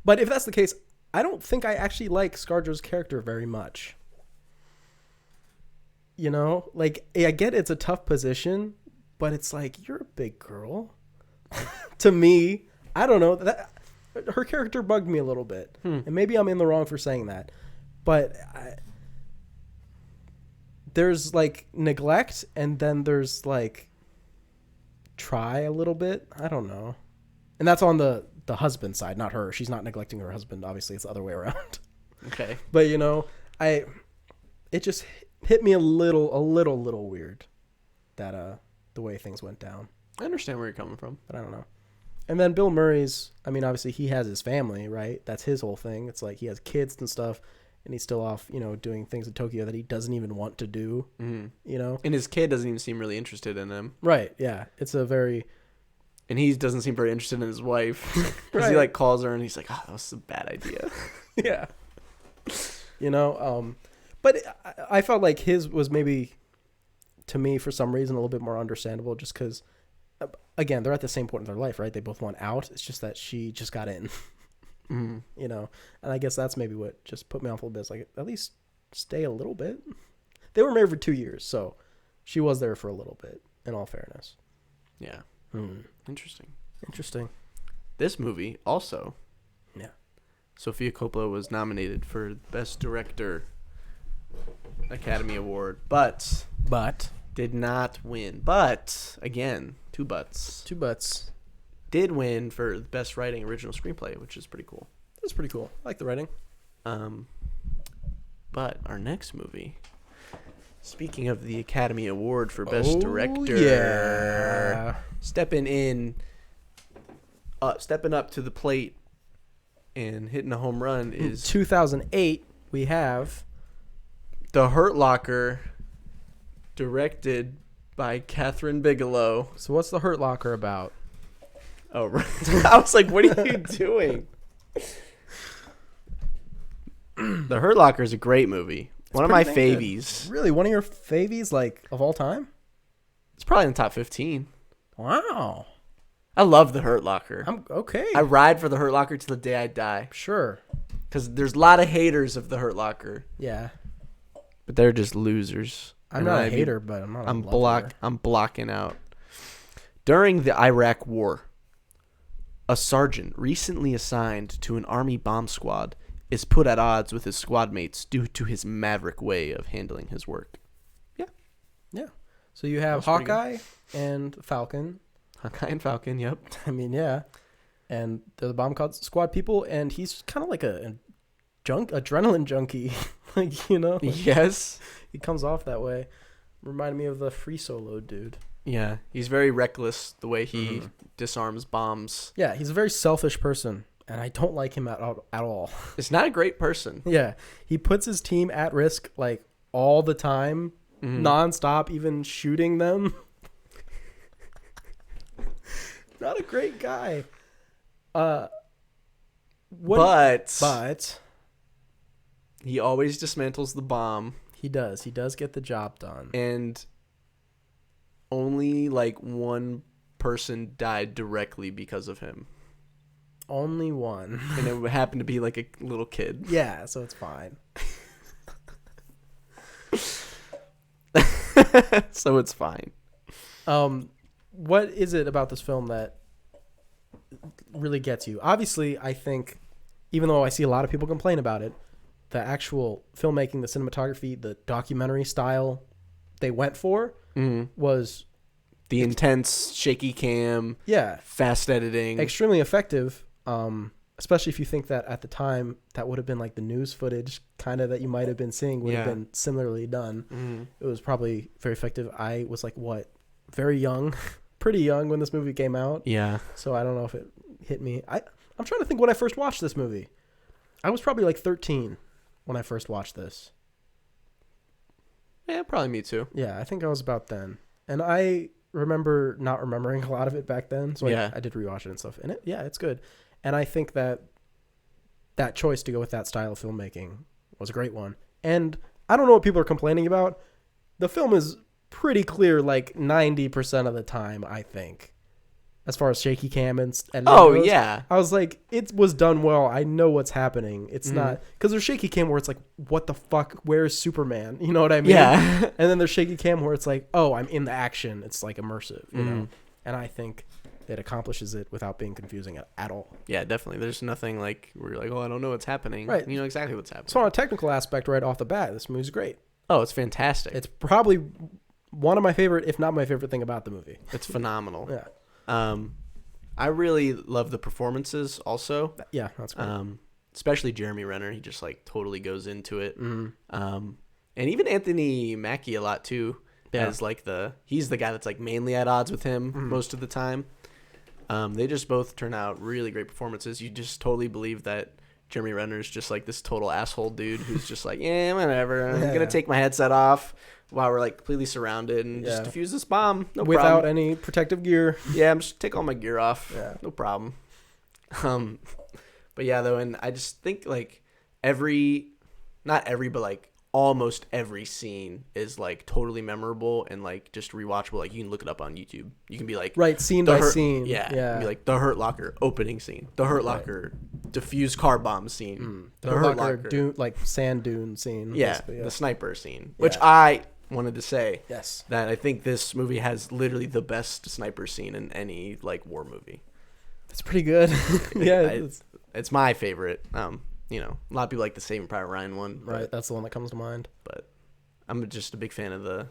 But if that's the case, I don't think I actually like ScarJo's character very much. You know? Like, I get it's a tough position, but it's like, you're a big girl. To me, I don't know. Her character bugged me a little bit. And maybe I'm in the wrong for saying that. But there's, like, neglect, and then there's, like, try a little bit. I don't know. And that's on the husband side, not her. She's not neglecting her husband. Obviously, it's the other way around. Okay. But, you know, it just hit me a little weird that the way things went down. I understand where you're coming from. But I don't know. And then Bill Murray's, I mean, obviously he has his family, right? That's his whole thing. It's like he has kids and stuff, and he's still off, you know, doing things in Tokyo that he doesn't even want to do, you know? And his kid doesn't even seem really interested in him. Right, yeah. It's a very... And he doesn't seem very interested in his wife. Because he, like, calls her, and he's like, oh, that was a bad idea. Yeah. You know, but I felt like his was maybe, to me, for some reason, a little bit more understandable just because, again, they're at the same point in their life, right? They both want out. It's just that she just got in, you know? And I guess that's maybe what just put me off a little bit. It's like, at least stay a little bit. They were married for 2 years, so she was there for a little bit, in all fairness. Yeah. Interesting. This movie also. Yeah. Sofia Coppola was nominated for Best Director Academy Award, but did not win. But again, two buts. Did win for Best Writing Original Screenplay, which is pretty cool. That's pretty cool. I like the writing. But our next movie Speaking of the Academy Award for Best Director, yeah. stepping up to the plate and hitting a home run is 2008. We have The Hurt Locker, directed by Catherine Bigelow. So what's The Hurt Locker about? Oh, right. I was like, what are you doing? The Hurt Locker is a great movie. One of my favies. Really? One of your favies, like, of all time? It's probably in the top 15. Wow. I love The Hurt Locker. I'm okay. I ride for The Hurt Locker till the day I die. Sure. Because there's a lot of haters of The Hurt Locker. Yeah. But they're just losers. I'm not a hater, but I'm not a lover. I'm blocking out. During the Iraq War, a sergeant recently assigned to an army bomb squad is put at odds with his squad mates due to his maverick way of handling his work. Yeah. Yeah. So you have Hawkeye and Falcon. Hawkeye and Falcon, yep. I mean, yeah. And they're the bomb squad people, and he's kind of like a adrenaline junkie. Like, you know? Yes. He comes off that way. Reminded me of the Free Solo dude. Yeah. He's very reckless the way he disarms bombs. Yeah, he's a very selfish person. And I don't like him at all. It's not a great person. Yeah. He puts his team at risk, like, all the time, nonstop, even shooting them. Not a great guy. But he always dismantles the bomb. He does. He does get the job done. And only, like, one person died directly because of him. Only one. And it happened to be like a little kid. Yeah, so it's fine. So it's fine. What is it about this film that really gets you? Obviously, I think, even though I see a lot of people complain about it, the actual filmmaking, the cinematography, the documentary style they went for was... The intense, shaky cam. Yeah. Fast editing. Extremely effective. Especially if you think that at the time that would have been like the news footage kind of that you might have been seeing would have been similarly done. It was probably very effective. I was like, very young, pretty young when this movie came out. Yeah. So I don't know if it hit me. I'm trying to think when I first watched this movie. I was probably like 13 when I first watched this. Yeah, probably me too. Yeah, I think I was about then. And I remember not remembering a lot of it back then. So I did rewatch it and stuff. And it's good. And I think that choice to go with that style of filmmaking was a great one. And I don't know what people are complaining about. The film is pretty clear like 90% of the time, I think. As far as shaky cam and goes. Yeah. I was like, it was done well. I know what's happening. It's not... Because there's shaky cam where it's like, what the fuck? Where's Superman? You know what I mean? Yeah. And then there's shaky cam where it's like, oh, I'm in the action. It's like immersive, you know? And I think... it accomplishes it without being confusing at all. Yeah, definitely. There's nothing like where you're like, oh, I don't know what's happening. Right. You know exactly what's happening. So on a technical aspect right off the bat, this movie's great. Oh, it's fantastic. It's probably one of my favorite, if not my favorite thing about the movie. It's phenomenal. Yeah. I really love the performances also. Yeah, that's great. Especially Jeremy Renner. He just like totally goes into it. And even Anthony Mackie a lot too. Yeah. As like he's the guy that's like mainly at odds with him most of the time. They just both turn out really great performances. You just totally believe that Jeremy Renner is just like this total asshole dude who's just like, yeah, whatever. I'm going to take my headset off while we're like completely surrounded and just defuse this bomb. No Without problem. any protective gear. Yeah, I'm just take all my gear off. Yeah. No problem. But yeah, though, and I just think like not every, but like almost every scene is like totally memorable and like just rewatchable. Like you can look it up on YouTube. You can be like scene by scene. Yeah. You can be like the Hurt Locker opening scene, the Hurt Locker diffuse car bomb scene, the Hurt Locker like sand dune scene. Yeah, the sniper scene, which I wanted to say that I think this movie has literally the best sniper scene in any like war movie. That's pretty good. Yeah, it's my favorite. You know, a lot of people like the Saving Private Ryan one. Right, that's the one that comes to mind. But I'm just a big fan of the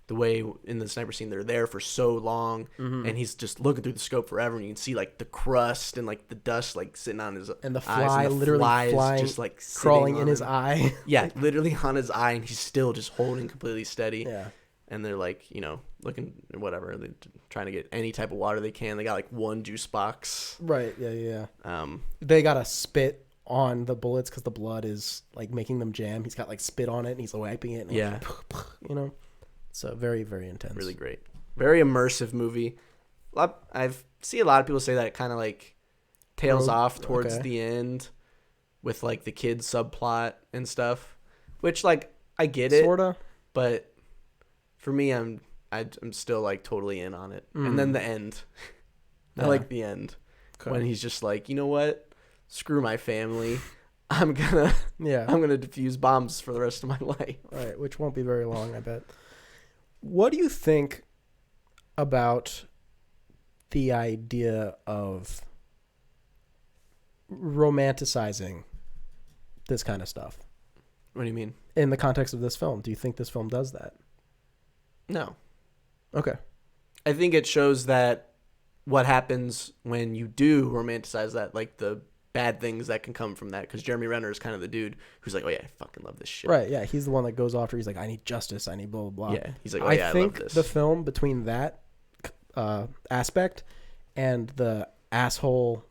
the way in the sniper scene they're there for so long, Mm-hmm. and he's just looking through the scope forever, and you can see like the crust and like the dust like sitting on his And the eyes, fly and the literally flies flying, just like crawling sitting in on his him. eye. Yeah, literally on his eye, and he's still just holding completely steady. Yeah. And they're like, looking whatever, they're trying to get any type of water they can. They got like one juice box. Right. Yeah. Um, They gotta spit on the bullets because the blood is like making them jam. He's got like spit on it and he's wiping it. And yeah, like, so very, very intense. really great, very immersive movie. I've seen a lot of people say that it kind of like tails off towards the end with like the kids subplot and stuff, which like I get it, Sorta. but for me, I'm still like totally in on it. And then the end, I like the end when he's just like, you know what? Screw my family. I'm gonna defuse bombs for the rest of my life. Right, which won't be very long, I bet. What do you think about the idea of romanticizing this kind of stuff What do you mean? in the context of this film? Do you think this film does that? No. Okay. I think it shows that what happens when you do romanticize that, like the bad things that can come from that, because Jeremy Renner is kind of the dude who's like, oh yeah, I fucking love this shit. Right, yeah, he's the one that goes after. He's like, I need justice, I need blah, blah, blah. Yeah, he's like, oh yeah, I think love this. the film, between that aspect and the asshole,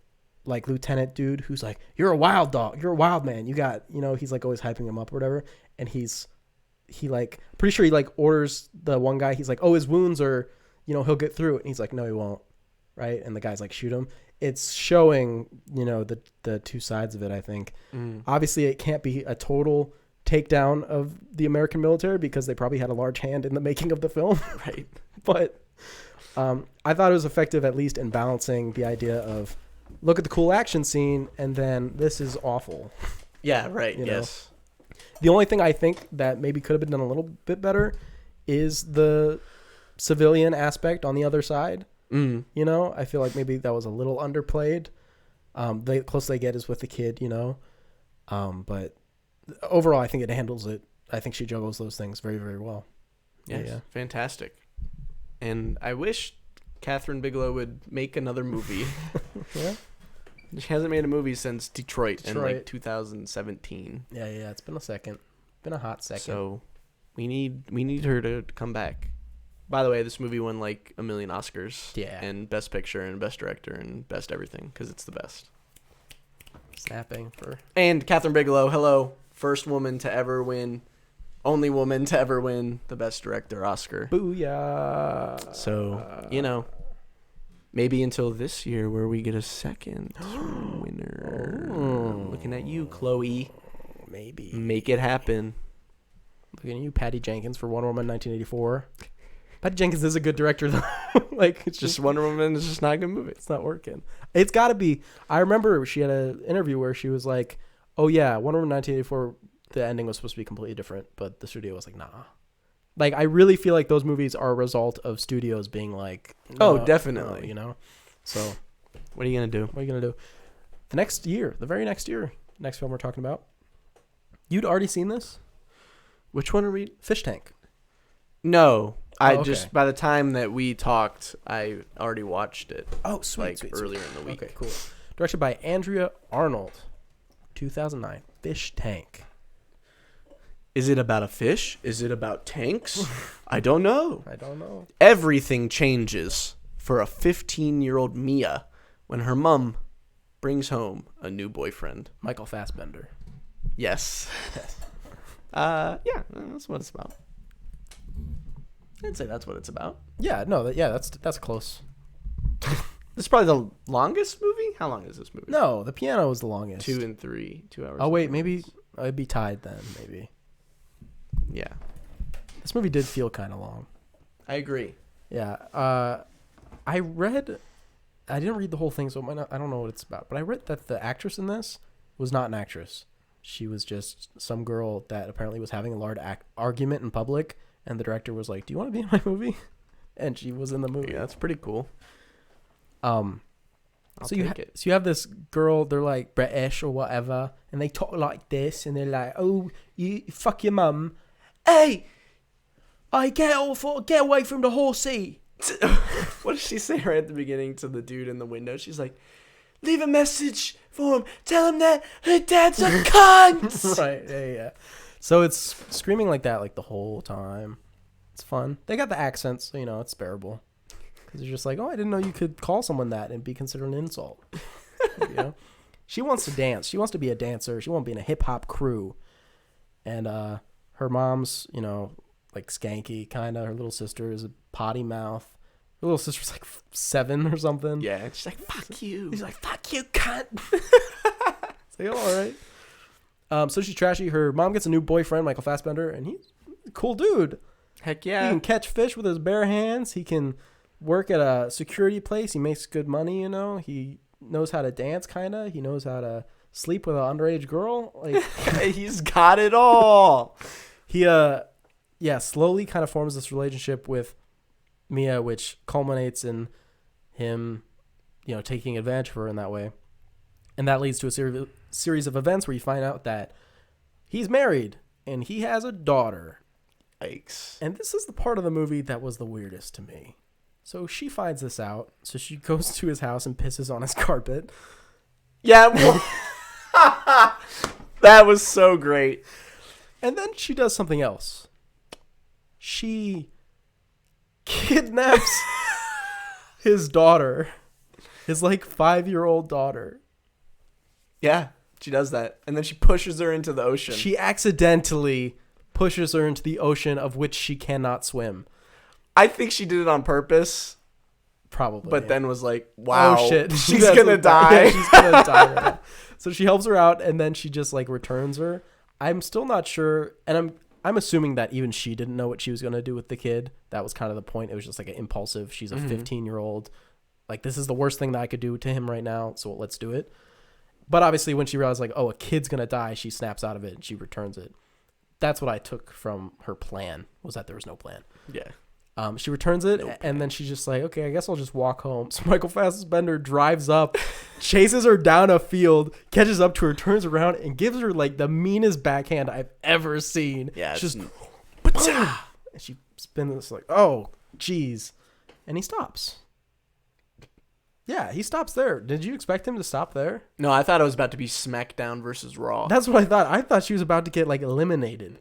like, lieutenant dude who's like, you're a wild dog, you're a wild man, you got, he's like always hyping him up or whatever, and he like, pretty sure he like orders the one guy, he's like, oh, his wounds are, he'll get through it, and he's like, no, he won't, right? And the guy's like, shoot him. It's showing, the two sides of it, I think. Obviously, it can't be a total takedown of the American military because they probably had a large hand in the making of the film. Right. But I thought it was effective, at least in balancing the idea of, look at the cool action scene, and then this is awful. Yeah, right, yes. The only thing I think that maybe could have been done a little bit better is the civilian aspect on the other side. I feel like maybe that was a little underplayed. The closest they get is with the kid, but overall, I think it handles it. I think she juggles those things very, very well. Yes, yeah. Fantastic. And I wish Catherine Bigelow would make another movie. Yeah. She hasn't made a movie since Detroit in like 2017. Yeah, it's been a second. Been a hot second. So we need her to come back. By the way, this movie won like 1 million Oscars. Yeah. And Best Picture and Best Director and Best Everything because it's the best. Snapping for. And Catherine Bigelow, hello. First woman to ever win. Only woman to ever win the Best Director Oscar. Booyah. So, maybe until this year where we get a second winner. Looking at you, Chloe. Maybe. Make it happen. Looking at you, Patty Jenkins for Wonder Woman 1984. Patty Jenkins is a good director, though. Like, it's just Wonder Woman is just not a good movie. It's not working. It's got to be. I remember she had an interview where she was like, oh, yeah, Wonder Woman 1984, the ending was supposed to be completely different, but the studio was like, nah. Like, I really feel like those movies are a result of studios being like, no, definitely. No, So, what are you going to do? What are you going to do? The very next year, next film we're talking about. You'd already seen this? Which one are we? Fish Tank. No. Okay. Just, by the time that we talked, I already watched it. Oh, sweet. Earlier in the week. Okay, cool. Directed by Andrea Arnold. 2009. Fish Tank. Is it about a fish? Is it about tanks? I don't know. Everything changes for a 15-year-old Mia when her mom brings home a new boyfriend. Michael Fassbender. Yes. Yeah, that's what it's about. I'd say that's what it's about. Yeah, no, that's close. This is probably the longest movie? How long is this movie? No, the piano was the longest. 2 and 3. 2 hours. Oh, wait, maybe I'd be tied then, maybe. Yeah. This movie did feel kind of long. I agree. Yeah. I didn't read the whole thing, so I don't know what it's about, but I read that the actress in this was not an actress. She was just some girl that apparently was having a large argument in public, and the director was like, do you want to be in my movie? And she was in the movie. Yeah, that's pretty cool. I'll take it. So you have this girl, they're like British or whatever, and they talk like this, and they're like, oh, you fuck your mum. Hey, "I get away from the horsey." What does she say right at the beginning to the dude in the window? She's like, "Leave a message for him. Tell him that her dad's a cunt." Right? Yeah. So it's screaming like that like the whole time. It's fun. They got the accents, so it's bearable. Because you're just like, oh, I didn't know you could call someone that and be considered an insult. She wants to dance. She wants to be a dancer. She wants to be in a hip hop crew. And her mom's, like skanky kind of. Her little sister is a potty mouth. Her little sister's like 7 or something. Yeah, she's like, "Fuck you." He's like, "Fuck you, cunt." It's like, all right. So she's trashy. Her mom gets a new boyfriend, Michael Fassbender, and he's a cool dude. Heck He yeah. can catch fish with his bare hands. He can work at a security place. He makes good money, He knows how to dance, kind of. He knows how to sleep with an underage girl. Like He's got it all. he, slowly kind of forms this relationship with Mia, which culminates in him, taking advantage of her in that way. And that leads to a series of events where you find out that he's married and he has a daughter. Yikes. And this is the part of the movie that was the weirdest to me. So she finds this out. So she goes to his house and pisses on his carpet. Yeah. That was so great. And then she does something else. She kidnaps his daughter, his 5-year-old daughter. Yeah, she does that. And then she pushes her into the ocean. She accidentally pushes her into the ocean of which she cannot swim. I think she did it on purpose. Probably. But then was like, wow. Oh, shit. She's going to die. Yeah, she's going to die. Right. So she helps her out, and then she just, returns her. I'm still not sure, and I'm assuming that even she didn't know what she was going to do with the kid. That was kind of the point. It was just, an impulsive, she's a 15-year-old. This is the worst thing that I could do to him right now, so let's do it. But obviously, when she realized, a kid's going to die, she snaps out of it, and she returns it. That's what I took from her plan, was that there was no plan. Yeah. She returns it, and then she's just like, okay, I guess I'll just walk home. So Michael Fassbender drives up, chases her down a field, catches up to her, turns around, and gives her, the meanest backhand I've ever seen. Yeah. It's just, and she spins oh, geez. And he stops. Yeah, he stops there. Did you expect him to stop there? No, I thought it was about to be SmackDown versus Raw. That's what I thought. I thought she was about to get, eliminated.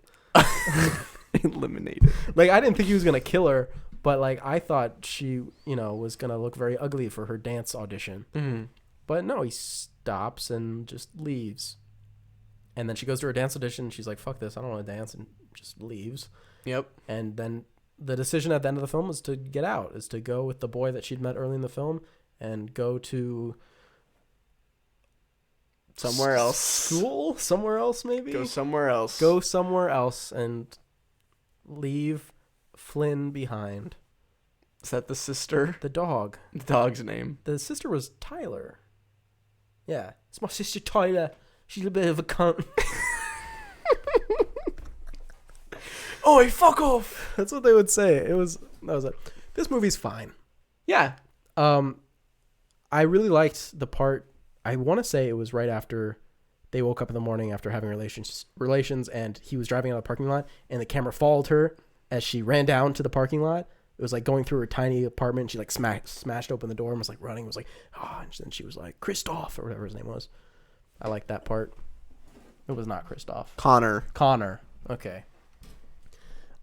Eliminated. I didn't think he was gonna kill her, but I thought she, was gonna look very ugly for her dance audition. Mm-hmm. But no, he stops and just leaves. And then she goes to her dance audition. And she's like, "Fuck this! I don't want to dance," and just leaves. Yep. And then the decision at the end of the film was to get out, is to go with the boy that she'd met early in the film and go to somewhere else. School, somewhere else, maybe. Go somewhere else. Go somewhere else and leave Flynn behind. Is that the sister? The dog. The dog's name. The sister was Tyler. Yeah. It's my sister Tyler. She's a bit of a cunt. Oi, fuck off. That's what they would say. That was it. This movie's fine. Yeah. I really liked the part, I want to say it was right after they woke up in the morning after having relations, and he was driving out of the parking lot, and the camera followed her as she ran down to the parking lot. It was going through her tiny apartment. She smashed open the door and was running. It was and then she was like, Christoph, or whatever his name was. I liked that part. It was not Christoph. Connor. Okay.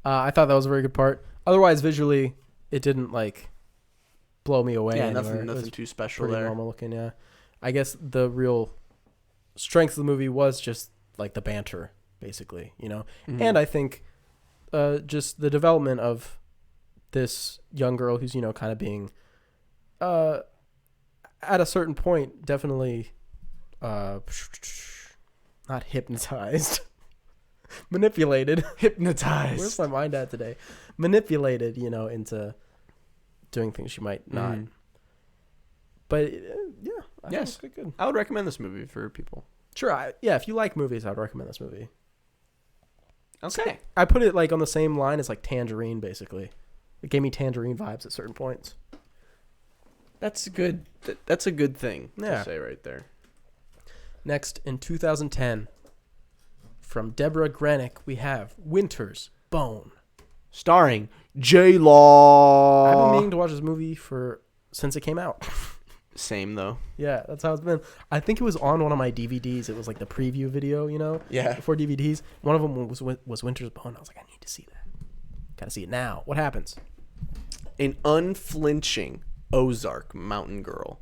I thought that was a very good part. Otherwise, visually, it didn't blow me away. Yeah, anywhere. nothing too special Pretty there. normal looking, yeah. I guess the real strength of the movie was just the banter, basically, Mm-hmm. And I think just the development of this young girl who's kind of being at a certain point definitely not hypnotized. Manipulated. Hypnotized. Where's my mind at today? Manipulated, into doing things she might not. But yeah, I think it's good. I would recommend this movie for people. Sure, if you like movies, I would recommend this movie. Okay. I put it on the same line as Tangerine, basically. It gave me Tangerine vibes at certain points. That's good. That's a good thing to say right there. Next, in 2010, from Deborah Granick, we have Winter's Bone. starring J Law. I've been meaning to watch this movie since it came out. Same though. Yeah, that's how it's been. I think it was on one of my DVDs. It was like the preview video, Yeah. before DVDs. One of them was Winter's Bone. I was like, I need to see that. Gotta see it now. What happens? An unflinching Ozark mountain girl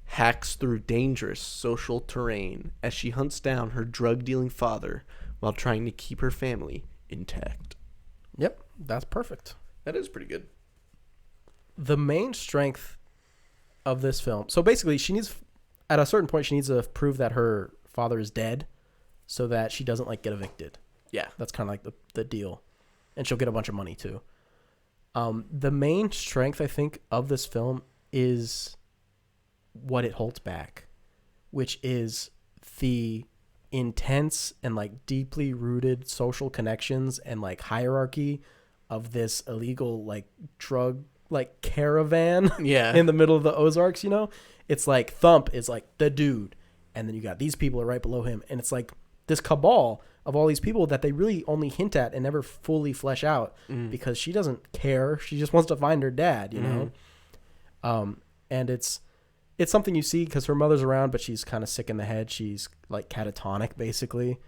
hacks through dangerous social terrain as she hunts down her drug-dealing father while trying to keep her family intact. Yep, that's perfect. That is pretty good. The main strength of this film. So basically, at a certain point, she needs to prove that her father is dead so that she doesn't like get evicted. Yeah. That's kind of like the deal. And she'll get a bunch of money too. The main strength, I think, of this film is what it holds back, which is the intense and like deeply rooted social connections and like hierarchy of this illegal like drug like caravan Yeah. in the middle of the Ozarks. It's like Thump is like the dude, and then you got these people are right below him, and it's like this cabal of all these people that they really only hint at and never fully flesh out because she doesn't care. She just wants to find her dad, and it's something you see because her mother's around, but she's kind of sick in the head. She's like catatonic, basically.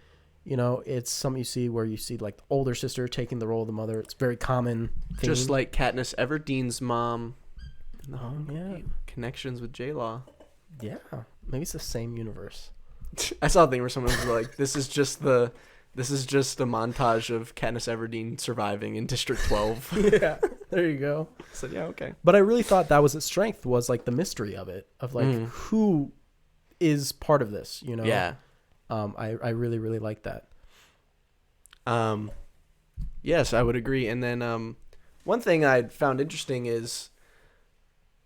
It's something you see where you see like the older sister taking the role of the mother. It's very common theme. Just like Katniss Everdeen's mom. Oh, yeah. Connections with J-Law. Yeah. Maybe it's the same universe. I saw a thing where someone was like, this is just a montage of Katniss Everdeen surviving in District 12. Yeah. There you go. I said, yeah, okay. But I really thought that was its strength, was like the mystery of it, of like who is part of this, Yeah. I really, really like that. Yes, I would agree. And then one thing I found interesting is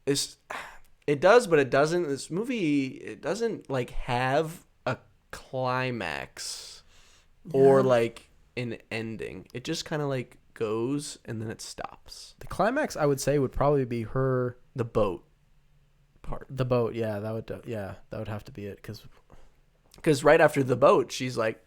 it does, but it doesn't. This movie, it doesn't like have a climax or like an ending. It just kind of like goes and then it stops. The climax, I would say, would probably be The boat part. the boat. Yeah, that would have to be it Because right after the boat, she's like,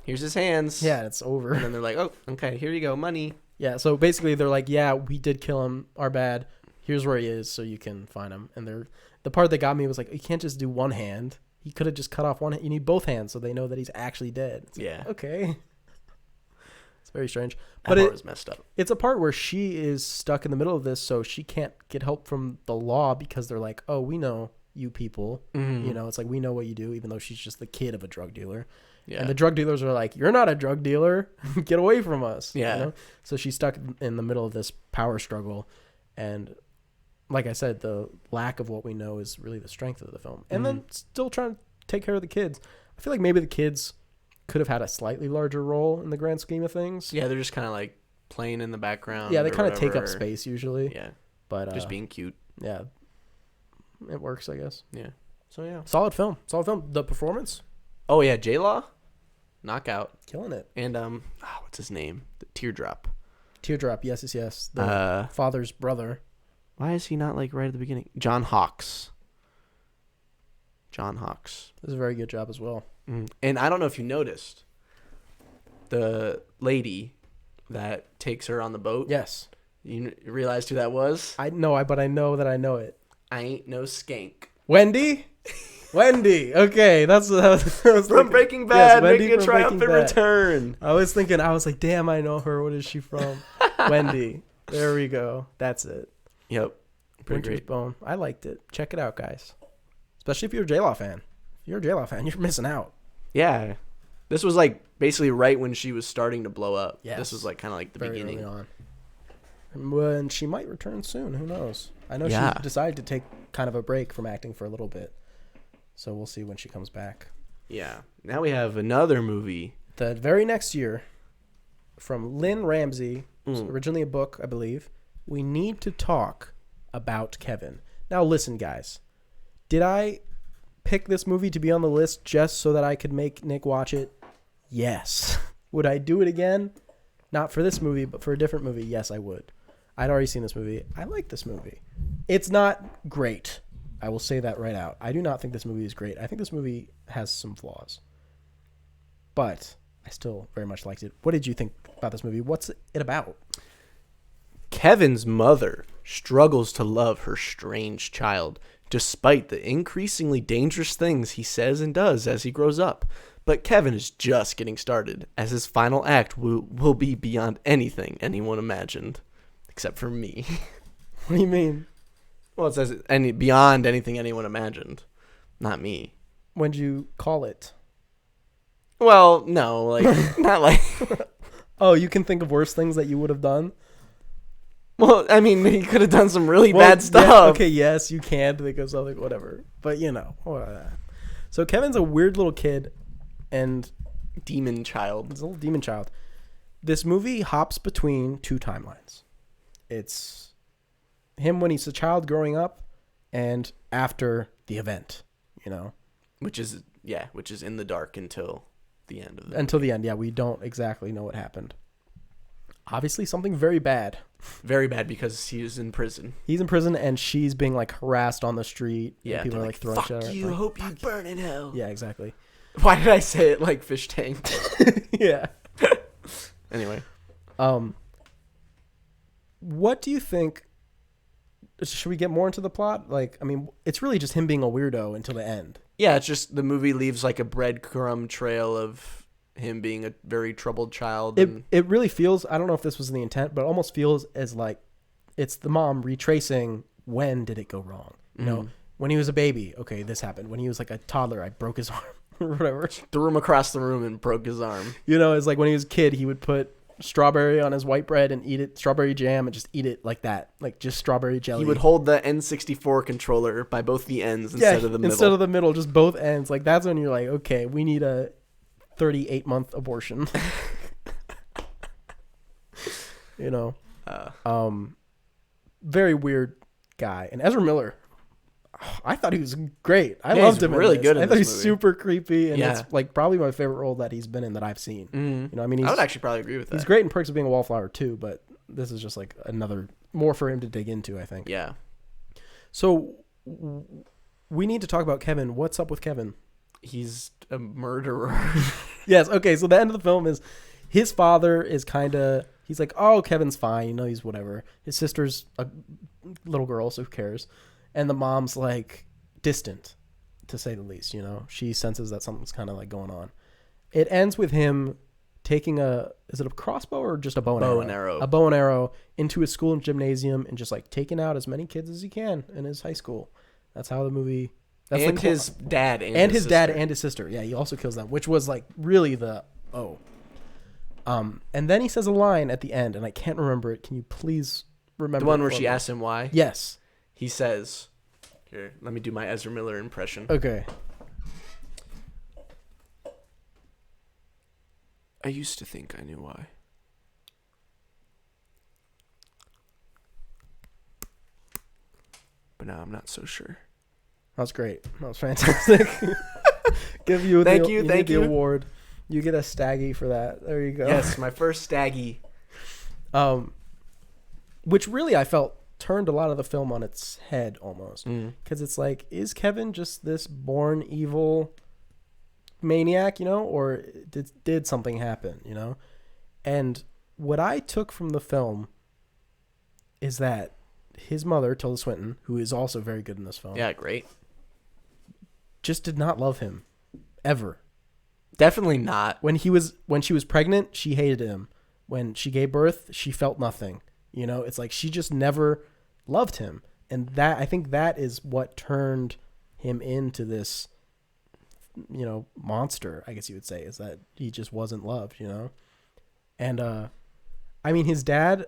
here's his hands. yeah, it's over. And then they're like, oh, okay, here you go, money. Yeah, so basically they're like, yeah, we did kill him, our bad. Here's where he is so you can find him. And the part that got me was like, you can't just do one hand. He could have just cut off one hand. You need both hands so they know that he's actually dead. It's like, okay. It's very strange. But it was messed up. It's a part where she is stuck in the middle of this, so she can't get help from the law because they're like, oh, we know you people. It's like, we know what you do, even though she's just the kid of a drug dealer. Yeah. And the drug dealers are like, you're not a drug dealer. Get away from us. Yeah. So she's stuck in the middle of this power struggle. And like I said, the lack of what we know is really the strength of the film. And then still trying to take care of the kids. I feel like maybe the kids could have had a slightly larger role in the grand scheme of things. Yeah, they're just kind of like playing in the background. Yeah, they kind of take up space usually. Yeah. But just being cute. Yeah. It works, I guess. Yeah. So yeah. Solid film. The performance? Oh yeah, J-Law? Knockout. Killing it. And what's his name? The Teardrop. Teardrop, yes. The father's brother. Why is he not like right at the beginning? John Hawkes. Does a very good job as well. And I don't know if you noticed, the lady that takes her on the boat. Yes. You realized who that was? I know that I know it. I ain't no skank. Wendy? Wendy. Okay, that's from Breaking Bad, yes, making a triumphant return. I was like, damn, I know her. What is she from? Wendy. There we go. That's it. Yep. Winter's Great. Bone. I liked it. Check it out, guys. Especially if you're a J-Law fan. If you're a J-Law fan, you're missing out. Yeah. This was like basically right when she was starting to blow up. Yes. This was like kind of like the very beginning. Early on. And she might return soon. Who knows? I know she decided to take kind of a break from acting for a little bit. So we'll see when she comes back. Yeah. Now we have another movie. The very next year, from Lynn Ramsey, originally a book, I believe. We Need to Talk About Kevin. Now listen, guys. Did I pick this movie to be on the list just so that I could make Nick watch it? Yes. Would I do it again? Not for this movie, but for a different movie. Yes, I would. I'd already seen this movie. I like this movie. It's not great. I will say that right out. I do not think this movie is great. I think this movie has some flaws. But I still very much liked it. What did you think about this movie? What's it about? Kevin's mother struggles to love her strange child, despite the increasingly dangerous things he says and does as he grows up. But Kevin is just getting started, as his final act will be beyond anything anyone imagined. Except for me. What do you mean? Well, it says beyond anything anyone imagined. Not me. When'd you call it? Well, no, like, not like... Oh, you can think of worse things that you would have done? Well, I mean, he could have done some really Well, bad stuff. Yeah, okay, yes, you can think of something, whatever. But, you know. So Kevin's a weird little kid and... Demon child. He's a little demon child. This movie hops between two timelines. It's him when he's a child growing up and after the event, you know. Which is in the dark until the end of the Until the end, yeah. We don't exactly know what happened. Obviously, something very bad. Very bad because he is in prison. He's in prison and she's being like harassed on the street. Yeah, people are like throwing shit at her. Fuck you, like, hope you burn in hell. Yeah, exactly. Why did I say it like fish tank? Yeah. Anyway. What do you think? Should we get more into the plot? Like, I mean, it's really just him being a weirdo until the end. Yeah, it's just the movie leaves like a breadcrumb trail of him being a very troubled child. It really feels, I don't know if this was the intent, but it almost feels as like it's the mom retracing when did it go wrong. You know, when he was a baby, okay, this happened. When he was like a toddler, I broke his arm or whatever. Threw him across the room and broke his arm. You know, it's like when he was a kid, he would put strawberry on his white bread and eat it, strawberry jam, and just eat it like that, like just strawberry jelly. He would hold the N64 controller by both the ends instead of the middle. Instead of the middle, just both ends. Like that's when you're like, okay, we need a 38-month abortion. You know, very weird guy. And Ezra Miller, I thought he was great. I loved him. Really good. I thought he was super creepy, and Yeah. it's like probably my favorite role that he's been in that I've seen. Mm-hmm. You know, I mean, I would actually probably agree with that. He's great in Perks of Being a Wallflower too, but this is just like another more for him to dig into, I think. Yeah. So we need to talk about Kevin. What's up with Kevin? He's a murderer. Yes. Okay. So the end of the film is his father is kind of, he's like, oh, Kevin's fine. You know, he's whatever. His sister's a little girl, so who cares? And the mom's like distant, to say the least. You know, she senses that something's kind of like going on. It ends with him taking is it a crossbow or just a bow and arrow? A bow and arrow into his school and gymnasium and just like taking out as many kids as he can in his high school. That's how the movie. That's and his dad and his dad and his sister. Yeah, he also kills them, which was like really the and then he says a line at the end, and I can't remember it. Can you please remember the one where she asks him why? Yes. He says, "Here, let me do my Ezra Miller impression." Okay. I used to think I knew why. But now I'm not so sure. That was great. That was fantastic. Give you thank the you. award. You get a Staggy for that. There you go. Yes, my first Staggy. Which really I felt turned a lot of the film on its head almost. Because it's like, is Kevin just this born evil maniac, you know, or did something happen, you know? And what I took from the film is that his mother, Tilda Swinton, who is also very good in this film, Yeah, great. just did not love him ever. Definitely not. When she was pregnant, she hated him. When she gave birth, she felt nothing. You know, it's like she just never loved him. And that, I think that is what turned him into this, you know, monster, I guess you would say, is that he just wasn't loved, you know? And, I mean, his dad,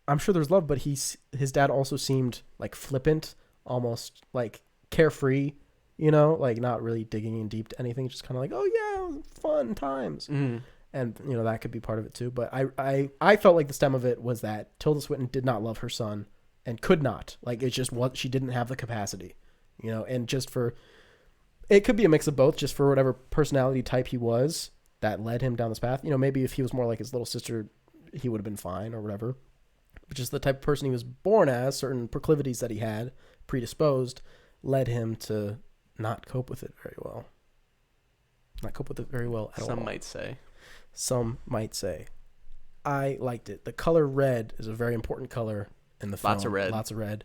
I'm sure there's love, but his dad also seemed like flippant, almost like carefree, you know, like not really digging in deep to anything, just kind of like, oh yeah, it was fun times. Mm-hmm. And, you know, that could be part of it too. But I felt like the stem of it was that Tilda Swinton did not love her son and could not. Like, it's just what she didn't have the capacity, you know, and just for, it could be a mix of both, just for whatever personality type he was that led him down this path. You know, maybe if he was more like his little sister, he would have been fine or whatever. But just the type of person he was born as, certain proclivities that he had, predisposed, led him to not cope with it very well. Not cope with it very well at all. Some might say. some might say. I liked it. The color red is a very important color in the film. Lots of red. Lots of red.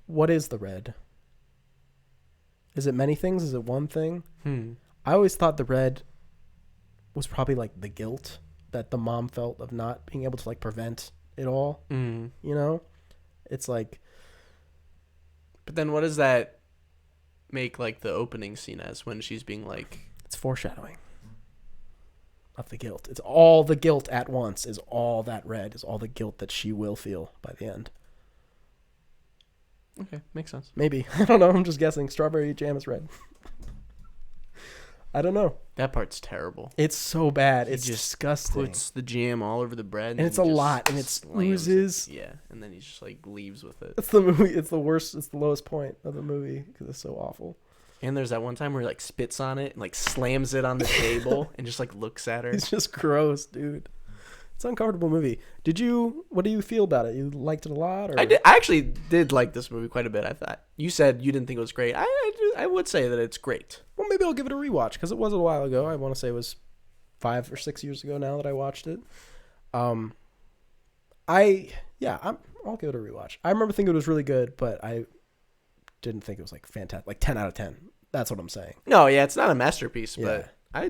What is the red? Is it many things? Is it one thing? I always thought the red was probably like the guilt that the mom felt of not being able to like prevent it all. You know? It's like... But then what does that make like the opening scene as when she's being like... It's foreshadowing of the guilt. It's all the guilt at once is all that red, is all the guilt that she will feel by the end. Okay, makes sense. Maybe. I don't know. I'm just guessing. Strawberry jam is red. I don't know. That part's terrible. It's so bad. He It's just disgusting. Puts the jam all over the bread. And it's a lot, and it oozes. Yeah, and then he just like leaves with it. It's the movie. It's the worst. It's the lowest point of the movie because it's so awful. And there's that one time where he like spits on it and like slams it on the table and just like looks at her. It's just gross, dude. It's an uncomfortable movie. What do you feel about it? You liked it a lot? Or? I actually did like this movie quite a bit. I thought you said you didn't think it was great. I would say that it's great. Well, maybe I'll give it a rewatch because it was a while ago. I want to say it was 5 or 6 years ago now that I watched it. I'll give it a rewatch. I remember thinking it was really good, but I didn't think it was like fantastic, like 10 out of 10. That's what I'm saying. No, yeah, it's not a masterpiece, Yeah. but I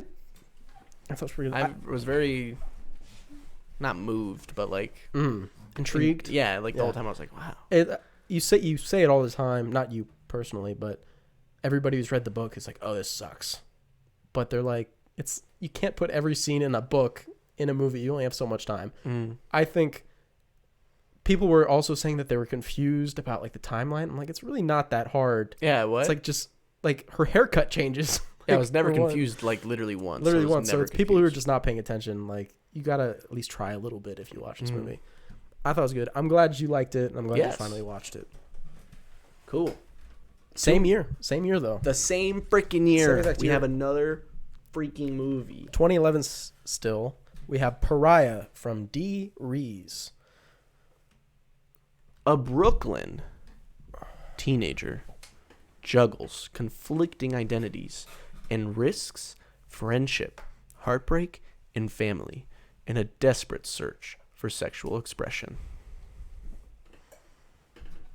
thought it was pretty. I was very not moved, but like Intrigued. Yeah, like the Yeah. whole time I was like, wow. You say it all the time, not you personally, but everybody who's read the book is like, oh, this sucks. But they're like, you can't put every scene in a book in a movie. You only have so much time. I think people were also saying that they were confused about like the timeline. I'm like, it's really not that hard. Yeah, what? It's like just like her haircut changes. Yeah, I was never for one. confused like literally once. Literally I was once. So never it's people who are confused. just not paying attention. Like you gotta at least try a little bit if you watch this movie. I thought it was good. I'm glad you liked it, and I'm glad you finally watched it. Cool. Same year though. The same freaking year. exact We year. have another freaking movie. 2011 still. We have Pariah from D. Rees. A Brooklyn teenager juggles conflicting identities and risks friendship, heartbreak, and family in a desperate search for sexual expression.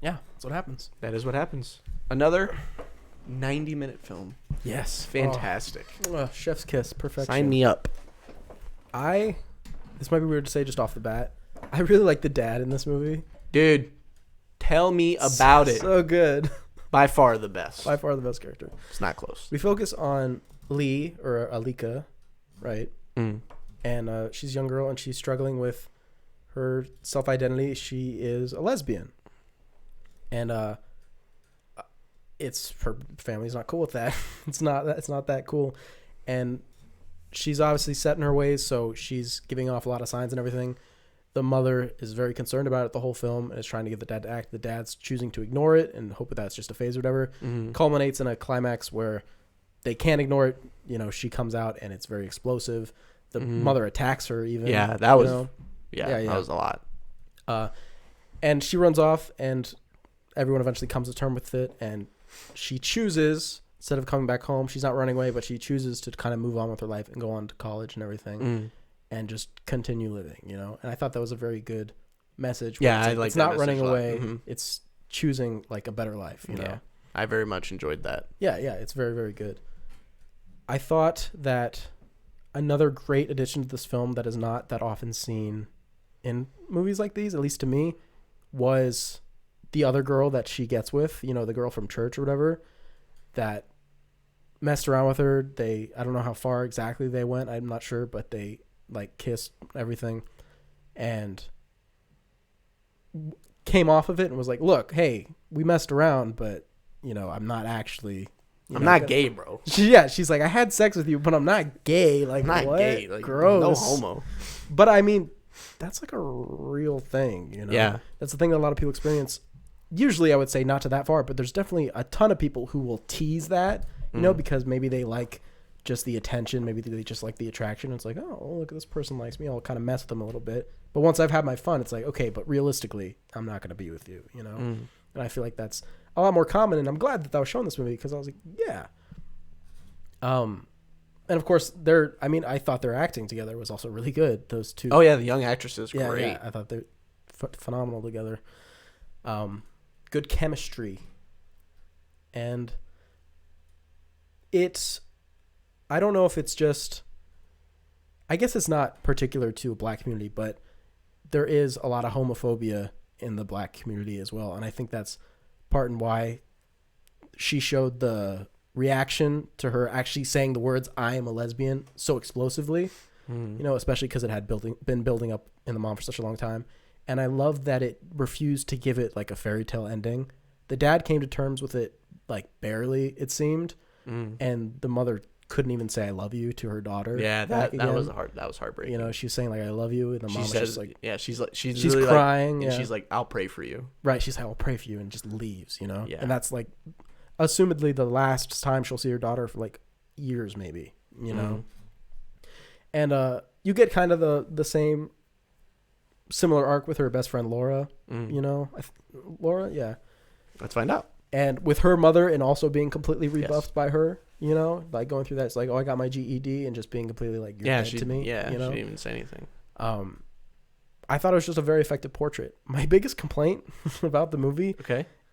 Yeah, that's what happens. That is what happens. Another 90-minute film. Yes. Fantastic. Chef's kiss. Perfection. Sign me up. This might be weird to say just off the bat. I really like the dad in this movie. Dude, tell me about it. So good. By far the best. By far the best character. It's not close. We focus on Lee, or Alika, right? Mm. And she's a young girl, and she's struggling with her self-identity. She is a lesbian. And her family's not cool with that. It's not that cool. And she's obviously set in her ways, so she's giving off a lot of signs and everything. The mother is very concerned about it the whole film and is trying to get the dad to act. The dad's choosing to ignore it and hope that that's just a phase or whatever. Mm-hmm. Culminates in a climax where they can't ignore it. You know, she comes out and it's very explosive. The mother attacks her even. Yeah, that was that was a lot. And she runs off, and everyone eventually comes to terms with it. And she chooses, instead of coming back home, she's not running away, but she chooses to kind of move on with her life and go on to college and everything. And just continue living, you know. And I thought that was a very good message. Yeah, I like it's that not running message a lot. away. Mm-hmm. It's choosing like a better life, you know. I very much enjoyed that. Yeah, it's very, very good. I thought that another great addition to this film that is not that often seen in movies like these, at least to me, was the other girl that she gets with, you know, the girl from church or whatever, that messed around with her. I don't know how far exactly they went. I'm not sure, but they like kissed everything and came off of it and was like, look, hey, we messed around, but you know, I'm not actually I'm not gay, bro. She's like, I had sex with you, but I'm not gay. Like, I'm not what? gay. Like, gross. no homo. But I mean, that's like a real thing, you know. Yeah. That's the thing that a lot of people experience. Usually I would say not to that far, but there's definitely a ton of people who will tease that, you know, because maybe they like just the attention, maybe they just like the attraction. It's like, oh, look, this person likes me. I'll kind of mess with them a little bit. But once I've had my fun, it's like, okay, but realistically, I'm not going to be with you, you know? And I feel like that's a lot more common, and I'm glad that was shown in this movie because I was like, yeah. And of course, I thought their acting together was also really good. Those two. Oh yeah, the young actress is Yeah, great. yeah. I thought they're phenomenal together. Good chemistry. And I don't know if it's just, I guess it's not particular to a black community, but there is a lot of homophobia in the black community as well. And I think that's part and why she showed the reaction to her actually saying the words "I am a lesbian" so explosively, especially because it had been building up in the mom for such a long time. And I love that it refused to give it like a fairy tale ending. The dad came to terms with it like barely, it seemed, and the mother couldn't even say "I love you" to her daughter. Yeah, that was heartbreaking. She was saying like "I love you," and the mom was just like, yeah, she's really crying, and she's like, "I'll pray for you." Right, she's like, "I'll pray for you," and just leaves. Yeah. And that's like, assumedly the last time she'll see her daughter for like years, maybe. And you get kind of the same similar arc with her best friend Laura. Laura, yeah. Let's find out. And with her mother, and also being completely rebuffed by her, like going through that. It's like, "Oh, I got my GED," and just being completely like, "You're dead to me." Yeah, she didn't even say anything. I thought it was just a very effective portrait. My biggest complaint about the movie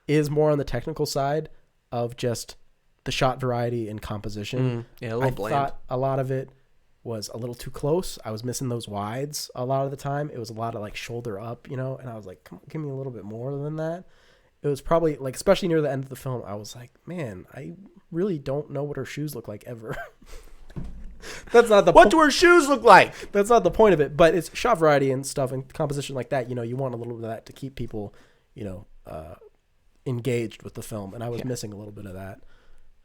is more on the technical side of just the shot variety and composition. Yeah, a little bland. I thought a lot of it was a little too close. I was missing those wides a lot of the time. It was a lot of like shoulder up, and I was like, "Come on, give me a little bit more than that." It was probably like, especially near the end of the film, I was like, man, I really don't know what her shoes look like ever. That's not the What do her shoes look like? That's not the point of it, but it's shot variety and stuff and composition like that. You want a little bit of that to keep people, engaged with the film. And I was missing a little bit of that.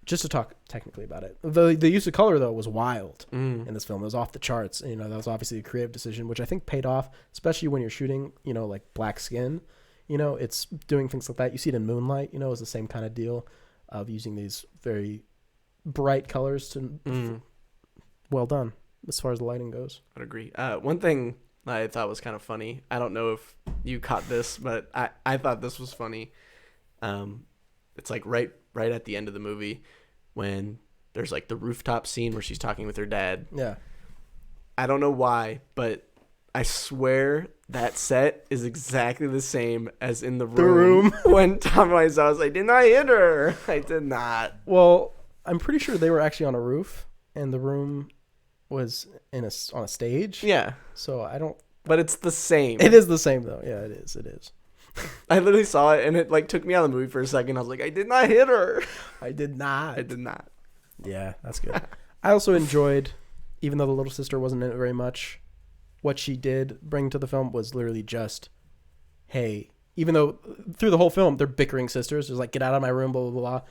Just to talk technically about it. The use of color, though, was wild in this film. It was off the charts. That was obviously a creative decision, which I think paid off, especially when you're shooting, like black skin. It's doing things like that. You see it in Moonlight, it's the same kind of deal of using these very bright colors to well done as far as the lighting goes. I'd agree. One thing I thought was kind of funny. I don't know if you caught this, but I thought this was funny. It's like right at the end of the movie when there's like the rooftop scene where she's talking with her dad. Yeah. I don't know why, but I swear that set is exactly the same as in the room. When Tom Wiseau was like, "Didn't I hit her?" I did not. Well, I'm pretty sure they were actually on a roof, and the room was on a stage. Yeah. So I don't. But it's the same. It is the same though. Yeah, it is. It is. I literally saw it, and it like took me out of the movie for a second. I was like, "I did not hit her." I did not. Yeah, that's good. I also enjoyed, even though the little sister wasn't in it very much, what she did bring to the film was literally just, hey, even though through the whole film they're bickering sisters, there's like, "Get out of my room," blah, blah, blah,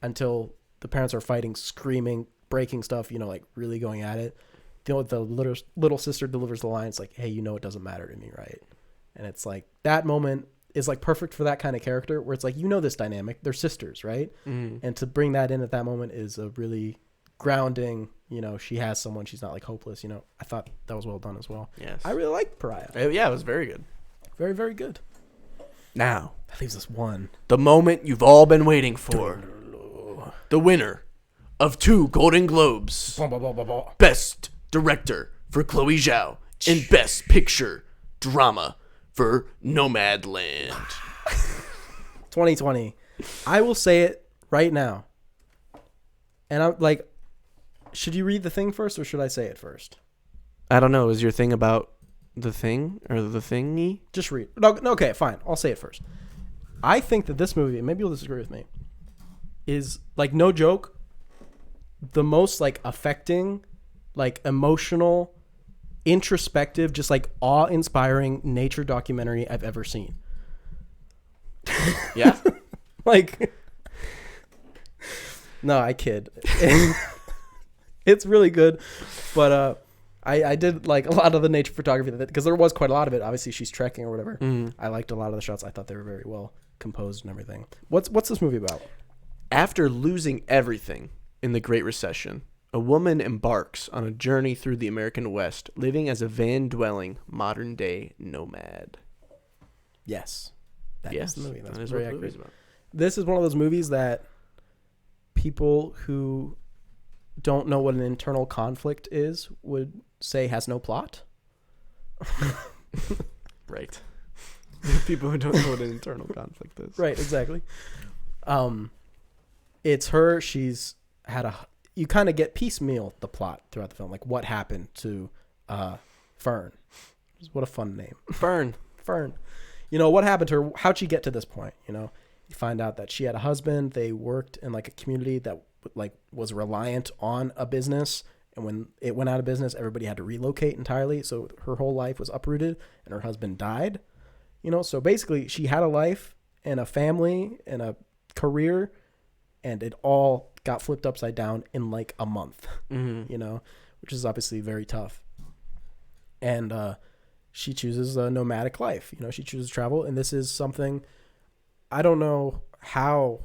until the parents are fighting, screaming, breaking stuff, like really going at it. The little sister delivers the line. It's like, "Hey, it doesn't matter to me, right?" And it's like, that moment is like perfect for that kind of character where it's like, this dynamic, they're sisters, right? And to bring that in at that moment is a really grounding, she has someone, she's not like hopeless, I thought that was well done as well. Yes. I really liked Pariah. Yeah, it was very good. Very, very good. Now, that leaves us one. The moment you've all been waiting for. The winner of 2 Golden Globes. Best Director for Chloe Zhao and Best Picture Drama for Nomadland. 2020. I will say it right now. And I'm like, should you read the thing first or should I say it first? I don't know. Is your thing about the thing or the thingy? Just read. No, okay, fine. I'll say it first. I think that this movie, maybe you'll disagree with me, is like, no joke, the most like affecting, like emotional, introspective, just like awe-inspiring nature documentary I've ever seen. Yeah? Like, no, I kid. It's really good, but I did like a lot of the nature photography because there was quite a lot of it. Obviously, she's trekking or whatever. I liked a lot of the shots. I thought they were very well composed and everything. What's this movie about? After losing everything in the Great Recession, a woman embarks on a journey through the American West, living as a van-dwelling, modern-day nomad. Yes. That is the movie. That's that is very what the accurate. movie's about. This is one of those movies that people who don't know what an internal conflict is would say has no plot. Right. People who don't know what an internal conflict is. Right, exactly. It's her. She's had you kind of get piecemeal the plot throughout the film, like what happened to Fern. What a fun name. Fern. You know, what happened to her? How'd she get to this point? You know, you find out that she had a husband. They worked in like a community that like was reliant on a business. And when it went out of business, everybody had to relocate entirely. So her whole life was uprooted and her husband died. You know, so basically she had a life and a family and a career, and it all got flipped upside down in like a month, you know, which is obviously very tough. And she chooses a nomadic life. You know, she chooses travel. And this is something, I don't know how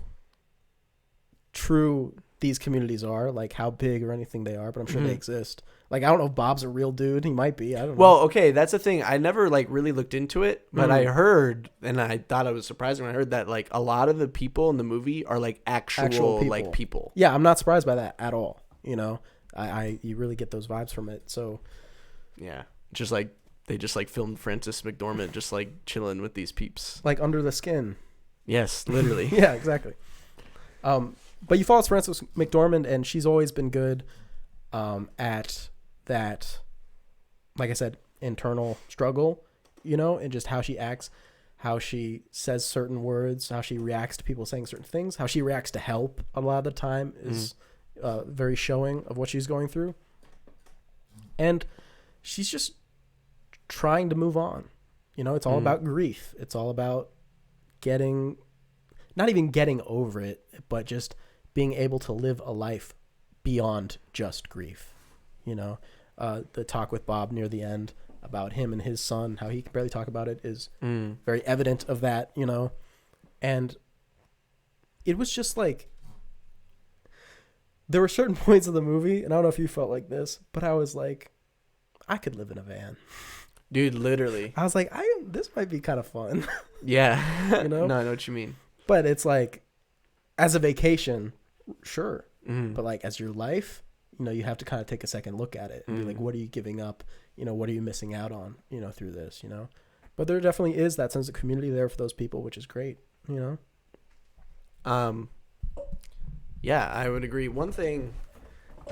true these communities are, like how big or anything they are, but I'm sure they exist. Like, I don't know if Bob's a real dude. He might be. I don't know. Well, okay, that's the thing. I never like really looked into it, but I heard, and I thought it was surprising when I heard that like a lot of the people in the movie are like actual people. like people. Yeah, I'm not surprised by that at all. You know, you really get those vibes from it. So yeah, just like they just like filmed Frances McDormand just like chilling with these peeps, like under the skin. Yes, literally. Yeah, exactly. But you follow Frances McDormand, and she's always been good at that, like I said, internal struggle, you know, and just how she acts, how she says certain words, how she reacts to people saying certain things, how she reacts to help a lot of the time is very showing of what she's going through. And she's just trying to move on. You know, it's all about grief. It's all about not even getting over it, but just being able to live a life beyond just grief. You know, the talk with Bob near the end about him and his son, how he can barely talk about it, is very evident of that, you know. And it was just like, there were certain points of the movie, and I don't know if you felt like this, but I was like, I could live in a van. Dude, literally. I was like, this might be kind of fun. Yeah. You know? No, I know what you mean. But it's like, as a vacation, sure. But like as your life, you know, you have to kind of take a second look at it and be like, what are you giving up? You know, what are you missing out on, you know, through this, you know? But there definitely is that sense of community there for those people, which is great, you know? Yeah, I would agree. One thing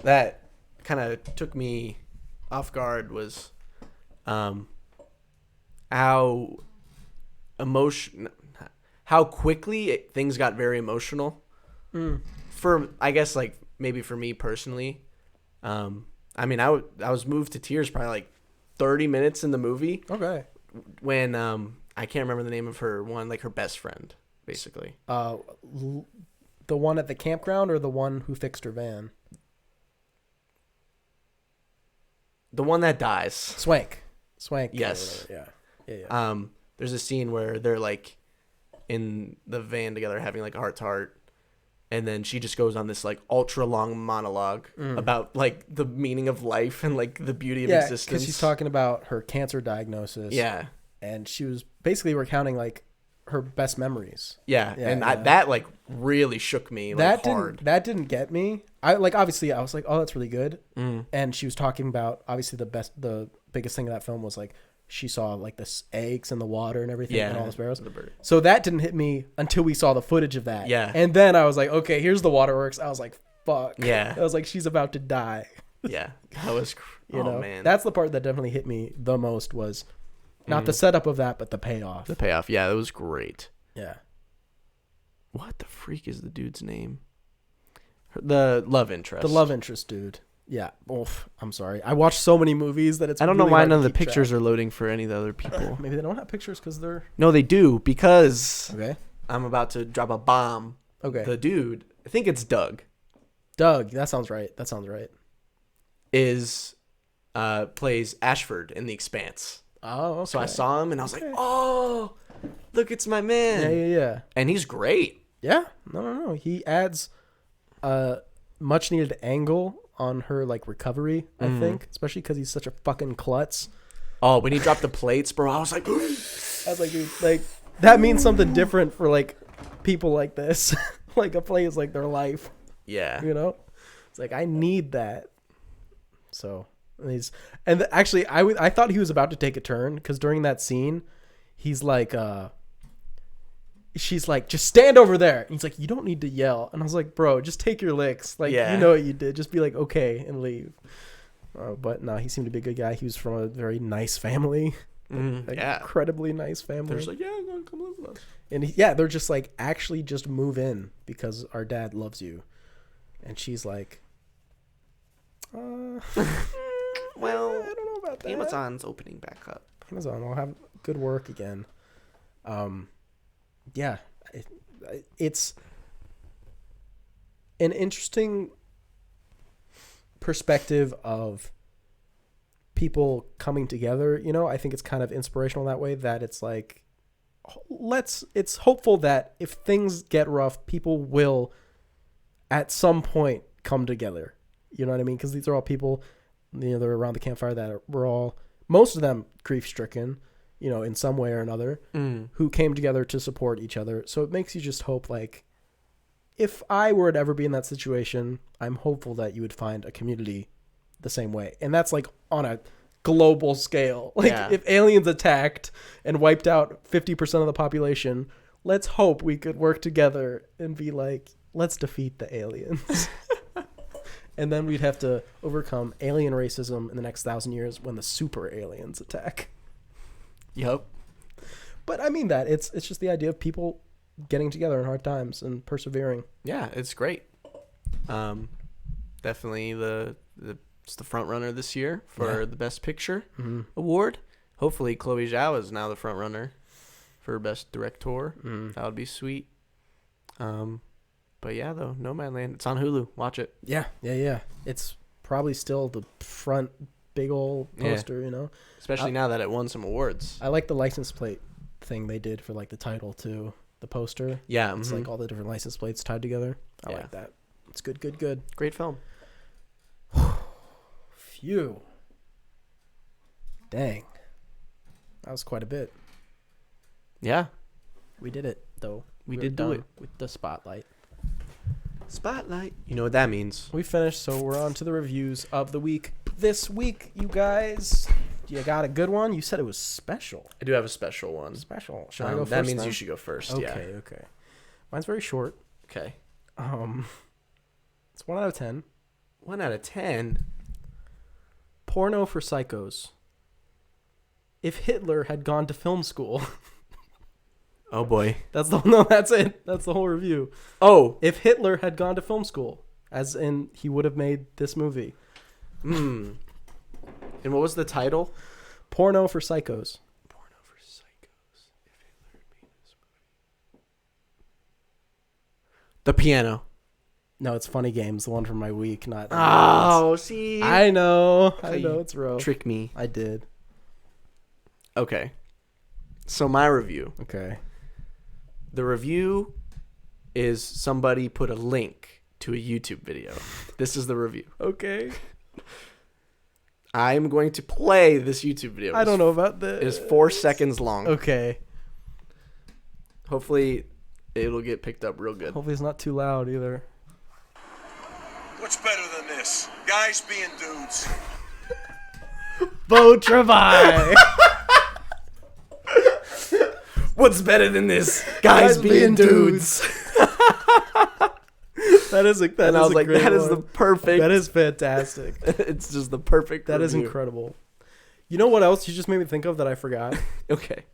that kind of took me off guard was how quickly things got very emotional. For, I guess, like maybe for me personally, I mean, I was moved to tears probably like 30 minutes in the movie. Okay. When I can't remember the name of her one, like her best friend, basically. The one at the campground or the one who fixed her van? The one that dies. Swank. Yes. Yeah. There's a scene where they're like in the van together having like a heart to heart, and then she just goes on this like ultra long monologue about like the meaning of life and like the beauty of existence. Because she's talking about her cancer diagnosis. Yeah. And she was basically recounting like her best memories. Yeah. That like really shook me like hard. That didn't get me. I like, obviously I was like, oh, that's really good. And she was talking about obviously the biggest thing of that film was like she saw like the eggs in the water and everything and all the sparrows. So that didn't hit me until we saw the footage of that. Yeah. And then I was like, okay, here's the waterworks. I was like, fuck. Yeah. I was like, she's about to die. Yeah. That was, you know, man. That's the part that definitely hit me the most was not the setup of that, but the payoff. The payoff. Yeah. That was great. Yeah. What the freak is the dude's name? The love interest. The love interest dude. Yeah. Oof, I'm sorry. I watched so many movies that it's. I don't really know why hard none of to the keep pictures track. are loading for any of the other people. Maybe they don't have pictures because they're. No, they do, because Okay. I'm about to drop a bomb. Okay. The dude, I think it's Doug. Doug. That sounds right. Is plays Ashford in The Expanse. Oh, okay. So I saw him and I was like, oh, look, it's my man. Yeah. And he's great. Yeah. No. He adds much needed angle on her like recovery, I think, especially because he's such a fucking klutz. Oh, when he dropped the plates, bro, I was like, dude, like that means something different for like people like this. Like a play is like their life. Yeah. You know? It's like, I need that. So actually, I thought he was about to take a turn because during that scene, he's like, she's like, just stand over there. And he's like, you don't need to yell. And I was like, bro, just take your licks. Like, you know what you did. Just be like, okay, and leave. But no, he seemed to be a good guy. He was from a very nice family. Incredibly nice family. They're just like, yeah, come live with us. And they're just like, actually just move in because our dad loves you. And she's like, well, I don't know about that. Amazon's opening back up. Amazon will have good work again. It's an interesting perspective of people coming together. You know, I think it's kind of inspirational that way, that it's like, it's hopeful that if things get rough, people will at some point come together. You know what I mean? Because these are all people, you know, they're around the campfire that were all, most of them grief-stricken, you know, in some way or another, who came together to support each other. So it makes you just hope, like, if I were to ever be in that situation, I'm hopeful that you would find a community the same way. And that's like on a global scale. Like if aliens attacked and wiped out 50% of the population, let's hope we could work together and be like, let's defeat the aliens. And then we'd have to overcome alien racism in the next 1,000 years when the super aliens attack. Yep. But I mean that. It's just the idea of people getting together in hard times and persevering. Yeah, it's great. Definitely it's the front runner this year for the Best Picture award. Hopefully Chloe Zhao is now the front runner for Best Director. That would be sweet. But yeah, though, Nomadland, it's on Hulu. Watch it. Yeah. It's probably still the front big old poster, you know? Especially now that it won some awards. I like the license plate thing they did for like the title too. The poster. Yeah. It's like all the different license plates tied together. I like that. It's good. Great film. Phew. Dang. That was quite a bit. Yeah. We did it, though. We did do it. With the spotlight. Spotlight. You know what that means. We finished, so we're on to the reviews of the week. This week, you guys, you got a good one? You said it was special. I do have a special one. Special. Should I go first? That means then? you should go first. Okay. Mine's very short. Okay. It's 1 out of 10. 1 out of 10. Porno for psychos. If Hitler had gone to film school. Oh boy. That's it. That's the whole review. Oh. If Hitler had gone to film school, as in he would have made this movie. And what was the title? Porno for psychos. Porno for psychos. If Hitler had made this movie. The Piano. No, it's Funny Games, the one from my week, not. Oh, see. I know it's rough. Trick me. I did. Okay. So my review. Okay. The review is somebody put a link to a YouTube video. This is the review. Okay. I'm going to play this YouTube video. I don't know about this. It's 4 seconds long. Okay. Hopefully it'll get picked up real good. Hopefully it's not too loud either. What's better than this? Guys being dudes. Beau Travail. What's better than this? Guys being dudes. That is a That is the perfect. That is fantastic. It's just the perfect That is review. incredible. You know what else you just made me think of that I forgot? Okay.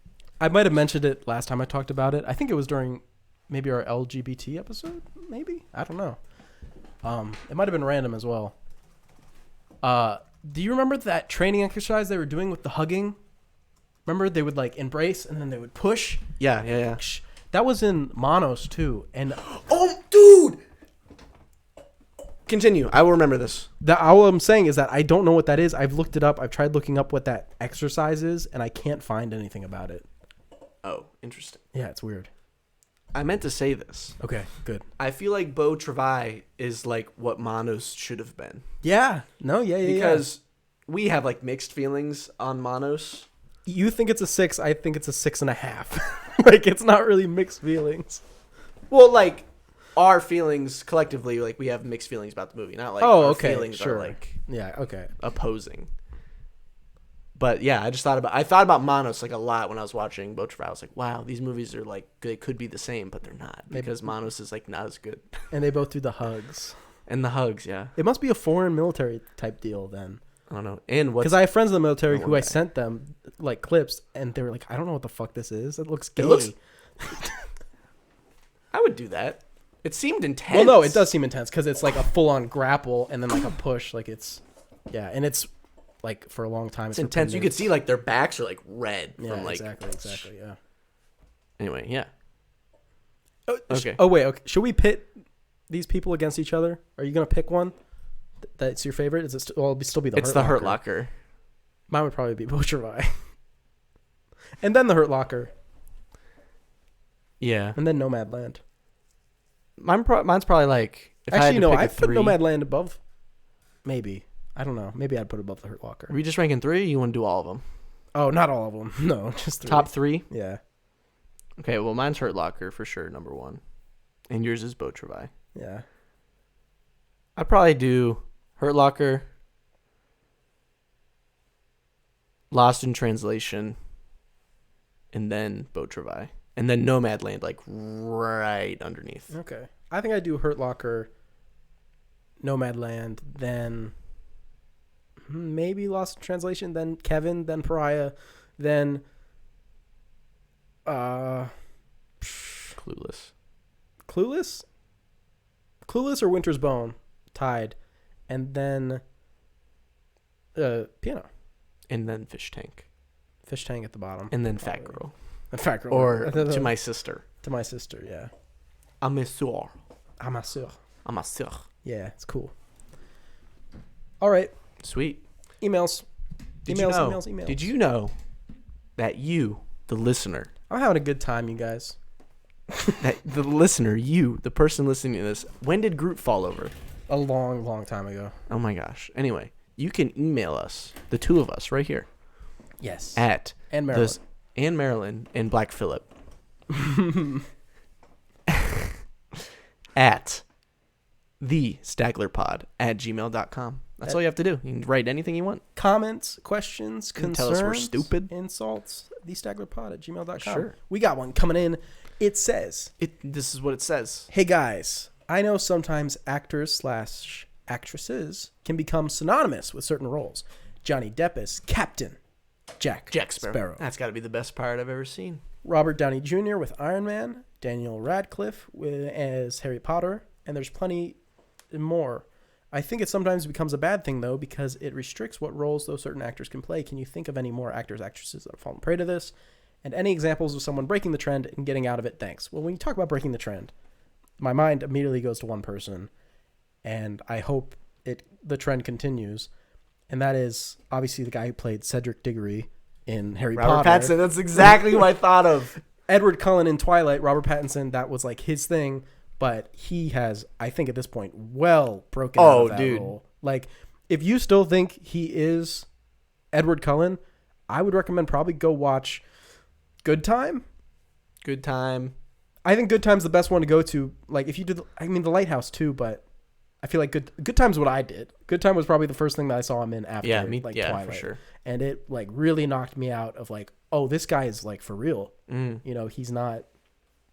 I might have mentioned it last time I talked about it. I think it was during maybe our LGBT episode, maybe? I don't know. It might have been random as well. Do you remember that training exercise they were doing with the hugging? Remember they would like embrace and then they would push? Yeah. That was in Monos too. And oh, dude! Continue. I will remember this. All I'm saying is that I don't know what that is. I've looked it up. I've tried looking up what that exercise is, and I can't find anything about it. Oh, interesting. Yeah, it's weird. I meant to say this. Okay, good. I feel like Beau Travail is like what Monos should have been. Yeah. No, yeah. Because we have like mixed feelings on Monos. You think it's a 6. I think it's a 6.5. Like, it's not really mixed feelings. Well, like, our feelings collectively, like we have mixed feelings about the movie, not like Oh, our okay, feelings sure. are like Yeah, okay. opposing. But yeah, I thought about Manos like a lot when I was watching Boat Trial. I was like, wow, these movies are like they could be the same, but they're not because Manos is like not as good. And they both do the hugs. And the hugs, yeah. It must be a foreign military type deal then. I don't know. And what's Because I have friends in the military Oh, who I okay. sent them like clips, and they were like, "I don't know what the fuck this is. It looks gay." It looks- I would do that. It seemed intense. Well, no, it does seem intense because it's like a full on grapple and then like a push. Like it's, yeah, and it's like for a long time. It's intense. You could see like their backs are like red Yeah, from like. exactly. Yeah. Anyway, yeah. Oh, Okay. Oh wait. Okay. Should we pit these people against each other? Are you gonna pick one that's your favorite? Is it? Well, it'll still be the. It's the Hurt Locker. Mine would probably be Bochervai. And then the Hurt Locker, Yeah. and then Nomadland. Mine's probably like. If Actually, no, I I'd had to put pick a 3. Nomadland above. Maybe. I don't know. Maybe I'd put it above the Hurt Locker. Are we just ranking 3? Or you want to do all of them? Oh, not all of them. No, just 3. Top 3. Yeah. Okay. Well, mine's Hurt Locker for sure, number 1, and yours is Boat Trial. Yeah. I'd probably do Hurt Locker, Lost in Translation, and then Boat Trial, and then Nomadland like right underneath. Okay. I think I do Hurt Locker, Nomadland, then maybe Lost in Translation, then Kevin, then Pariah, then Clueless. Clueless or Winter's Bone tied, and then Piano, And then Fish Tank. Fish Tank at the bottom, And then Fat Girl. In fact, Or To My Sister. To My Sister. Yeah. Amasseur. Amasseur. Amasseur. Yeah, it's cool. All right, Sweet. emails. Did emails. you know, Did you know that you, the listener, I'm having a good time, you guys. that the listener, you, the person listening to this, when did Groot fall over? A long time ago. Oh my gosh. Anyway, you can email us, the two of us right here, Yes. at And Maryland. and Marilyn and Black Phillip at thestaglerpod@gmail.com. That's all you have to do. You can write anything you want. Comments, questions, can concerns, tell us we're stupid. insults, thestaglerpod@gmail.com. Sure. We got one coming in. It says, This is what it says. "Hey guys, I know sometimes actors/actresses can become synonymous with certain roles. Johnny Depp as Captain Jack Sparrow. That's got to be the best part I've ever seen. Robert Downey Jr. with Iron Man, Daniel Radcliffe as Harry Potter, and there's plenty more. I think it sometimes becomes a bad thing, though, because it restricts what roles those certain actors can play. Can you think of any more actors, actresses that have fallen prey to this? And any examples of someone breaking the trend and getting out of it? Thanks." Well, when you talk about breaking the trend, my mind immediately goes to one person, and I hope the trend continues, and that is obviously the guy who played Cedric Diggory in Harry Robert Potter. Pattinson. That's exactly who I thought of. Edward Cullen in Twilight, Robert Pattinson, that was like his thing, but he has, I think at this point, well broken out of that role. Like, if you still think he is Edward Cullen, I would recommend probably go watch Good Time. Good Time. I think Good Time's the best one to go to. Like, if you do, The Lighthouse too, but I feel like Good Time's what I did. Good Time was probably the first thing that I saw him in after Twilight. For sure. And it like really knocked me out of like, oh, this guy is like for real. Mm. You know, he's not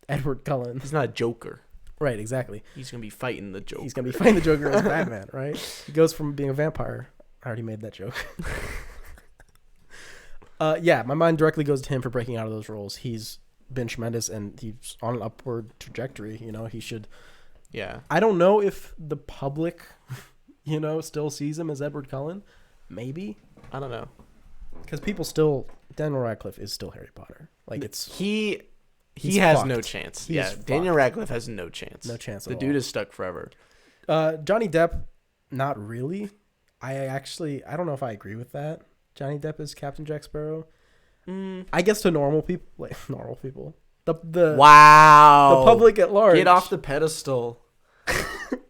Edward Cullen. He's not a Joker. Right, exactly. He's going to be fighting the Joker. He's going to be fighting the Joker as Batman, right? He goes from being a vampire. I already made that joke. Yeah, my mind directly goes to him for breaking out of those roles. He's been tremendous, and he's on an upward trajectory. You know, he should... Yeah. I don't know if the public, still sees him as Edward Cullen. Maybe. I don't know. Because people still... Daniel Radcliffe is still Harry Potter. Like, it's... He He's has fucked. no chance. He's fucked. Daniel Radcliffe has no chance. No chance The at dude all. is stuck forever. Johnny Depp, not really. I don't know if I agree with that. Johnny Depp is Captain Jack Sparrow. I guess to normal people, the Wow. the public at large. Get off the pedestal.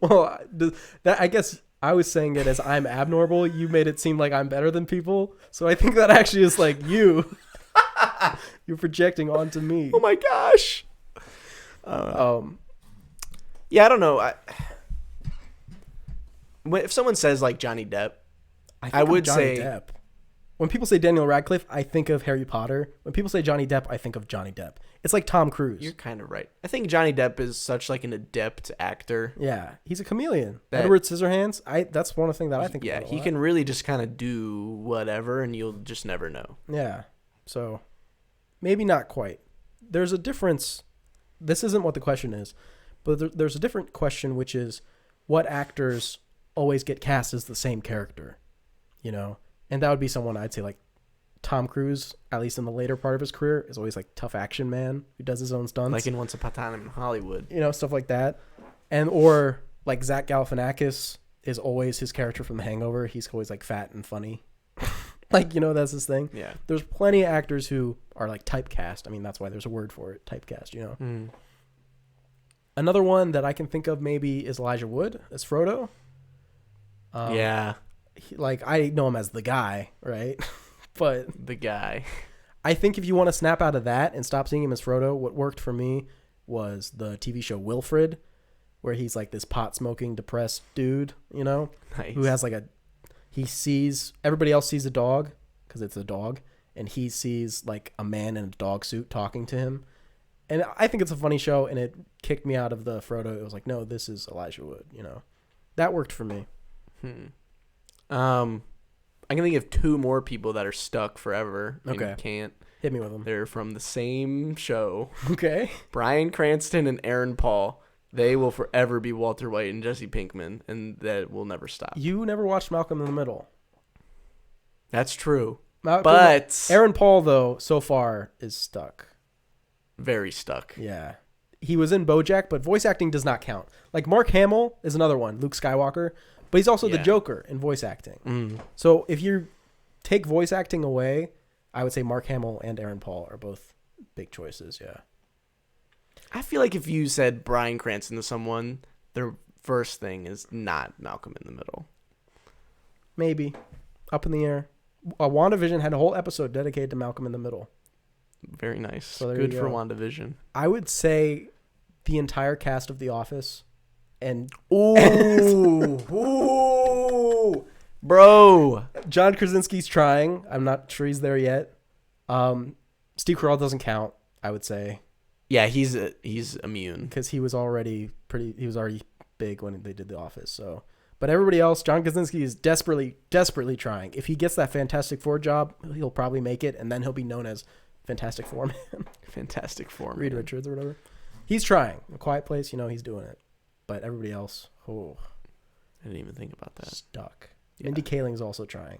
Well, that I guess I was saying it as I'm abnormal. You made it seem like I'm better than people. So I think that actually is like you. You're projecting onto me. Oh my gosh. Yeah, I don't know. If someone says like Johnny Depp, I would say Depp. When people say Daniel Radcliffe, I think of Harry Potter. When people say Johnny Depp, I think of Johnny Depp. It's like Tom Cruise. you're kind of right. I think Johnny Depp is such like an adept actor. Yeah, he's a chameleon. That- Edward Scissorhands. That's one of the things that I think. Yeah, about a he lot. can really just kind of do whatever, and you'll just never know. Yeah, so maybe not quite. There's a difference. This isn't what the question is, but there's a different question, which is what actors always get cast as the same character, you know? And that would be someone I'd say like Tom Cruise, at least in the later part of his career, is always like tough action man who does his own stunts. Like in Once Upon a Time in Hollywood. You know, stuff like that. And or like Zach Galifianakis is always his character from The Hangover. He's always like fat and funny. Like, you know, that's his thing. Yeah. There's plenty of actors who are like typecast. I mean, that's why there's a word for it, typecast, you know. Mm. Another one that I can think of maybe is Elijah Wood as Frodo. Yeah, Like, I know him as the guy, right? But the guy. I think if you want to snap out of that and stop seeing him as Frodo, what worked for me was the TV show Wilfred, where he's like this pot-smoking, depressed dude, you know, Nice. who has like everybody else sees a dog because it's a dog, and he sees like a man in a dog suit talking to him. And I think it's a funny show, and it kicked me out of the Frodo. It was like, no, this is Elijah Wood, you know. That worked for me. I can think of two more people that are stuck forever. Okay. And can't. Hit me with them. They're from the same show. Okay. Bryan Cranston and Aaron Paul. They will forever be Walter White and Jesse Pinkman, and that will never stop. You never watched Malcolm in the Middle. That's true. But Aaron Paul, though, so far is stuck. Very stuck. Yeah. He was in BoJack, but voice acting does not count. Like Mark Hamill is another one, Luke Skywalker, but he's also the Yeah. Joker in voice acting. So if you take voice acting away, I would say Mark Hamill and Aaron Paul are both big choices, yeah. I feel like if you said Bryan Cranston to someone, their first thing is not Malcolm in the Middle. Maybe. Up in the air. WandaVision had a whole episode dedicated to Malcolm in the Middle. Very nice. So there Good you for go. WandaVision. I would say the entire cast of The Office and Ooh, bro. John Krasinski's trying. I'm not sure he's there yet. Steve Carell doesn't count, I would say, Yeah, he's immune. because he was already big when they did The Office. So, but everybody else, John Krasinski is desperately trying. If he gets that Fantastic Four job, he'll probably make it, and then he'll be known as Fantastic Four Man, Fantastic Four. Reed man. Richards or whatever. He's trying. A Quiet Place, you know, he's doing it. But everybody else, I didn't even think about that. stuck. Yeah. Mindy Kaling's also trying.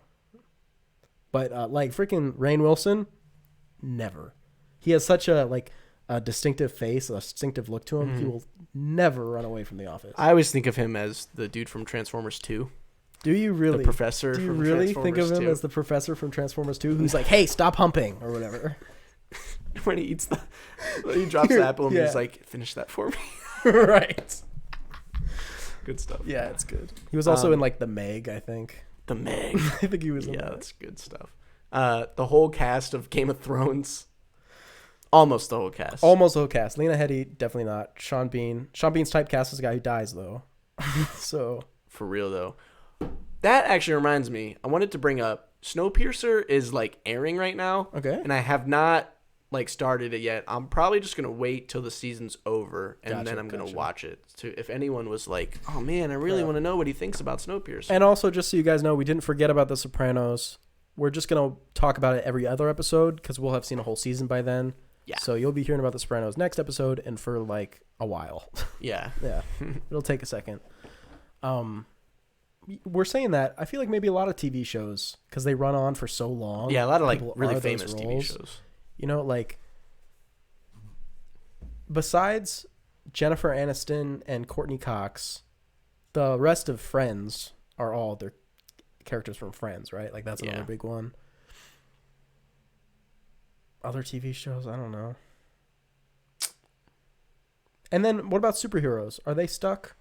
But like freaking Rainn Wilson, never. He has such a distinctive face, a distinctive look to him. He will never run away from The Office. I always think of him as the dude from Transformers 2. Do you really? The professor. Do you from really think of Transformers him 2. as the professor from Transformers 2 who's like, hey, stop humping or whatever? When he eats he drops the apple and Yeah. he's like, finish that for me. Right. Good stuff. Yeah, it's good. He was also in like The Meg, I think. The Meg. I think he was in Yeah, that. that's good stuff. The whole cast of Game of Thrones. Almost the whole cast. Almost the whole cast. Lena Headey, definitely not. Sean Bean. Sean Bean's typecast is a guy who dies, though. So. For real, though. That actually reminds me. I wanted to bring up Snowpiercer is like airing right now. Okay. And I have not like started it yet. I'm probably just going to wait till the season's over and Gotcha, then I'm going to gotcha. watch it. To if anyone was like, "Oh man, I really want to know what he thinks about Snowpiercer." And also, just so you guys know, we didn't forget about The Sopranos. We're just going to talk about it every other episode because we'll have seen a whole season by then. Yeah. So you'll be hearing about The Sopranos next episode and for like a while. Yeah. Yeah. It'll take a second. We're saying that. I feel like maybe a lot of TV shows, because they run on for so long. Yeah, a lot of like people really are those famous TV roles. shows. You know, like, besides Jennifer Aniston and Courtney Cox, the rest of Friends are all their characters from Friends, right? Like, that's another Yeah. big one. Other TV shows, I don't know. And then what about superheroes? Are they stuck?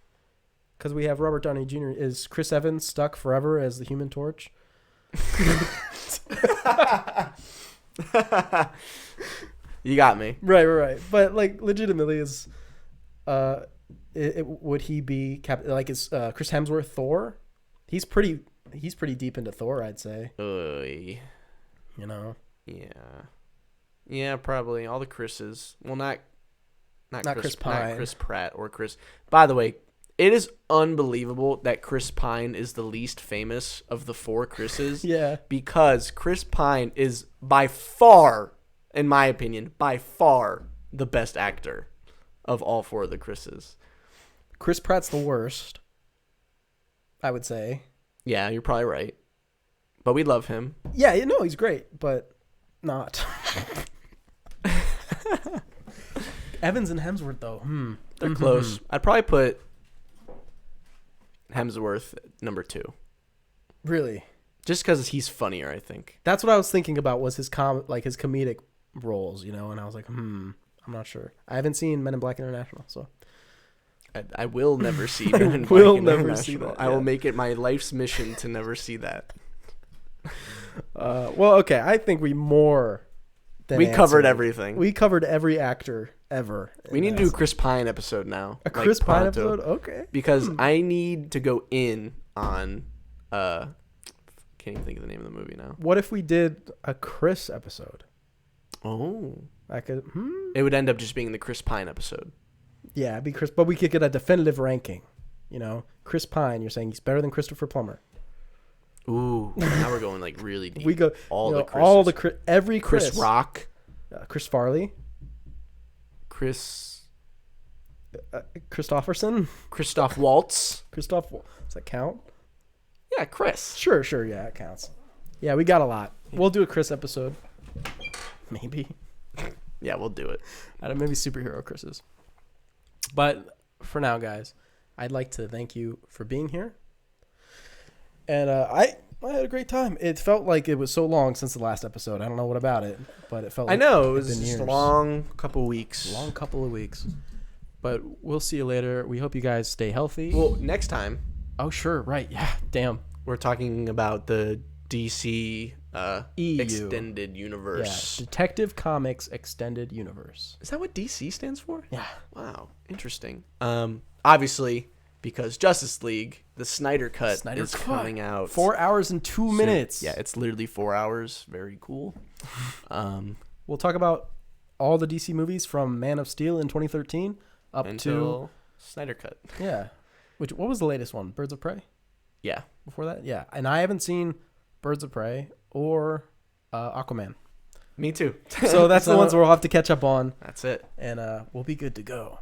Because we have Robert Downey Jr. Is Chris Evans stuck forever as the Human Torch? You got me. Right. But like, legitimately, is would he be like is Chris Hemsworth Thor? He's pretty deep into Thor, I'd say. Oy. You know. Yeah, probably all the Chris's. Well, not Chris Pine. Not Chris Pratt or Chris. By the way, it is unbelievable that Chris Pine is the least famous of the 4 Chris's. Yeah. Because Chris Pine is by far, in my opinion, the best actor of all 4 of the Chris's. Chris Pratt's the worst, I would say. Yeah, you're probably right. But we love him. Yeah, no, he's great, but not. Evans and Hemsworth, though. They're close. I'd probably put Hemsworth number 2. Really? Just because he's funnier, I think. That's what I was thinking about was his his comedic roles, you know, and I was like, I'm not sure. I haven't seen Men in Black International, so. I will never see Men in Black will never International. see that, I will yeah. make it my life's mission to never see that. Well, okay, I think we covered everything. We covered every actor ever. We need to do a Chris Pine episode now. A Chris Pine pronto. episode? Okay. Because I need to go in on can't even think of the name of the movie now. What if we did a Chris episode? Oh. I could It would end up just being the Chris Pine episode. Yeah, it'd be Chris, but we could get a definitive ranking. You know, Chris Pine, you're saying he's better than Christopher Plummer. Ooh, now we're going like really deep. We go all the every Chris Rock, Chris Farley, Christopherson, Christoph Waltz. Does that count? Yeah, Chris. Sure, yeah, it counts. Yeah, we got a lot. We'll do a Chris episode. Maybe. Yeah, we'll do it. Maybe superhero Chris's. But for now, guys, I'd like to thank you for being here. And I had a great time. It felt like it was so long since the last episode. I don't know what about it, but it felt like I know. It it's was been just a years. long couple weeks. Long couple of weeks. But we'll see you later. We hope you guys stay healthy. Well, next time. Oh, sure. Right. Yeah. Damn. We're talking about the DC EU. Extended Universe. Yeah. Detective Comics Extended Universe. Is that what DC stands for? Yeah. Wow. Interesting. Obviously, because Justice League, the Snyder Cut is coming out. 4 hours and 2 minutes. Yeah, it's literally 4 hours. Very cool. We'll talk about all the DC movies from Man of Steel in 2013 up until Snyder Cut. Yeah. What was the latest one? Birds of Prey? Yeah. Before that? Yeah. And I haven't seen Birds of Prey or Aquaman. Me too. So that's the ones we'll have to catch up on. That's it. And we'll be good to go.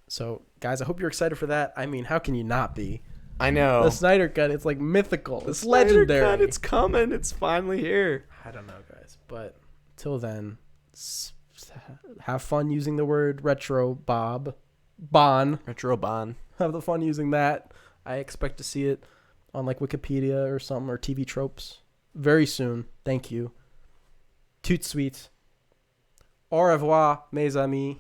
So, guys, I hope you're excited for that. I mean, how can you not be? I know. The Snyder Cut, it's like mythical. The It's Snyder legendary. Cut, it's coming. It's finally here. I don't know, guys. But till then, have fun using the word Retro Bon. Retro Bon. Have the fun using that. I expect to see it on like Wikipedia or something, or TV Tropes very soon. Thank you. Tout de suite. Au revoir, mes amis.